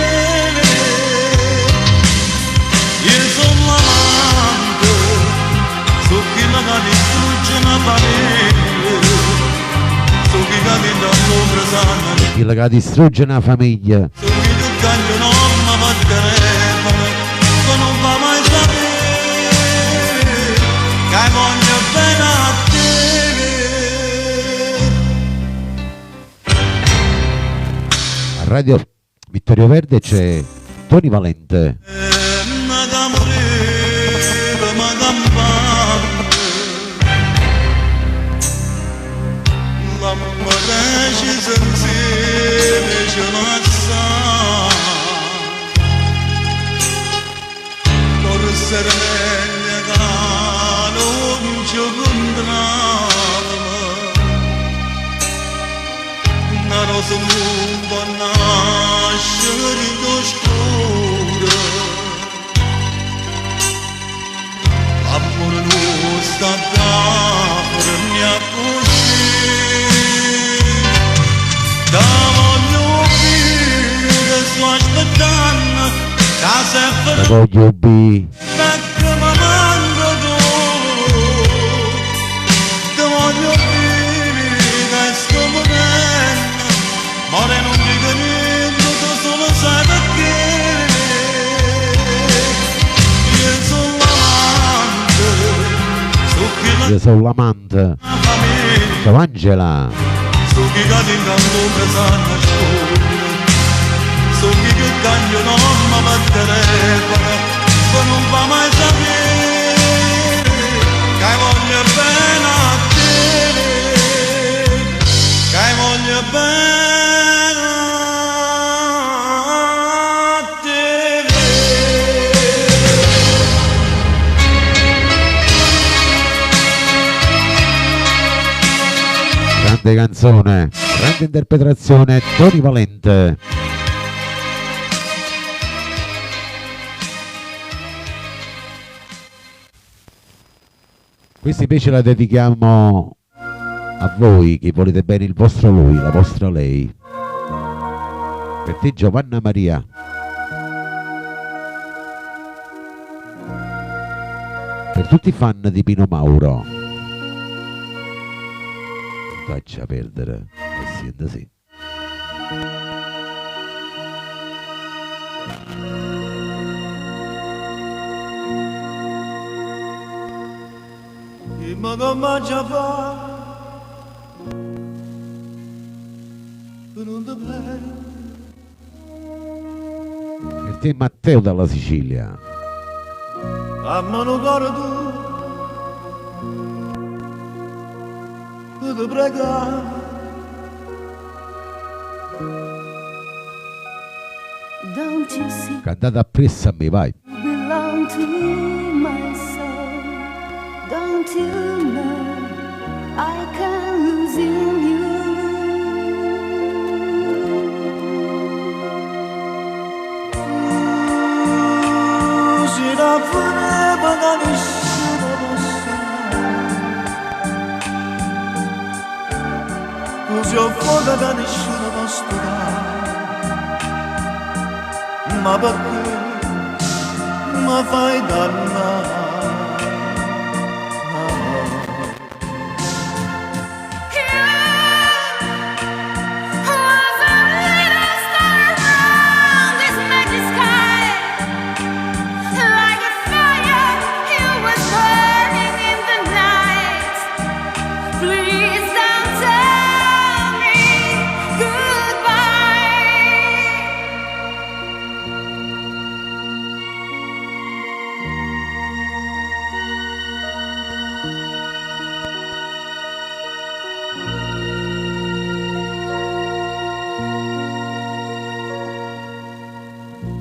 Io sono l'amante, so chi la distrugge una famiglia, so chi cammina all'ombra sana, Chi la distrugge una famiglia. so chi tu cagli non mi va telefono, che non va mai sapere, che voglio bene a te. Radio Vittorio Verde c'è Tony Valente. Rosa mundo nascere d'oscuro, amore non sta per mia così. Da voglio dire, sto aspettando, da sempre La voglio bi. perché mi manca tu. Da voglio dire, che sto morendo, More non dico niente, tu solo sai perché. Io sono l'amante, so chi la Io sono l'amante. famiglia, Ciao Angela. so chi cade in l'ombra sana scura, so chi che cambio non mi va telefono, che non va mai sapere, che voglio bene a te, che voglio bene. Grande canzone, grande interpretazione, Tony Valente. Questa invece la dedichiamo A voi che volete bene il vostro lui, la vostra lei. Per te Giovanna Maria. Per tutti i fan di Pino Mauro. Faccia perdere. Siente sì. Ma come già fa? Non ti prego. Per te Matteo dalla Sicilia. A mano caro tu ti prego. Don't you see? Cantata appresso a me, vai. You belong to my soul. Don't you know I can lose in you? Si la vorrebbe da nessuno posso. Così ho fuoco da nessuno posso dare. Ma perché mi fai dannare?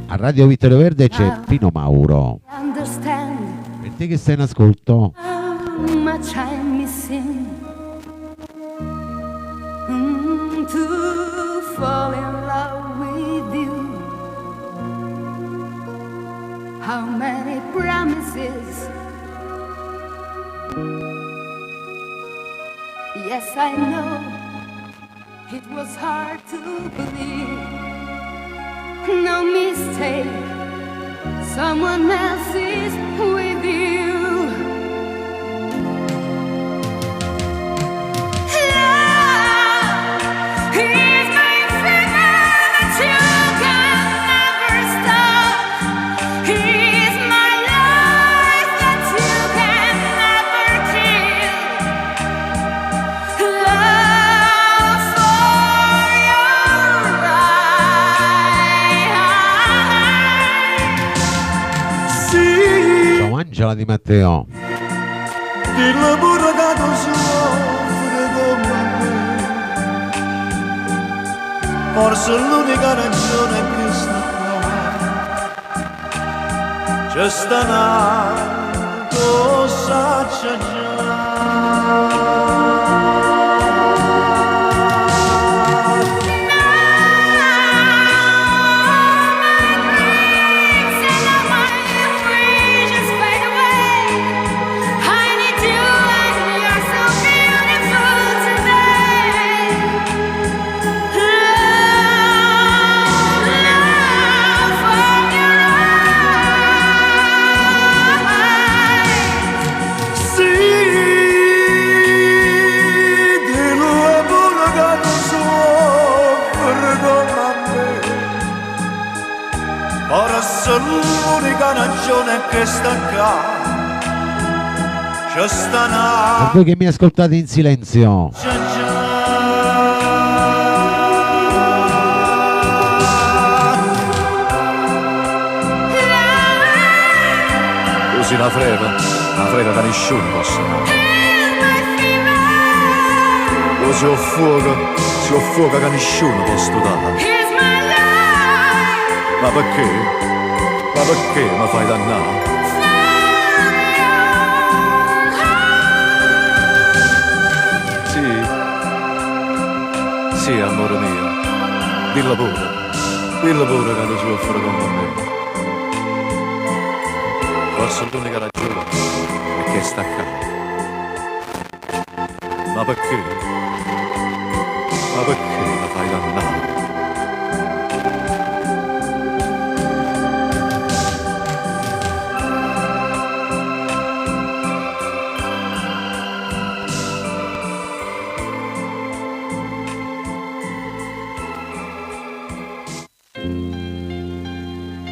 A Radio Vittorio Verde c'è Pino Mauro. Understand Per te che sei in ascolto. how much I'm missing to fall in love with you. How many promises? Yes, I know it was hard to believe. No mistake, someone else is with you. Love is my fever that you can never stop. Is my life that you can never kill. Love for your Ciao Angela Di Matteo. Dillo pure che tu soffri come me. Forse l'unica ragione è che sta qua. C'è sta una cosa c'è già. Ora l'unica ragione che sta qua. C'è sta una Per voi che mi ascoltate in silenzio. Così una frega da nessuno posso dare. Così ho fuoco che nessuno posso dare. Ma perché? Ma perché mi fai dannare? Sì, amore mio, dillo pure che tu soffri come me. Forse l'unica ragione è che sta qua. Ma perché? Ma perché la fai dannare?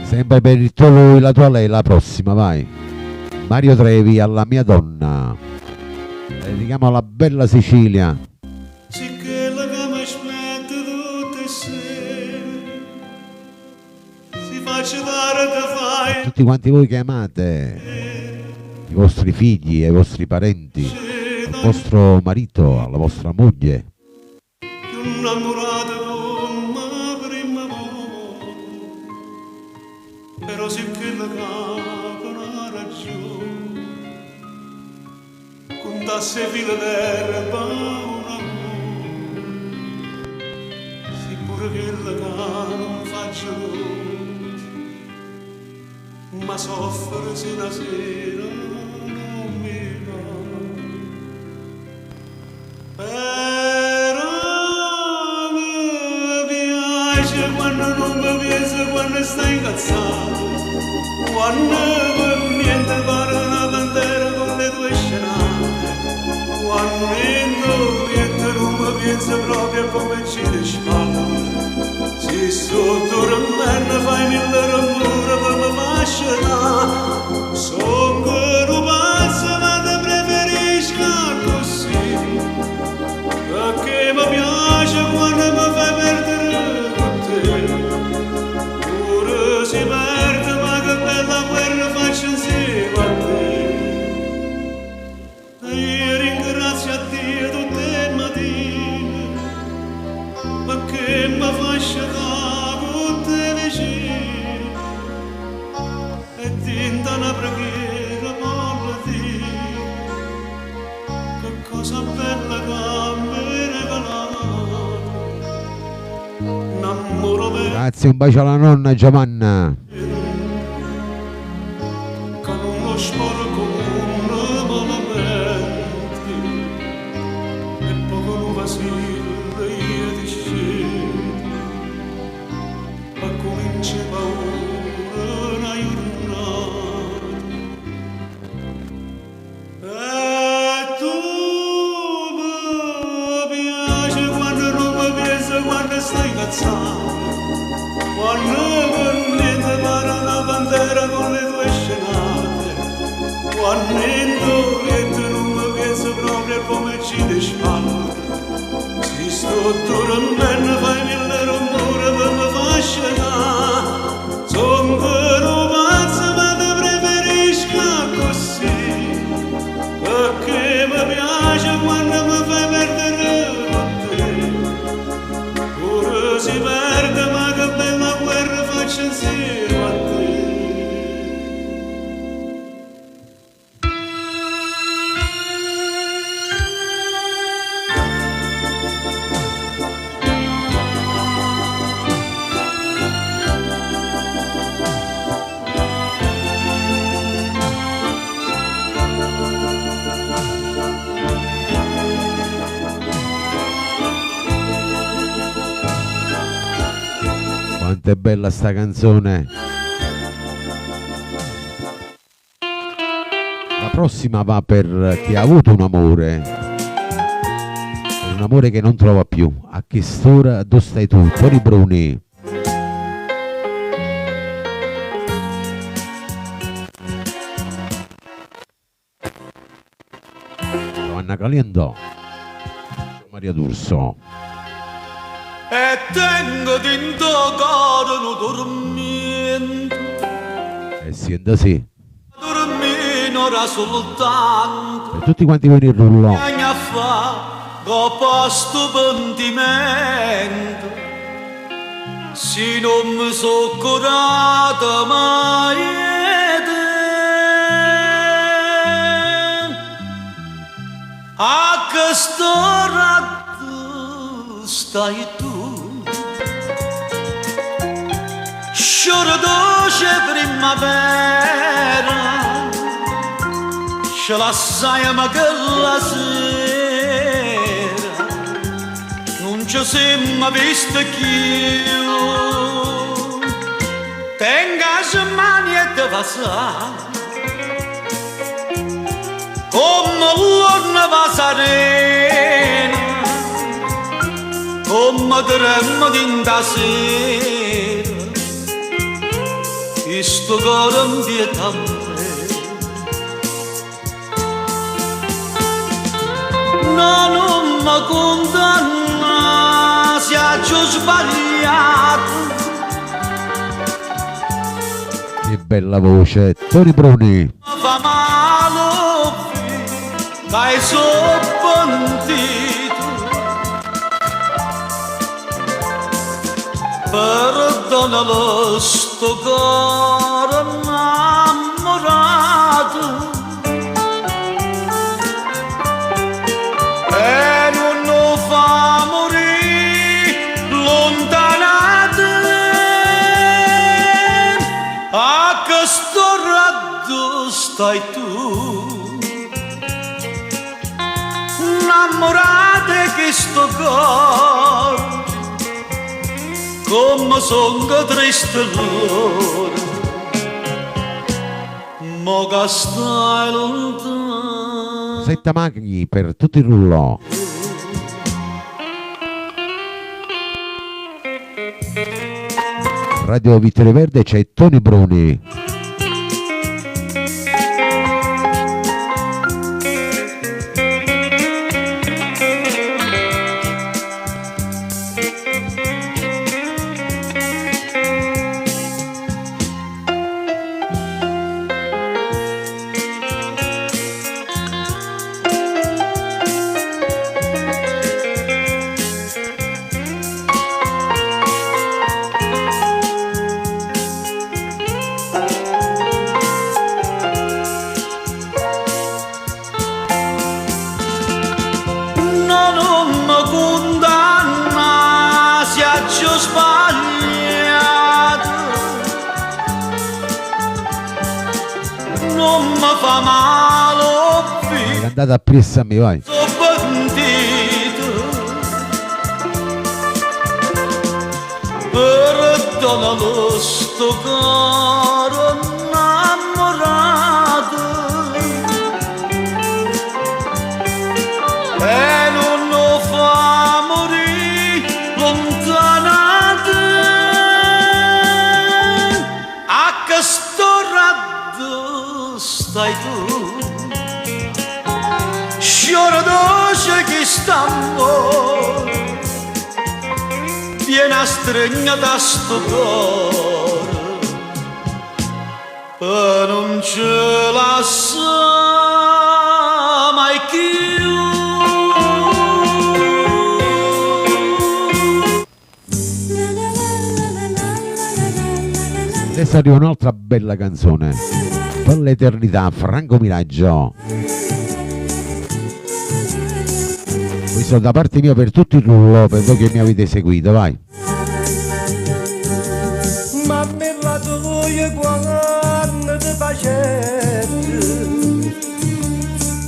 Sempre per il tuo lui, la tua lei, la prossima, vai. Mario Trevi, alla mia donna. Dedichiamo alla bella Sicilia. Sicché la che mi aspetta tutte le sere, si faccia dare che fai. Tutti quanti voi che amate i vostri figli e i vostri parenti, al vostro marito, alla vostra moglie. Più innamorata come prima volta, però sicché la capo una ragione, contasse fila d'erba un amore, sì pure che la capo non faccia conto, ma soffre se una sera non mi va. Però mi piace quando non mi pensa, quando stai incazzato, quando per niente pare una bandera con le tue scenate, quando niente non mi pensa proprio come ci le spalle, se sotto me fai mille rumore per mi fascinare, sono che non pazzo ma te preferisco così, perché mi piace quando mi fai perdere con te, pure si perde ma che bella guerra faccio insieme a te, e io ringrazio a Dio tutte le mattine, perché mi fa sciacare con te vicino, e tinta una preghiera voglio dire, che cosa bella che mi hai regalato, un amore vero Grazie, un bacio alla nonna Giovanna. con uno sporco malamente, e poco non vacilla io ti scelgo, ma comincia paura una giornata, e tu mi piace quando non mi pensa, quando stai incazzato, quando per niente pare una bandera con le tue scenate, quando niente non mi pensa proprio come ci le spalle, si sto dormendo fai mille rumore per mi fascinare, son che non pazzo ma te preferisco così, perché mi piace quando mi fai perdere con te, pure si perde ma che bella guerra faccio insieme a te. Quanto è bella sta canzone. La prossima va per chi ha avuto un amore che non trova più. A che stora dove stai tu? Toni Bruni. Giovanna Caliendo, Maria D'Urso. E tengo dentro cuore un dormito, E sienta sì. dormino ora soltanto, Per tutti quanti voi in rullo. mi a fa dopo sto pentimento, se non mi so curato mai a che stora stai tu, sciora dolce primavera, ce la sai ma che la sera non ci siamo visti più. Tenga le mani e te passare come l'orna va serena, come tremmo d'inda sera, questo cuore invieta a me. No, non mi condanna se ho sbagliato. Che bella voce, Tony Bruni. Fa male, dai soppantito. Perdonalo sto cuore innamorato. E non lo fa morire lontanate. A questo raggio stai tu, innamorate che sto cuore, come sono triste l'ora, mo che stai lontano. Setta Magni per tutti i rullò. Radio Vittorio Verde c'è Tony Bruni. Fa male, È andata appresso a me, vai. sono bandito. Perdonalo sto cuore innamorato. E non lo fa morire lontanate. A questo raggio stai tu, sciora dolce che stammo, piena stregna da sto cuore, e non ce la sa mai più. Adesso arriva un'altra bella canzone. Per l'eternità, Franco Miraggio. Questo da parte mia per tutti il rullo, per voi che mi avete seguito, vai. Ma per la tua quando ti facetti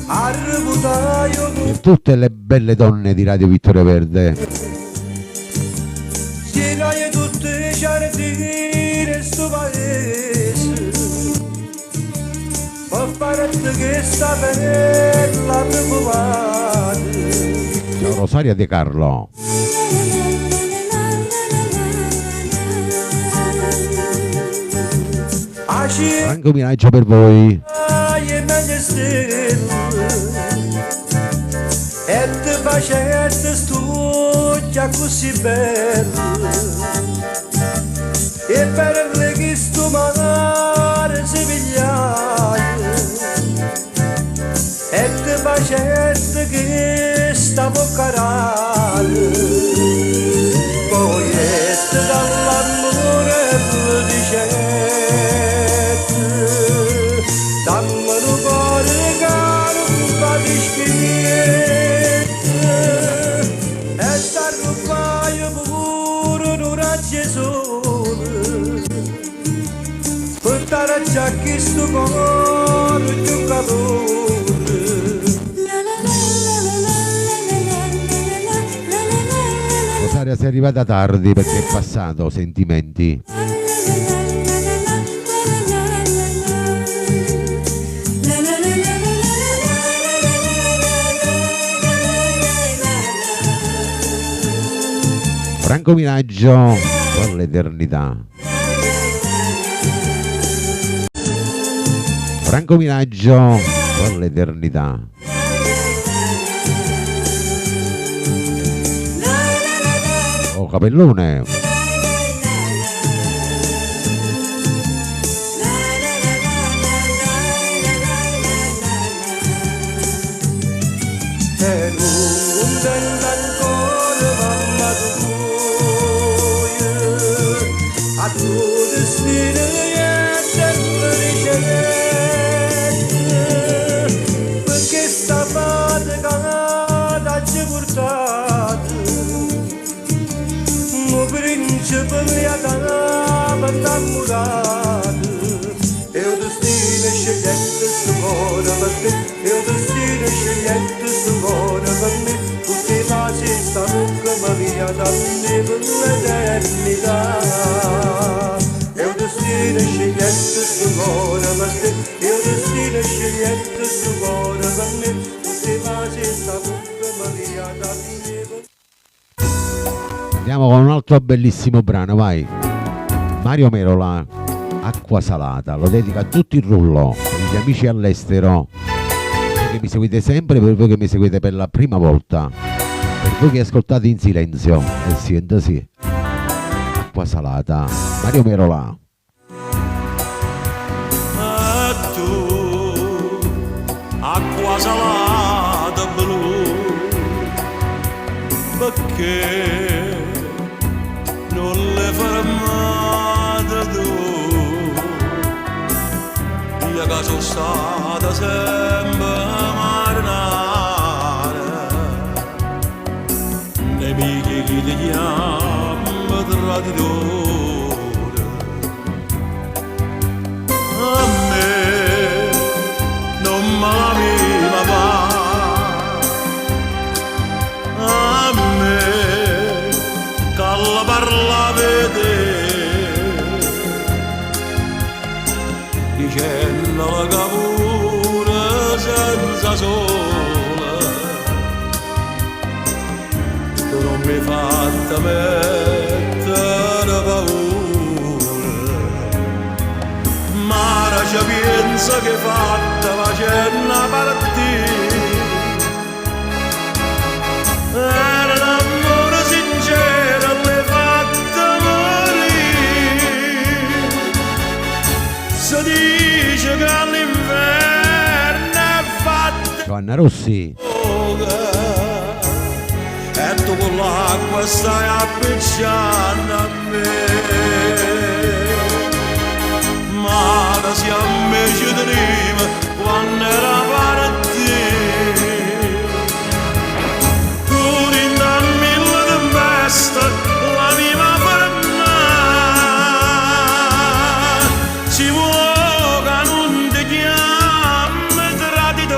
arrivutaio Per tutte le belle donne di Radio Vittorio Verde. Tirai tutte giardine sto paese per farti che sta bella preoccupata. Ciao Rosaria De Carlo. Franco Miraggio per voi. E meglio stelle e ti facette stuccia così bella e per le che sto mare si pigliaia e ti facette che stavo carale poi e ti dall'amore dicette dammi un cuore caro fa di schiette e t'arrubaio pure un raggio sole portare a giacchi sto cuore più calore. Rosaria sei arrivata tardi perché è passato sentimenti. Franco Miraggio per l'eternità. Franco Miraggio per l'eternità. Oh, Capellone. E non sento ancora mamma tua, a tuo destino niente ricevette, perché sta fatica ci portate, mo principe mi ha dato innamorato, e il destino scegliente su cuore per te, e il destino scegliente su cuore per me, tutti pace sta bocca Maria dammi per l'eternità, e il destino scegliente su cuore per te, e il destino scegliente su cuore per me, tutti pace sta bocca Maria dammi per. Andiamo con un altro bellissimo brano, vai. Mario Merola, Acqua Salata, lo dedica a tutto il rullo, per gli amici all'estero, voi che mi seguite sempre, per voi che mi seguite per la prima volta, per voi che ascoltate in silenzio, sì. Acqua Salata, Mario Merola. E tu, acqua salata blu, perché non le fermate tu? Io che sono stata sempre marinare, nemici che ti chiamano traditore. A me non me la viva va, a me che la parla vede, dicendo che pure senza sole tu non mi hai fatta mettere paura, ma ora ci penso che fatta facendo partire, era l'amore sincero l'hai fatta morire, si dice che all'inverno è fatta Giovanna Rossi. e tu con l'acqua stai appicciando a me, ma da siamo ci prima quando era partito, tu rinda mille tempeste la viva per me, si vuole che non ti chiami traditore,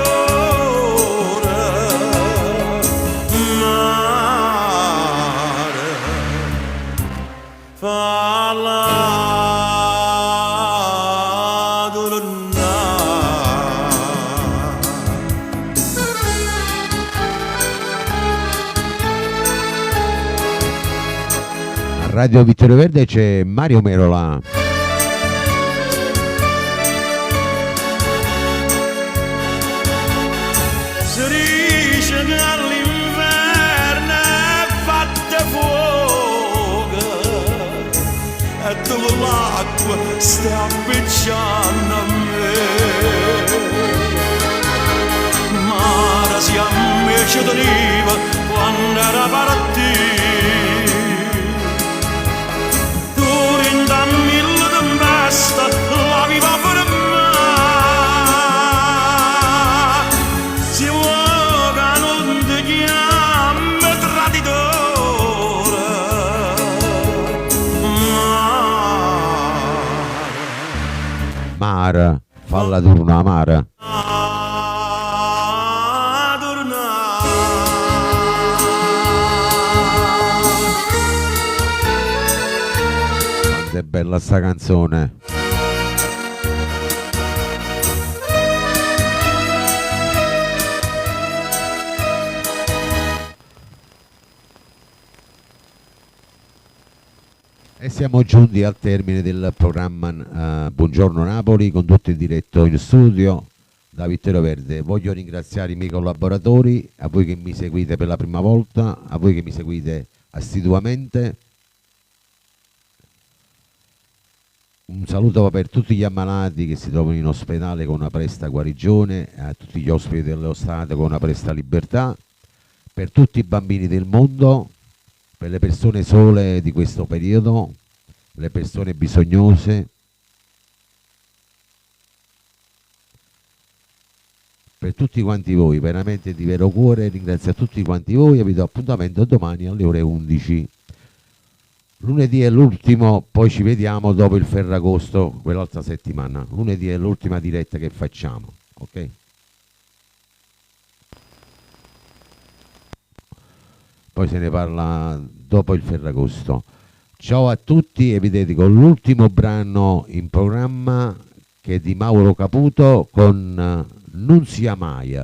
mare falla A Radio Vittorio Verde c'è Mario Merola. si dice che all'inverno è fatta fuoco e tu con l'acqua stai appicciando a me, ma ora siamo ci tenevo quando era partito, tu rinda mille tempeste la viva per me, si vuole che non ti chiami traditore, Mara, falla turna Mara. è bella sta canzone. E siamo giunti al termine del programma Buongiorno Napoli, condotto in diretto in studio da Vittorio Verde. Voglio ringraziare i miei collaboratori, a voi che mi seguite per la prima volta, a voi che mi seguite assiduamente. Un saluto per tutti gli ammalati che si trovano in ospedale con una presta guarigione, a tutti gli ospiti dello Stato con una presta libertà, per tutti i bambini del mondo, per le persone sole di questo periodo, le persone bisognose, per tutti quanti voi, veramente di vero cuore ringrazio a tutti quanti voi e vi do appuntamento domani alle ore 11. Lunedì è l'ultimo, poi ci vediamo dopo il Ferragosto, quell'altra settimana. Lunedì è l'ultima diretta che facciamo, ok? Poi se ne parla dopo il Ferragosto. Ciao a tutti e vi dedico l'ultimo brano in programma che è di Mauro Caputo con Non sia mai.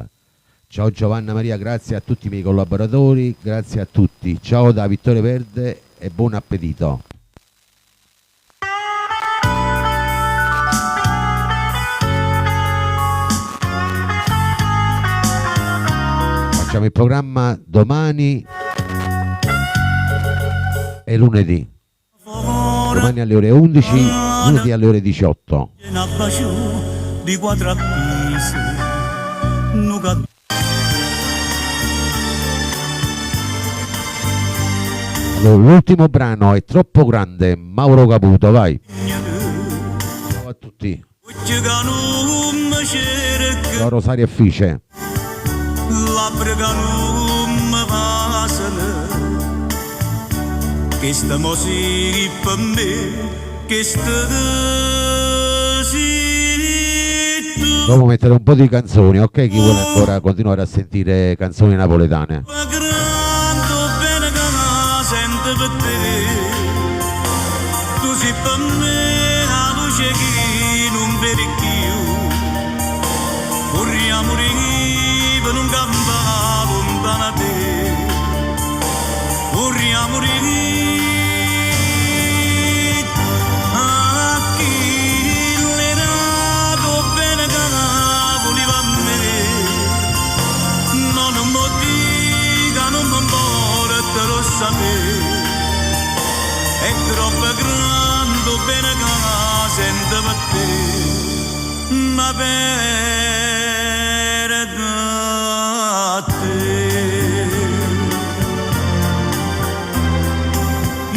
Ciao Giovanna Maria, grazie a tutti i miei collaboratori, grazie a tutti. Ciao da Vittorio Verde e buon appetito. Facciamo il programma domani e lunedì. Domani alle ore 11, lunedì alle ore 18. Di quattro appisi, Allora, l'ultimo brano è troppo grande, Mauro Caputo, vai. Ciao a tutti. Ciao Rosario e Fice. Che sta musica per me, che sta Dopo mettere un po' di canzoni, ok? Chi vuole ancora continuare a sentire canzoni napoletane? per te, tu sei per me la luce che non vedi più, corriamo per un campo lontano da te, corriamo a chi le dato bene che voleva a me, no, non mi dica, non mi importa, lo sapere. È troppo grande bene che sento per te, ma per te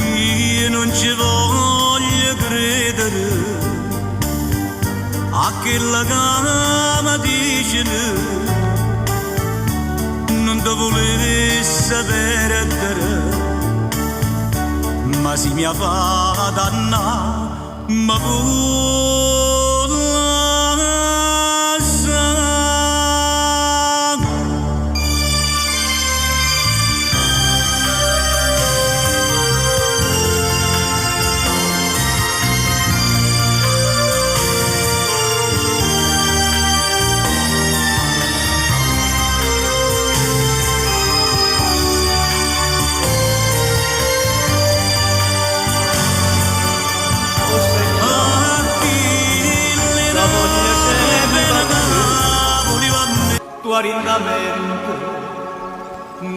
io non ci voglio credere a quella che mi dice non ti volevi sapere ma si mi ha fatto danna, ma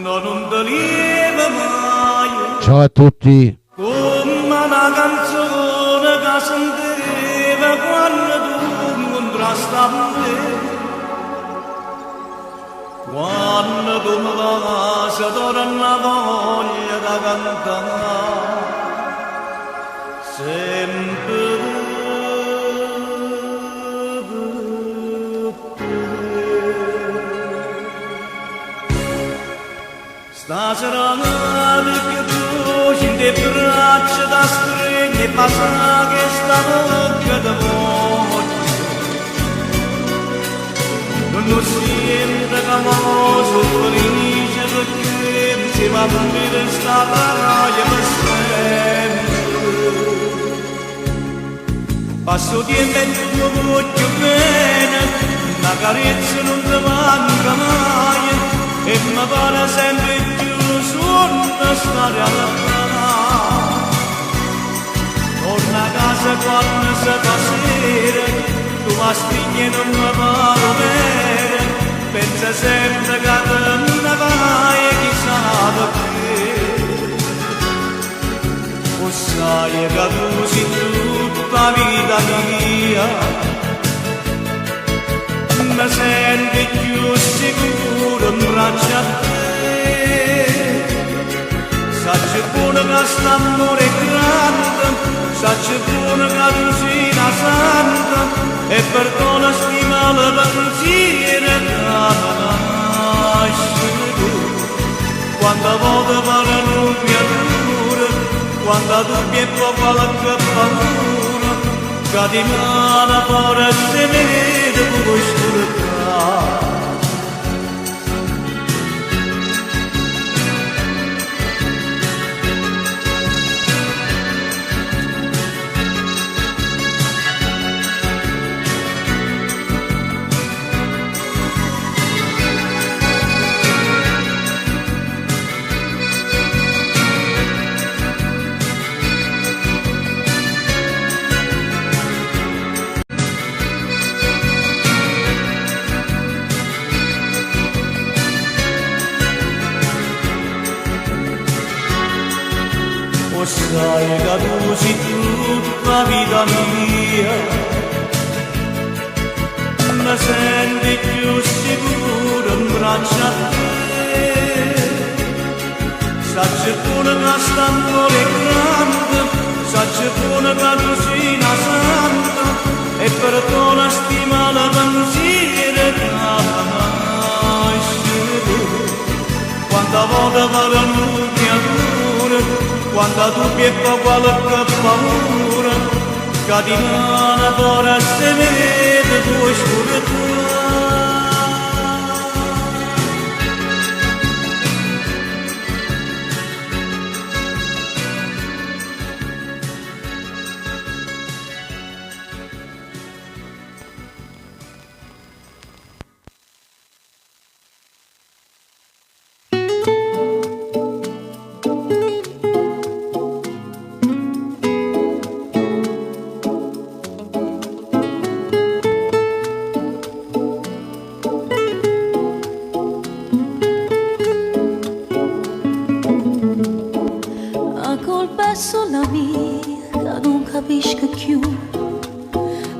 non ti lieva mai. Ciao a tutti. Come una canzone che sentiva quando tu contrastavi, quando tu mi lasci torna voglia da cantare sempre. Stasera che tu ci le braccia da stringere passa che sta bocca da morte non siente famoso felice perché si va a morire sta raia per sempre passo tempo e tu mi voglio bene, una carezza non ti manca mai, e mi pare sempre più sonno stare alla strada. Torna a casa quando si fa sera, tu mi stringi e non mi pare bene, pensa sempre che te ne vai e chissà perché. O sai che tu sei tutta la vita mia, mi senti più sicuro in braccio a te. Sacci buono che st'amore è grande, sacci buono che tu sei una santa, e perdona sti male pensieri che nasce tu. Quando volte pare non mi adura, quando tu mi qualche paura, che di mano fuori se vede come oscurità. Sai che tu sei tutta la vita mia, mi senti più sicuro in braccio a te. Sacci buono che st'amore è grande, sacci buono che tu sei una santa, e perdona sti male pensieri che nasce tu. Quanta volta pare non mi adura, quando tu mi qualche paura, che di mano fuori se vede tu oscurità.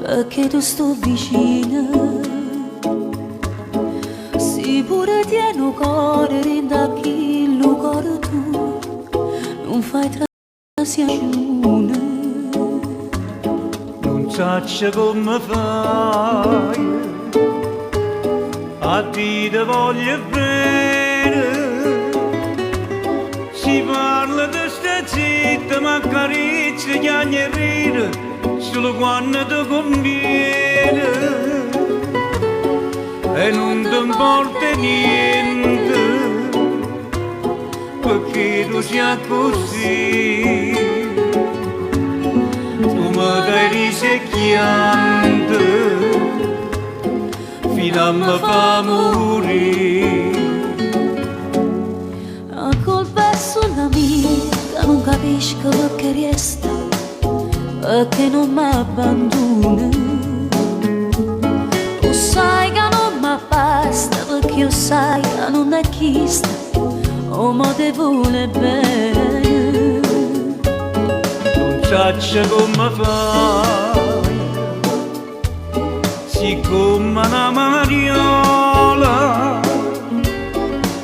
Perché tu sto vicina, si pure tieni cuore, rinda chi lo cuore tu, non fai trasciazione. Non sacci come fai, a dire voglio bene, si parla di sta zitta, ma carezza chiagna e ride, solo quando ti conviene, e non ti importa niente, perché tu sia così, tu mi dai risecchiando, fino a me fa morire. La colpa è sulla mia, che non capisco perché resta, perché non mi abbandona. Tu sai che non mi basta, perché io sai che non è chi sta, o mo te vuole bene. Non sacci come fai, siccome una mariola,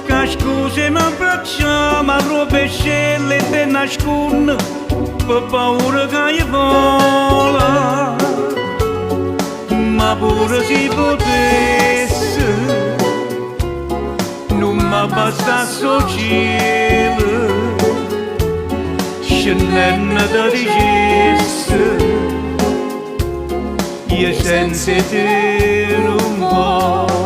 che scusi mi abbracciamo a rovescelle e te nasconde, per paura che vola, ma pure si potesse, non mi bastasse il cielo, scendendo da dicesse, io senza te non voglio.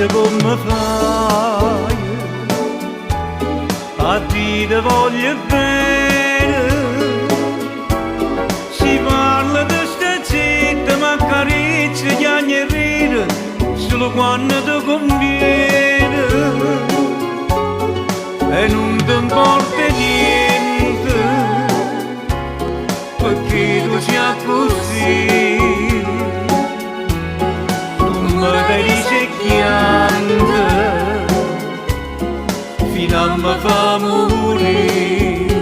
faccia come fai, a te voglio bene, si parla di sta zitta ma carezza chiagna e ride, solo quando ti conviene, e non ti importa niente, perché tu sia così. Mi vedi secchiando fino a mi fa morire,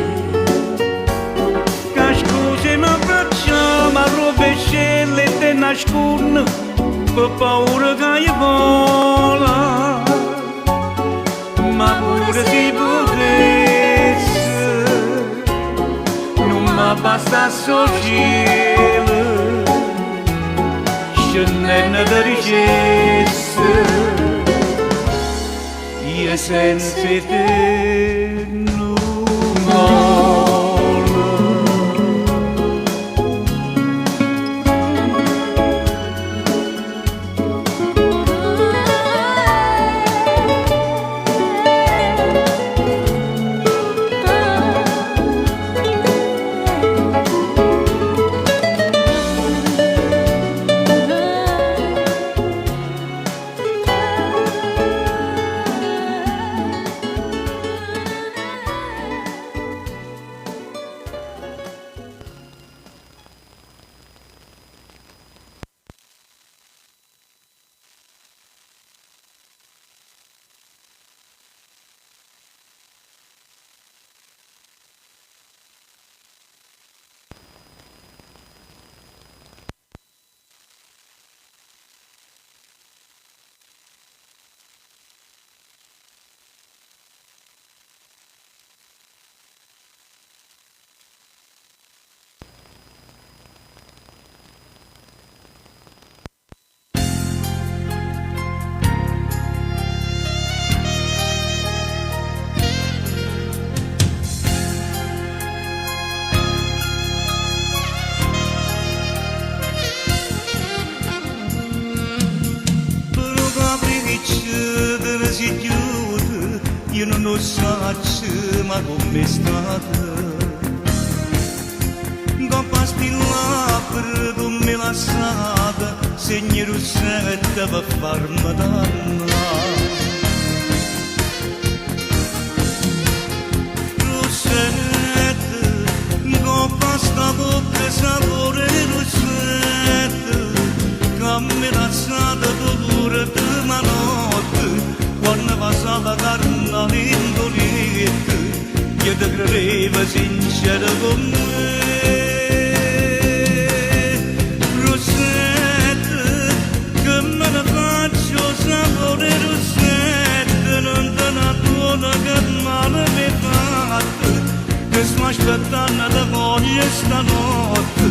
che scuse mi facciamo a rovescelle e te nascondo per paura che io vola, ma pure si potesse non mi basta cielo scendendo da ricesse, io senza te non voglio. Io non lo so ma come è stata, con pastilla per come la sata, segni rossetta per farmi danna. Rossetta, con pasta bocca sapore rossetta, che mi la sata dolore di manotte, quando passava carne all'indolietta, io ti credeva sincero con me. Rossetta, che me ne faccio sapore rossetta, non te ne dono che male mi fatta, che sto aspettando da voglio stanotte,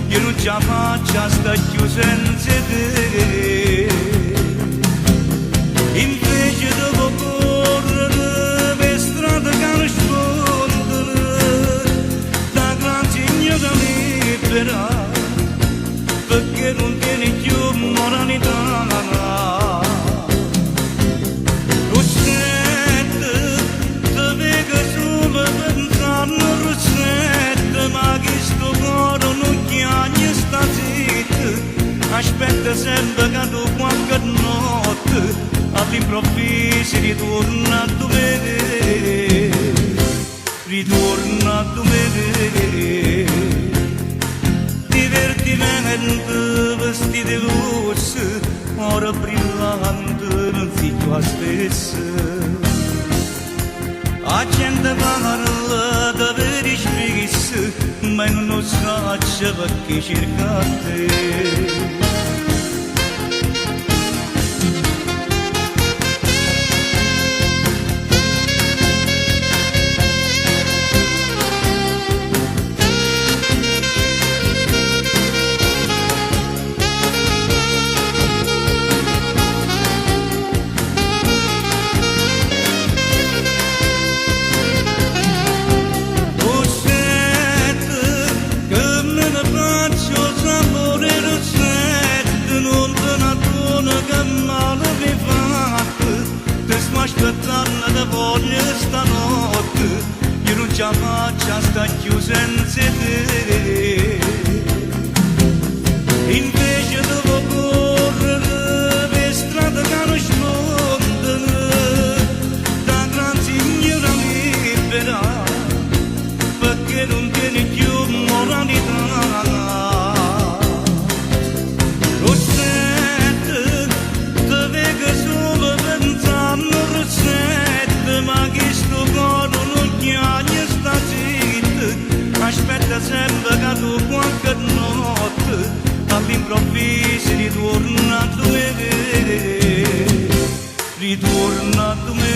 io non ce la faccio a sta chiusa senza te. Invece devo correre per strada che nascondere da gran segno da libera, perché non tieni più moralità. Rossetta, te vedo solo pensando Rossetta, ma che sto cuore non chiagna sta zitta, aspetta sempre che tu qualche notte all'improvviso ritorna a dovere, ritorna a dovere. Divertimento, vestiti luce, ora brillante, non si tua stessa. La gente parla da veri spiriti, ma non lo sa perché cerca te. Rossetta, che me ne faccio sapore rossetta, aspettando da voglia stanotte, io non ce la faccio, sta chiusa in sede. Invece devo correre per strada che non smontano, da gran signora libera, perché non tiene più moralità. Lo sento, te vedo solo pensando rossetto, ma che sto coro non chiaglia sta zitta, aspetta sempre che tu qualche notte all'improvviso ritorna a me, ritorna a me.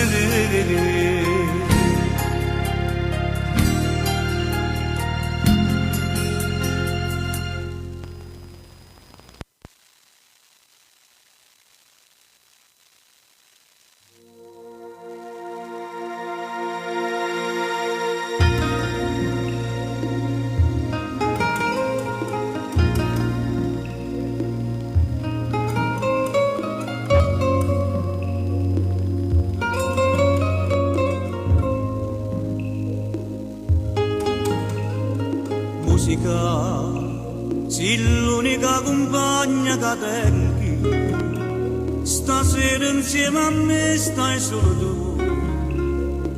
Musica, sei l'unica compagna che tengo, stasera insieme a me stai solo tu,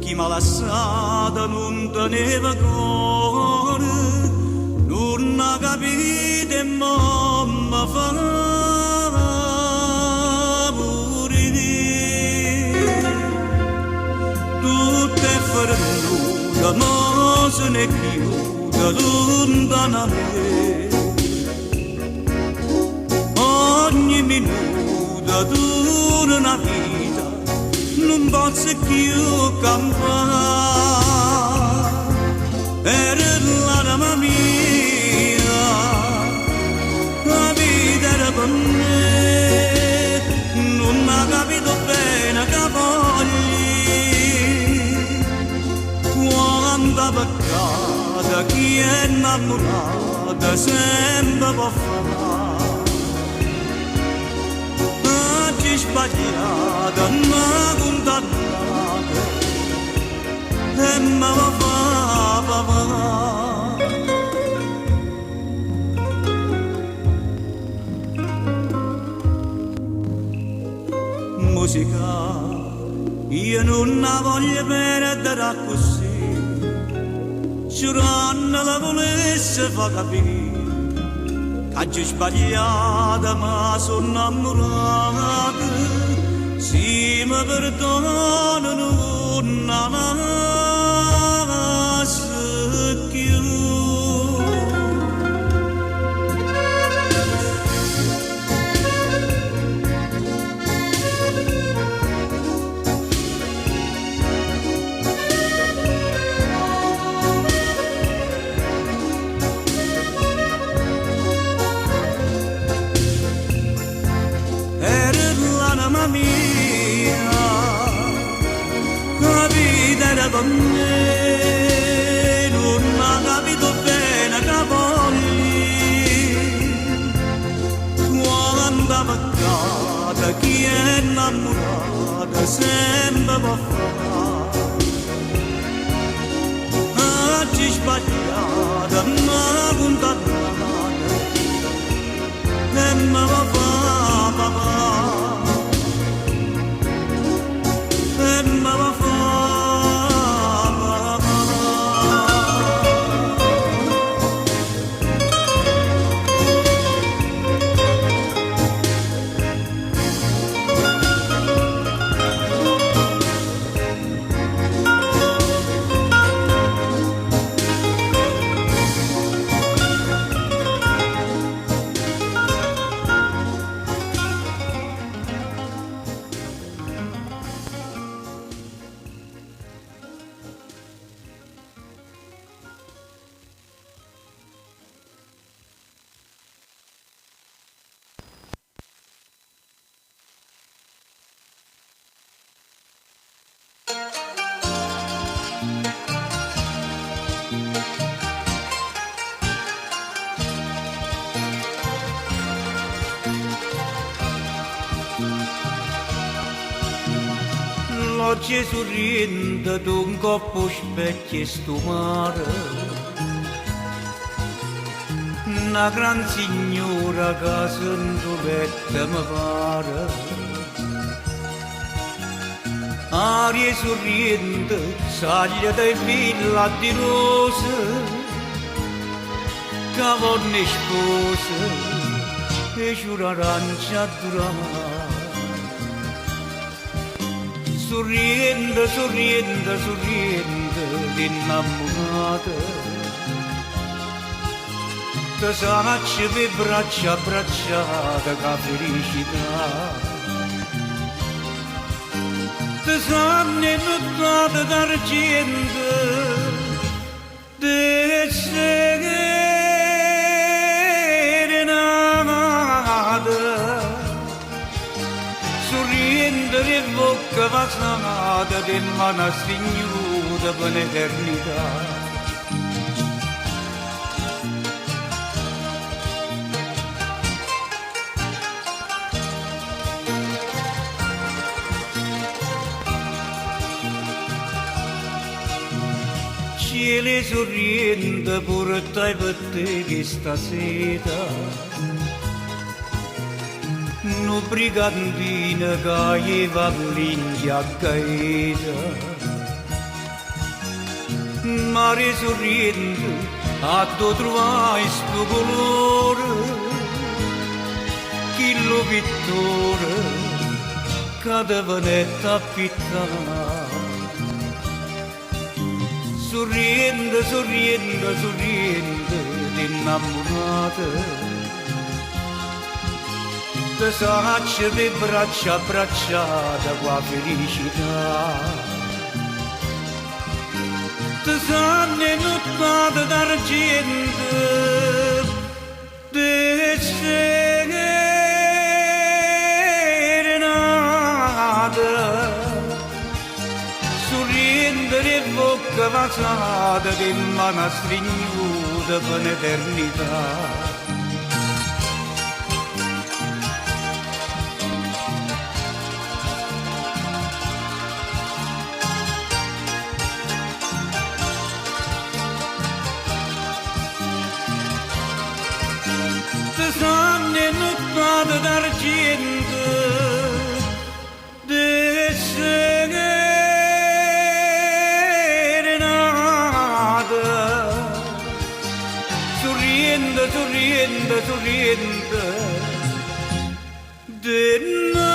chi mi ha lasciato non teneva cuore, non ha capito e mamma fa pure te, tutto è perduto, ma se ne è più lontanamente, ogni minuto dura una vita, non posso più campare, era l'anima mia, la vita era per me, non ha capito bene che voglio, quando peccato chi è innamorata sempre può fare, oggi sbagliata ma condannata e me la fa papà. Musica, io non la voglio perdere così, giurando la volesse fa capire che oggi sbagliata ma sono innamorata, si mi perdona non la lascio più. Mamma mia, capite era per me, non ha capito bene che voglio, quando peccata chi è innamorata sempre può fare, oggi sbagliata ma condannata e me la fa papà. l'oggi sorride d'un coppo specchio e sto mare. Una gran signora che sentoletta mi pare. Aria sorriente, saglia dei villa di rose, cavone spose e giura arancia durare. Sorriente, sorriente, sorriente, innamorata. Te sanacci per braccia abbracciate che felicità. Te sanne nottate d'argento, de serenate. Sorriente di bocca passata, di mano stignuta per l'eternità. Cielo sorriente portai per te questa sera, no brigantina che va all'India caeta. Mare sorriente a tu trovai sto colore, chi lo pittore che te venetta a pittare. Sorriente, sorriente, sorriente, innamorata. Te sanacci per braccia abbracciate qua felicità. Te sanne nottate d'argento, de serenate. Sorriente di bocca passata, di mano stringuta per l'eternità. Te sanne nottate d'argento, de sorriente, sorriente, sorriente, innamorata.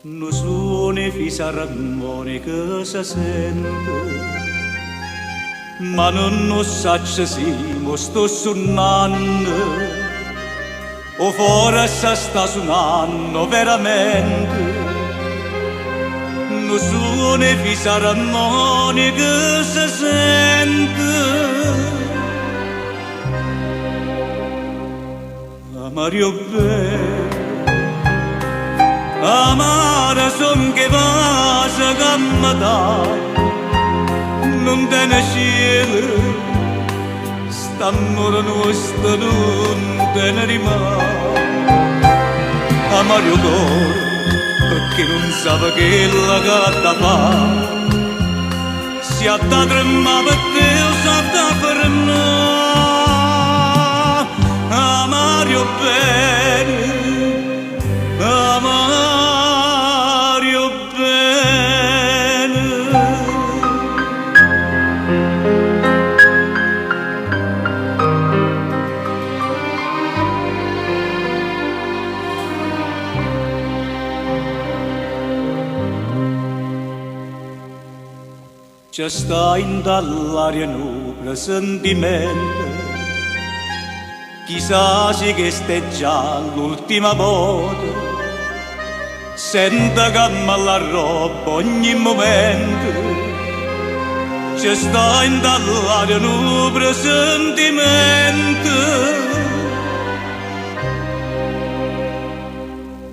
No suoni fisarmonica si sente, ma non saccio se sto suonando o forse sta suonando veramente. No suoni fisarmonica si sente, Mario bene. Amara son che vasa gammata, non te ne cielo, st'amore nostro non te ne rimane. A Mario Coro, perché non sa che la gatta fa, si atta tremma per te o s'atta fermare. A Mario bene, a Mario bene. C'è sta in dall'aria nuova presentimento. Chissà se che stai già l'ultima volta, senta che mi la roba ogni momento, ci sta in dall'aria un presentimento.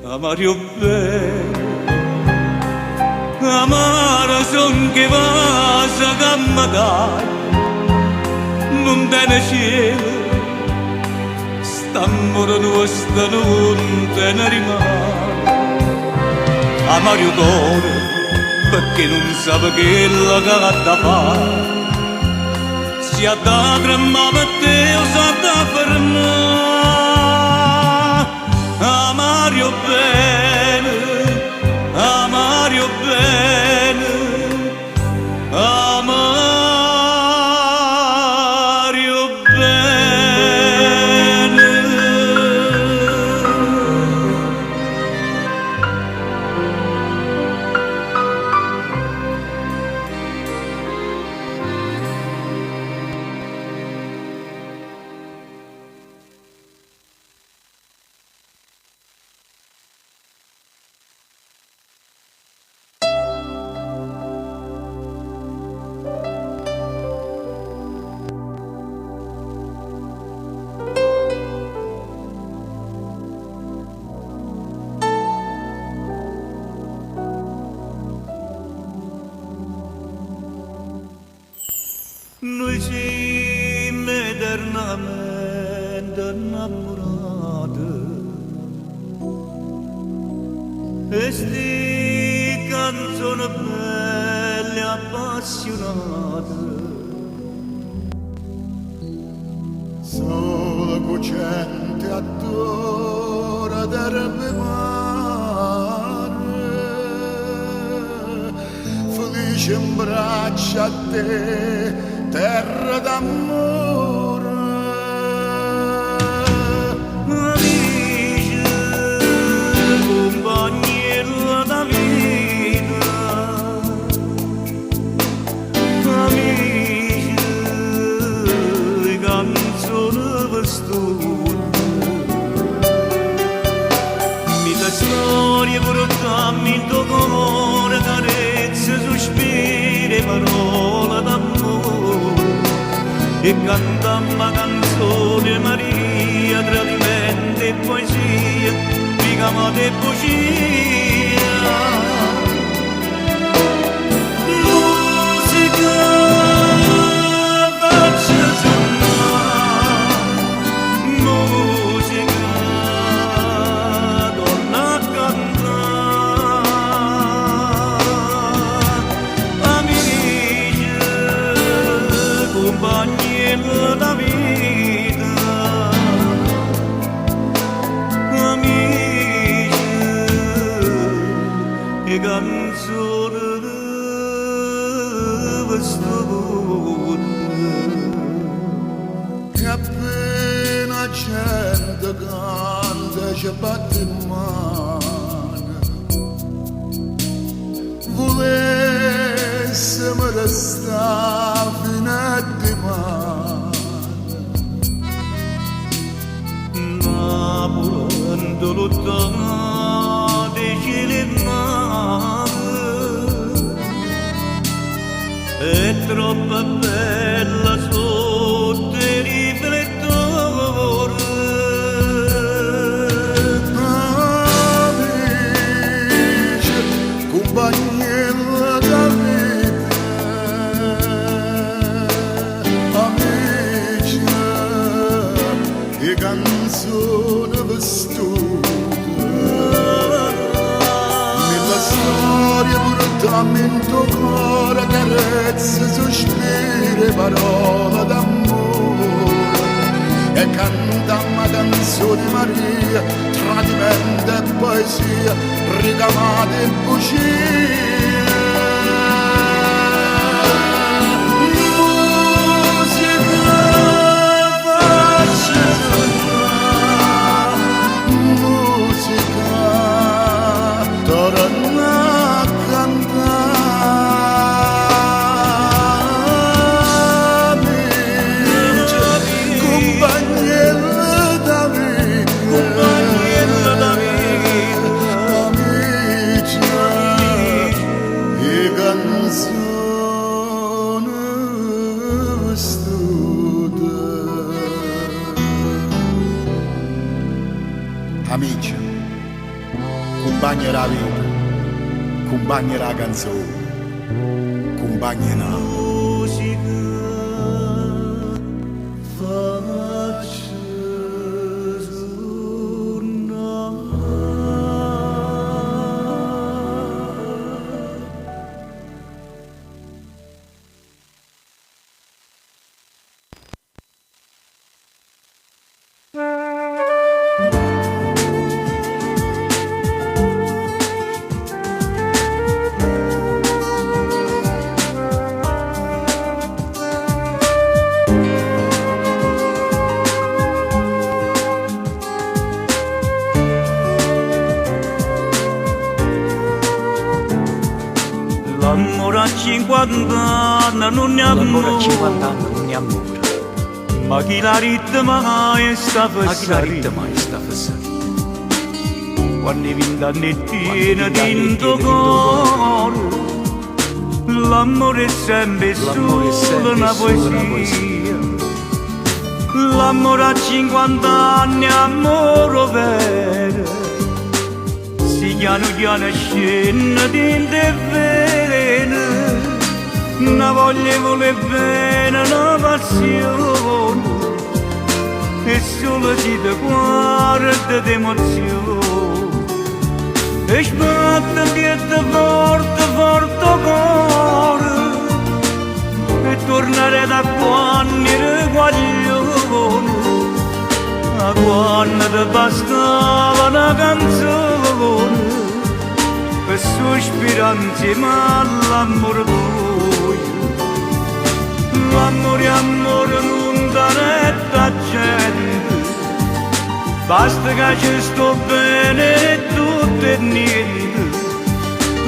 Amario bene, amara son che vasa che mi dai, non tiene cielo, st'amore nostro non te ne rimane. Amario cuore, perché non sa che la gatta fa, sia da tremare per te o sa da fermare. Amario bene, amario bene, amario bene. Noi siamo eternamente innamorati e sti canzoni belle appassionate. Solo cucente adora d'erbe mare, felice in braccia a te, terra d'amore. Amici, compagni da vita, amici, canzoni per studio, mille storie portammi in tuo cuore, carezze, sospiri, parole d'amore. E cantamma canzone Maria, tradimento e poesia, ricamata e bugia. Musica faccia suonare, musica torna a cantare. Amici, compagni la vita, amici, e canzoni per sto che appena gente canta ci batte in mano, volessimo restare fino a dimani. Napoli lontana dei cieli e mare, è troppo bella sotto i riflettori. Amici, compagni da vita, amici, che canzone vestuta, nella storia portammo in tuo cuore carezze, sospiri, parole d'amore, e cantammo canzoni Maria, tradimento e poesia, ricamate e bugie. Amici, compagni della vita, compagni della canzone, compagni della musica, faccia L'amore a 50 anni non ne amore, ma chi la ritma e sta fessare, quando i 20 anni tiene dentro cuore, l'amore è sempre solo una poesia. L'amore a 50 anni è amore vero, si piano piano scende dentro e vene, una voglia vuole bene, una passione, e solo si ti guarda d'emozione, e sbatte piede forte, forte cuore, e tornare da quando ero guaglione, a quando ti bastava una canzone, per sospirare insieme all'amore tuo. L'amore, amore non dà retta gente, basta che ci sto bene e tutto è niente,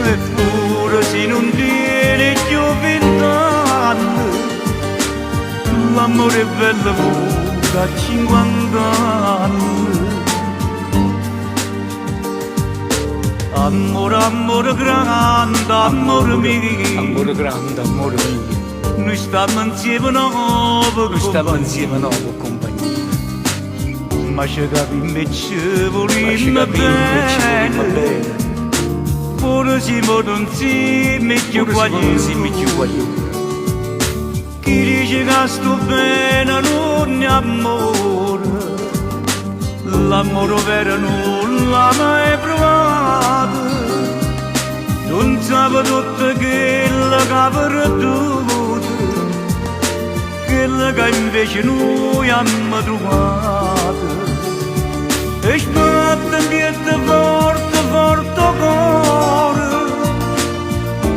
eppure se non tiene più 20 anni, l'amore è bello pure a 50 anni. Amore, amore grande, amore mio, amore grande, amore mio, noi stiamo insieme nuovo compagnia, ma ci capiamo e ci vogliamo bene, pure siamo insieme più guaglioni. Chi dice che sto bene non è amore, l'amore vero non l'ha mai provato, non sape tutto quello che ha perduto, quello che invece noi abbiamo trovato. E sbatte in piede forte, forte cuore,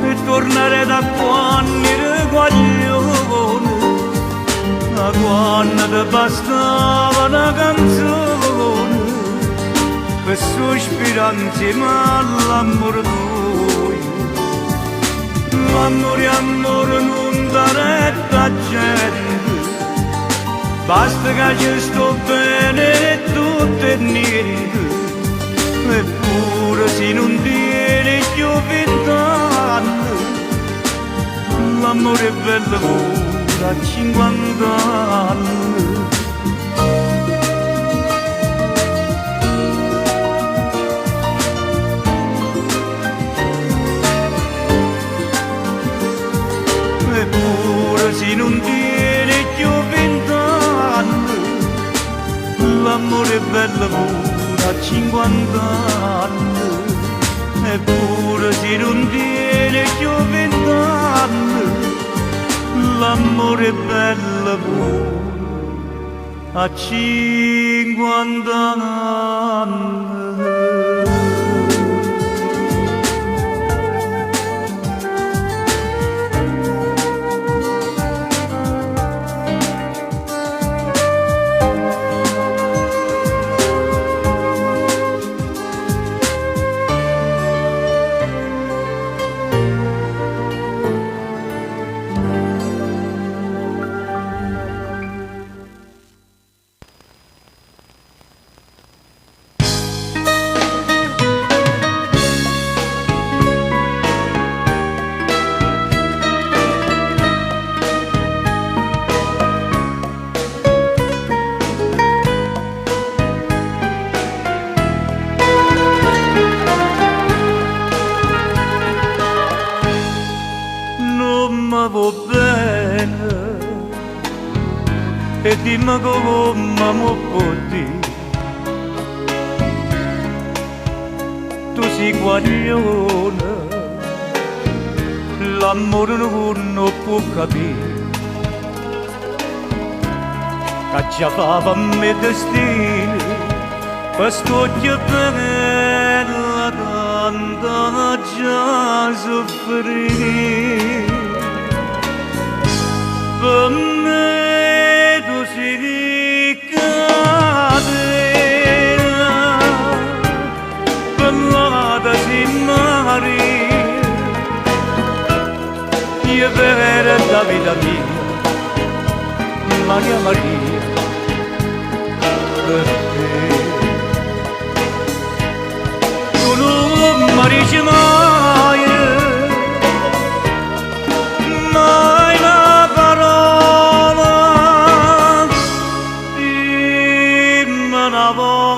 e tornare da quando ero guaglione, da quando ti bastava una canzone, per sospirare insieme all'amore tuo. L'amore, amore non dà retta a gente, basta che ci sto bene e tutto è niente, eppure se non tiene più 20 anni, l'amore è bello pure a 50 anni. Eppure se non tiene più 20 anni, l'amore è bello pure a 50 anni. Eppure se non tiene più 20 anni, l'amore è bello pure a 50 anni. e dimmi come mi porti. Tu sei guaglione, l'amore non può capire. Caccia fa per me destino, per scocchia bella tanta già soffrire. Per me tu sei catena, per l'ada si mare, io per la vita mia, Maria Maria, per te. Tu non mi dici mai, mai una parola, dimmi una volta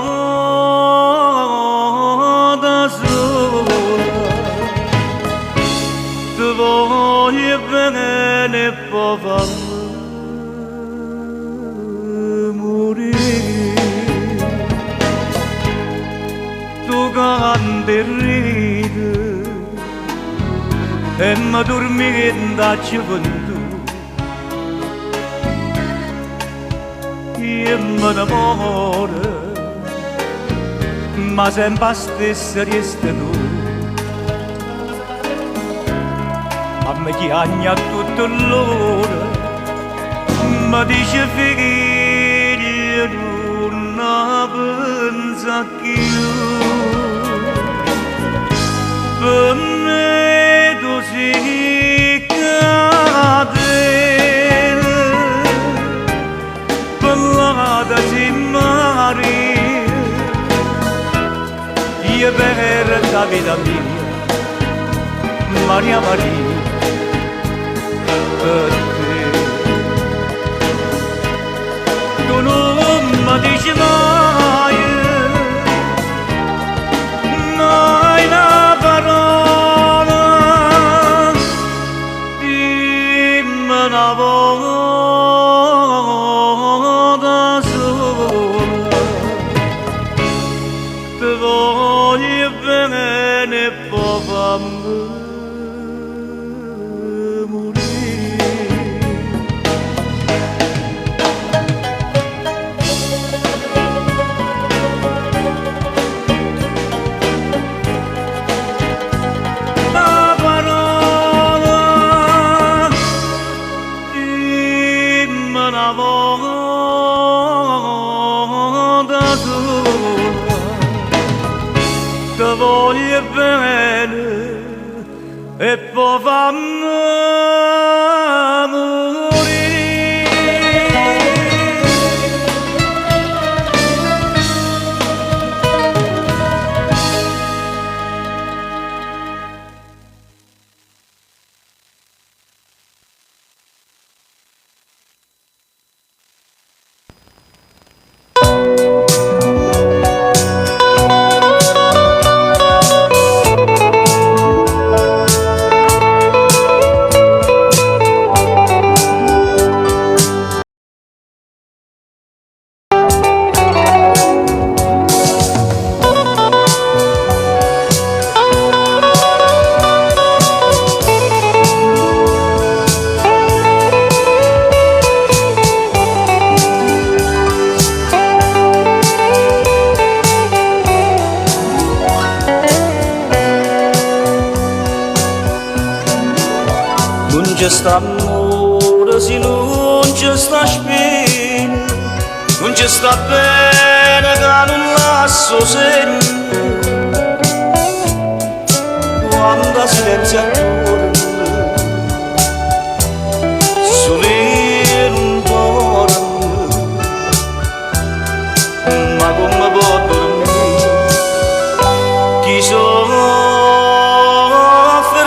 sola, ti voglio bene e poi fammi canta e ride e mi dormi da gioventù. Io mi innamoro, ma sempre la stessa resta tu. Ma mi chiagna tutto l'ora, mi dice figlio non pensa più. Per me tu sei catena, per l'ada si mare, io per la vita mia, Maria Maria, per te. Tu non mi dici mai, mai una parola, dimmi una volta sola, ti voglio bene e poi fammi voglio bene e poi fammi non c'è sta amore, se non c'è sta spina, non c'è sta bene che non lascio segno. Quando silenzio attorno, sole non torna, ma come può dormire chi soffre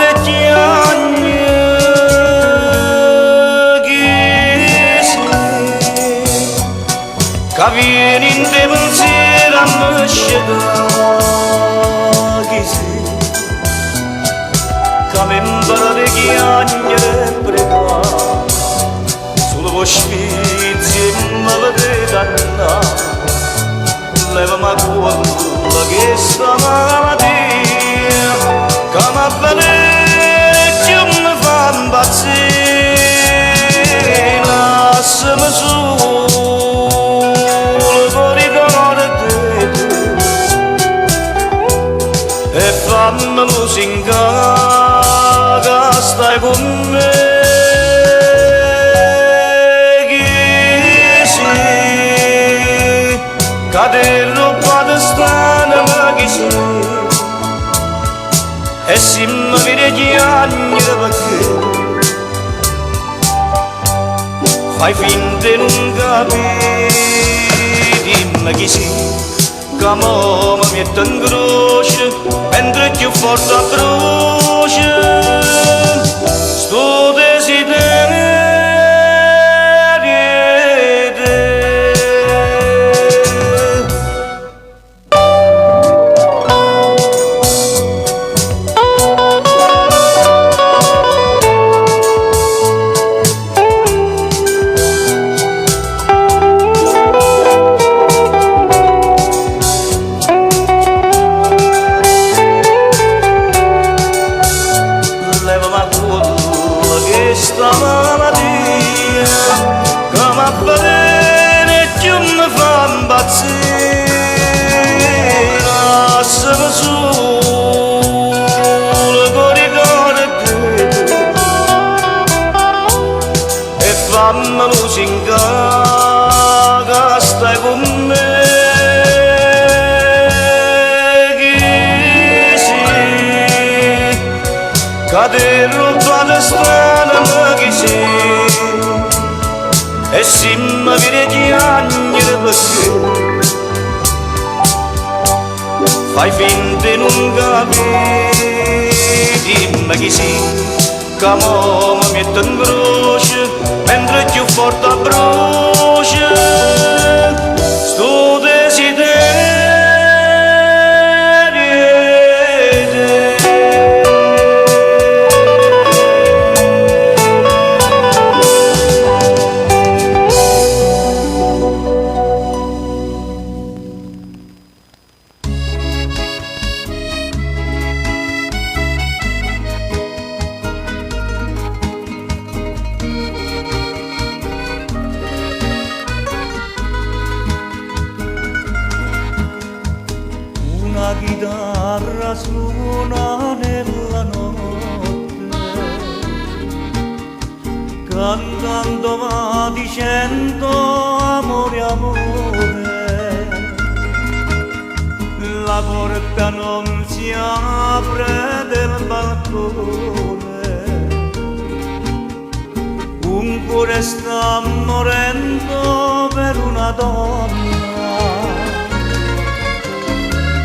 e piange? Che vieni in te pensiero a me sceglie chi sei, che mi impara a chiagliare e pregare solo per sfizi questa malattia che mi avveleggia e mi fa impazzire. Lasciami solo fuori con te e fammelo singare che stai con me. Cadere per strada ma chi sei e se mi vede gli anni perché fai finta di non capire. Dimmi chi sei che mo mi mette in croce mentre più forte brucia sto desiderio. Fammelo singare che stai con me. Chi sei cadere per strada ma chi sei e se mi vede gli anni perché fai finta di non capire. Dimmi chi sei che mo mi mette in croce mentre più forte brucia sto desiderio. Una chitarra suona nella notte, cantando va dicendo amore, amore. La porta non si apre del balcone, un cuore sta morendo per una donna.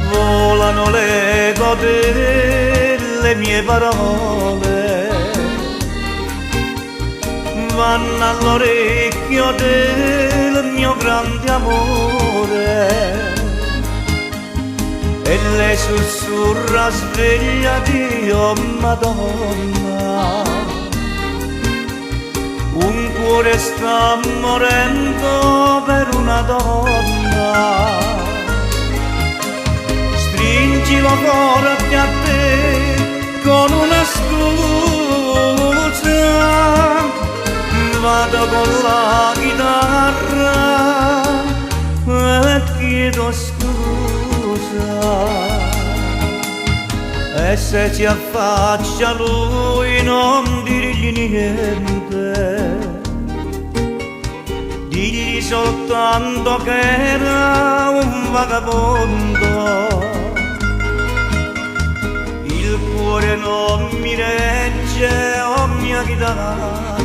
Volano l'eco delle mie parole, vanno all'orecchio del mio grande amore e lei sussurra svegliati, oh Madonna. Un cuore sta morendo per una donna. Stringilo forte a te con una scusa, vado con la chitarra e chiedo scusa. E se ci affaccia lui non dirgli niente, digli soltanto che era un vagabondo. Il cuore non mi regge, oh mia chitarra,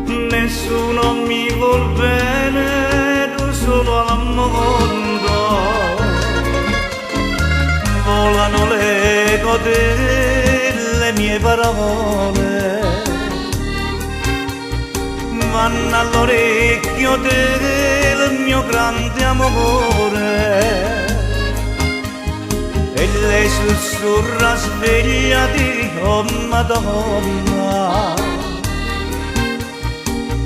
nessuno mi vuol bene, tu solo al mondo. Volano l'eco delle mie parole, vanno all'orecchio del mio grande amore e lei sussurra svegliati, oh Madonna.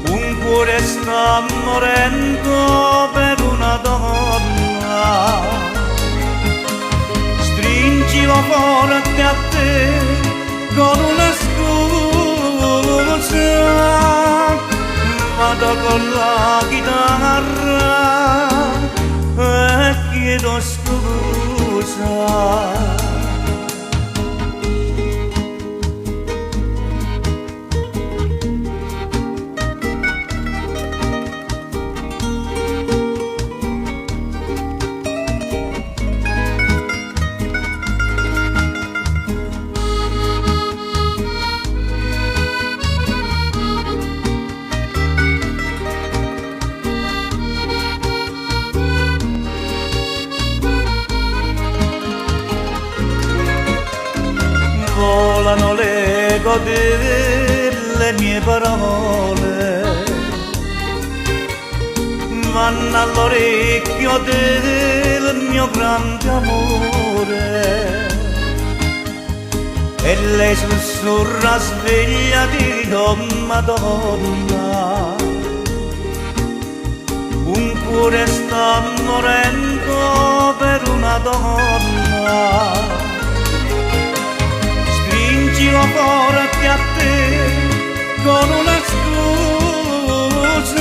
Un cuore sta morendo per una donna. forte a te con una scusa, vado con la chitarra e chiedo scusa. Volano l'eco delle mie parole, vanno all'orecchio del mio grande amore, e lei sussurra svegliati, oh Madonna, un cuore sta morendo per una donna. Stringo forte a te con una scusa,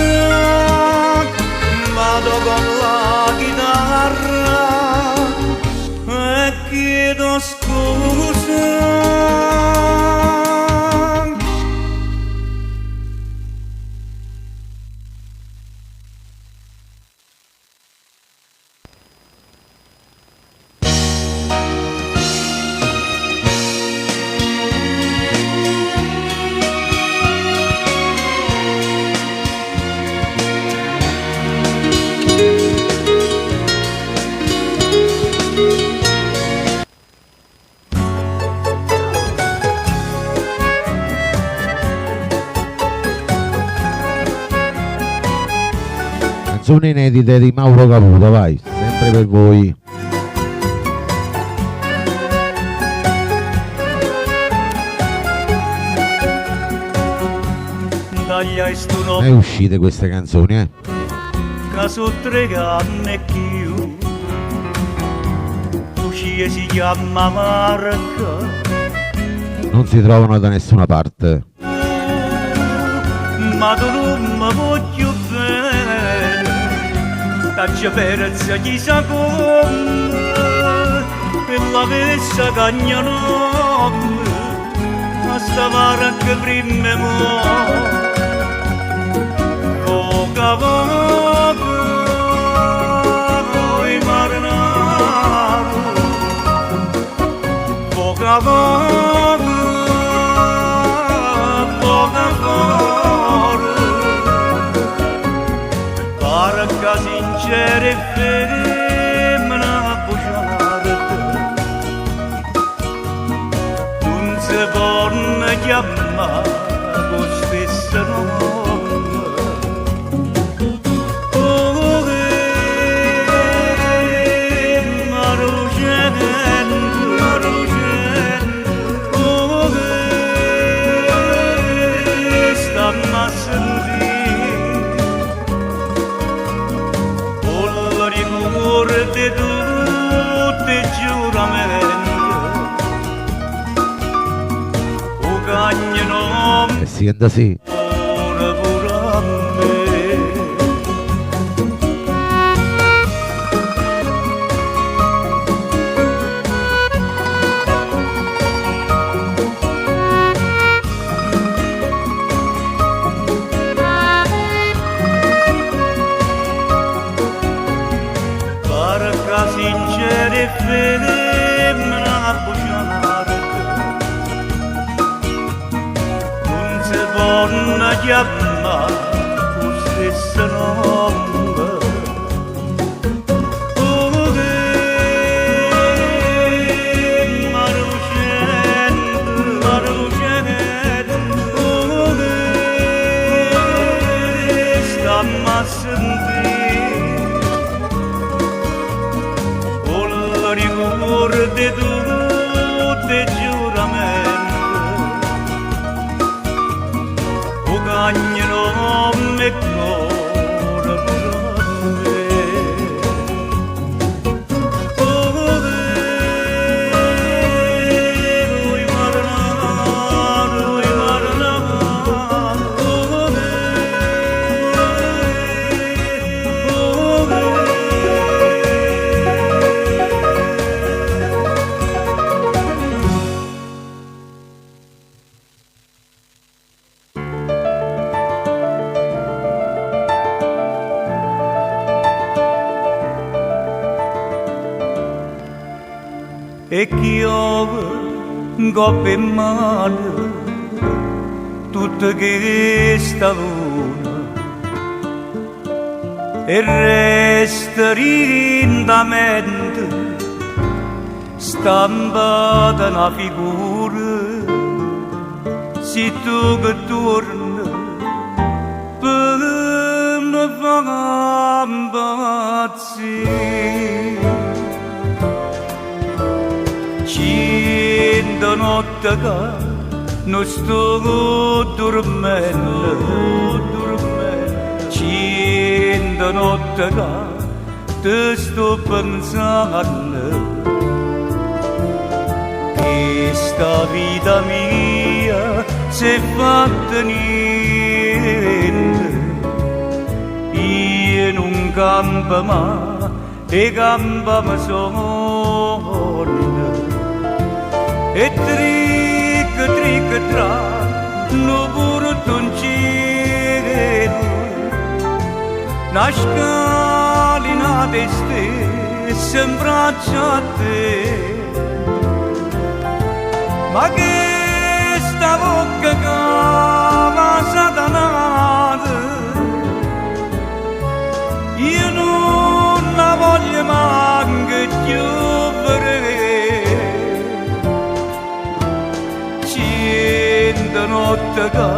vado con la chitarra e chiedo scusa. Canzoni inedite di Mauro Caputo, vai, sempre per voi. Mai uscite queste canzoni, eh? Caso 3 anni e più, uscì si chiama Marca, Non si trovano da nessuna parte. ma tu non mi voglio bene, caccia perezza chissà come, e la vessa cagnano, ma stavare che prima mo. Poca poca, oi marinaro, poca poca, poca poca, barca sincera e femmina bugiarda, non si può chiamare con stesso nome. Di tutti i giuramenti, o cagnano E si anda sì. ora pure a me. Barca sincera e femmina bugiarda, non si può chiamare lo stesso nome. Oh, che marucento, marucento, oh, che stamma a sentire rigore di tutti i giuramenti, o cagnano me cuore pure a me. Oh, e chiove coppe in mano tutta questa luna e resta lentamente stampata una figura se tu che torni per mi fa impazzire. Cento notte che non sto dormendo, cento notte che ti sto pensando. Questa vita mia si è fatta niente, io non campo mai e campo mi sono, e tric tra non porto un cielo, una scalina di stesse in braccia a te. Ma che sta bocca che va satanata, io non la voglio manco chiudere. Cento notte che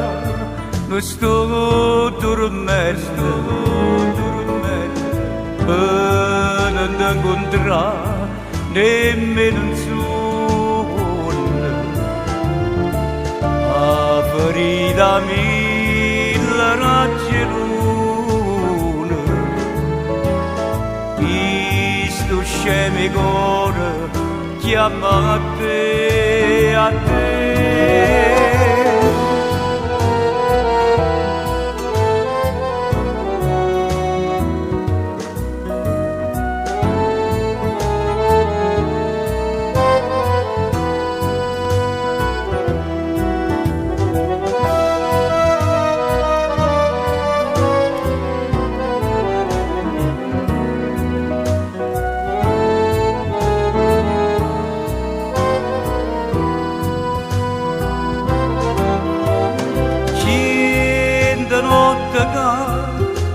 non sto dormendo, per non incontrare nemmeno un sogno. Ferita mille raggi luna, questo scemo cuore chiama a te, a te.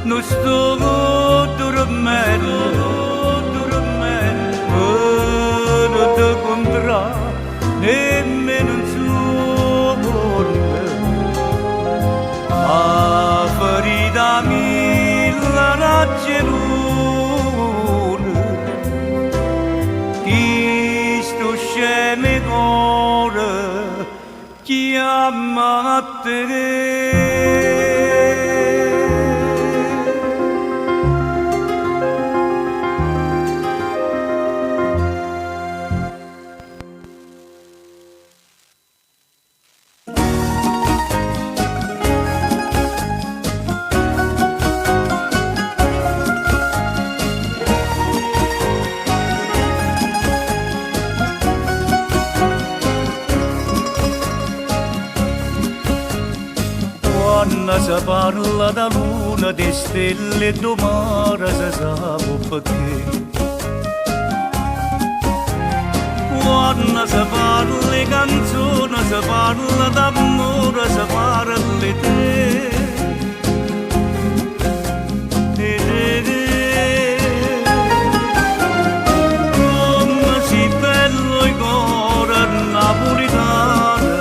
Non sto dormendo, non ti incontrare nemmeno un sogno. A ferita mille raggi luna, questo scemo cuore chiama a te. Quando si parla da luna, di stelle e domare si sa perché. Quando si parla di canzoni, si parla d'amore, si parla di te. Come si bello il cuore napolitano,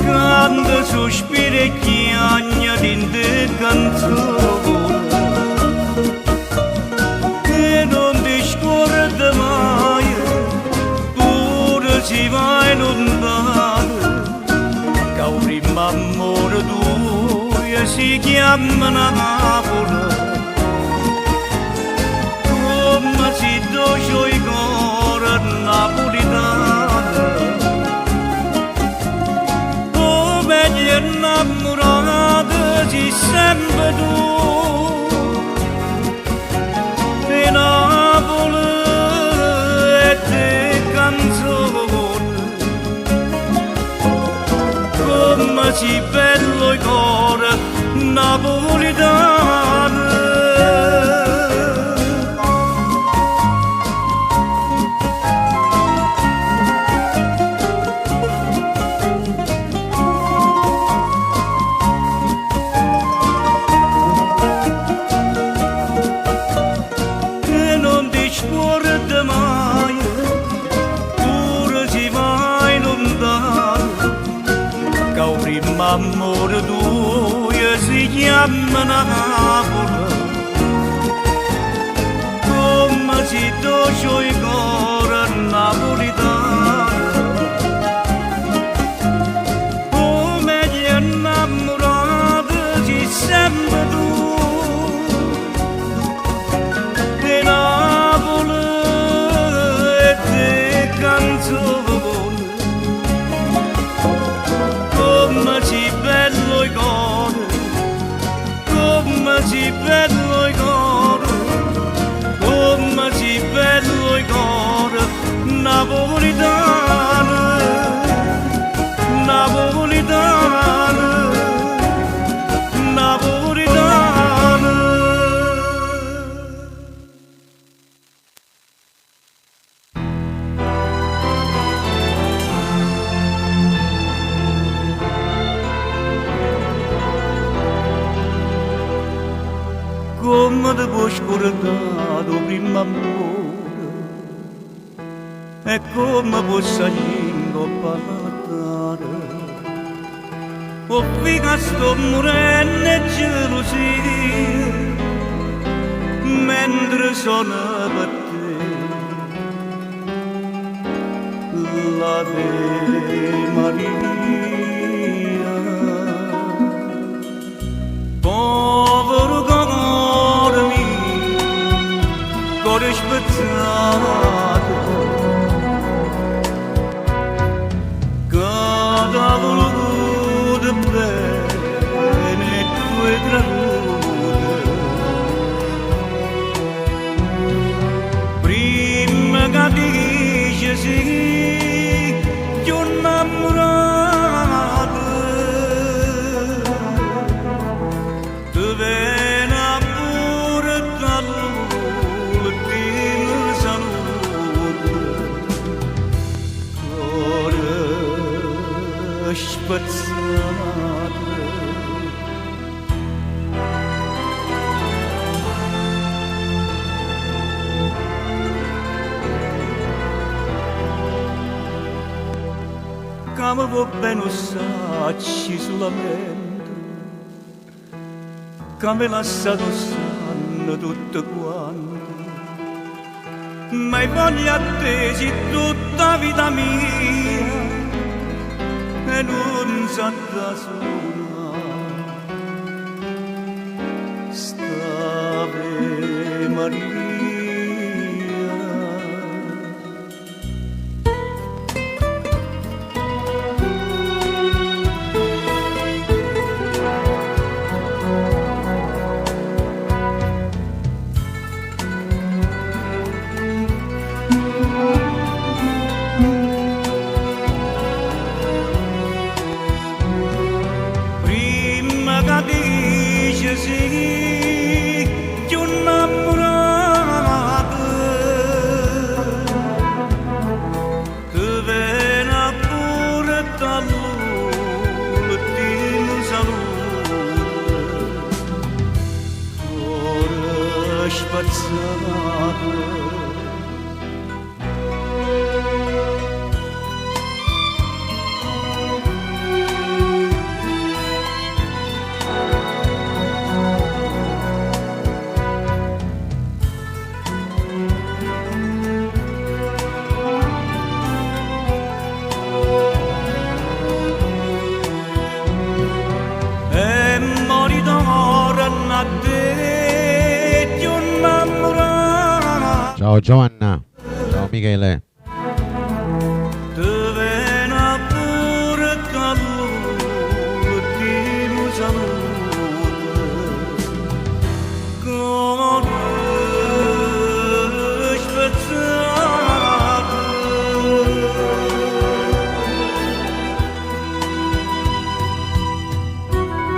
quando sospira e chiagna dentro canzone e non ti scorda mai, pure si vai lontano, che il primo amore tuo si chiama Napoli. Come si doce il cuore napolitano, gli innamorati si sempre tu, di Napoli e di canzoni. Come si bello il cuore napolitano. chiama Napoli, come si doce il cuore napolitano, come gli innamorati ci sempre tu, e Napoli e te canzoni, come si bello il cuore, come si bello il cuore, come si bello il cuore, napolitano, napolitano, napolitano. Come ti puoi scordare il primo amore e come posso parlare o figa sto morendo e gelosia mentre sono per te l'Ave Maria povero cuore mio cuore spezzato cada voluto bene tue tradute prima che dice sì ti ho innamorato ti viene pure dall'ultimo saluto cuore spezzato come va bene sacci sulla mente come lasciato sanno tutto quanto ma voglio a te sì tutta vita mia e non sa da sola stave Maria. Sì, ti ho innamorato, ti viene pure dall'ultimo saluto, cuore spezzato. Ciao Giovanna, ciao Michele.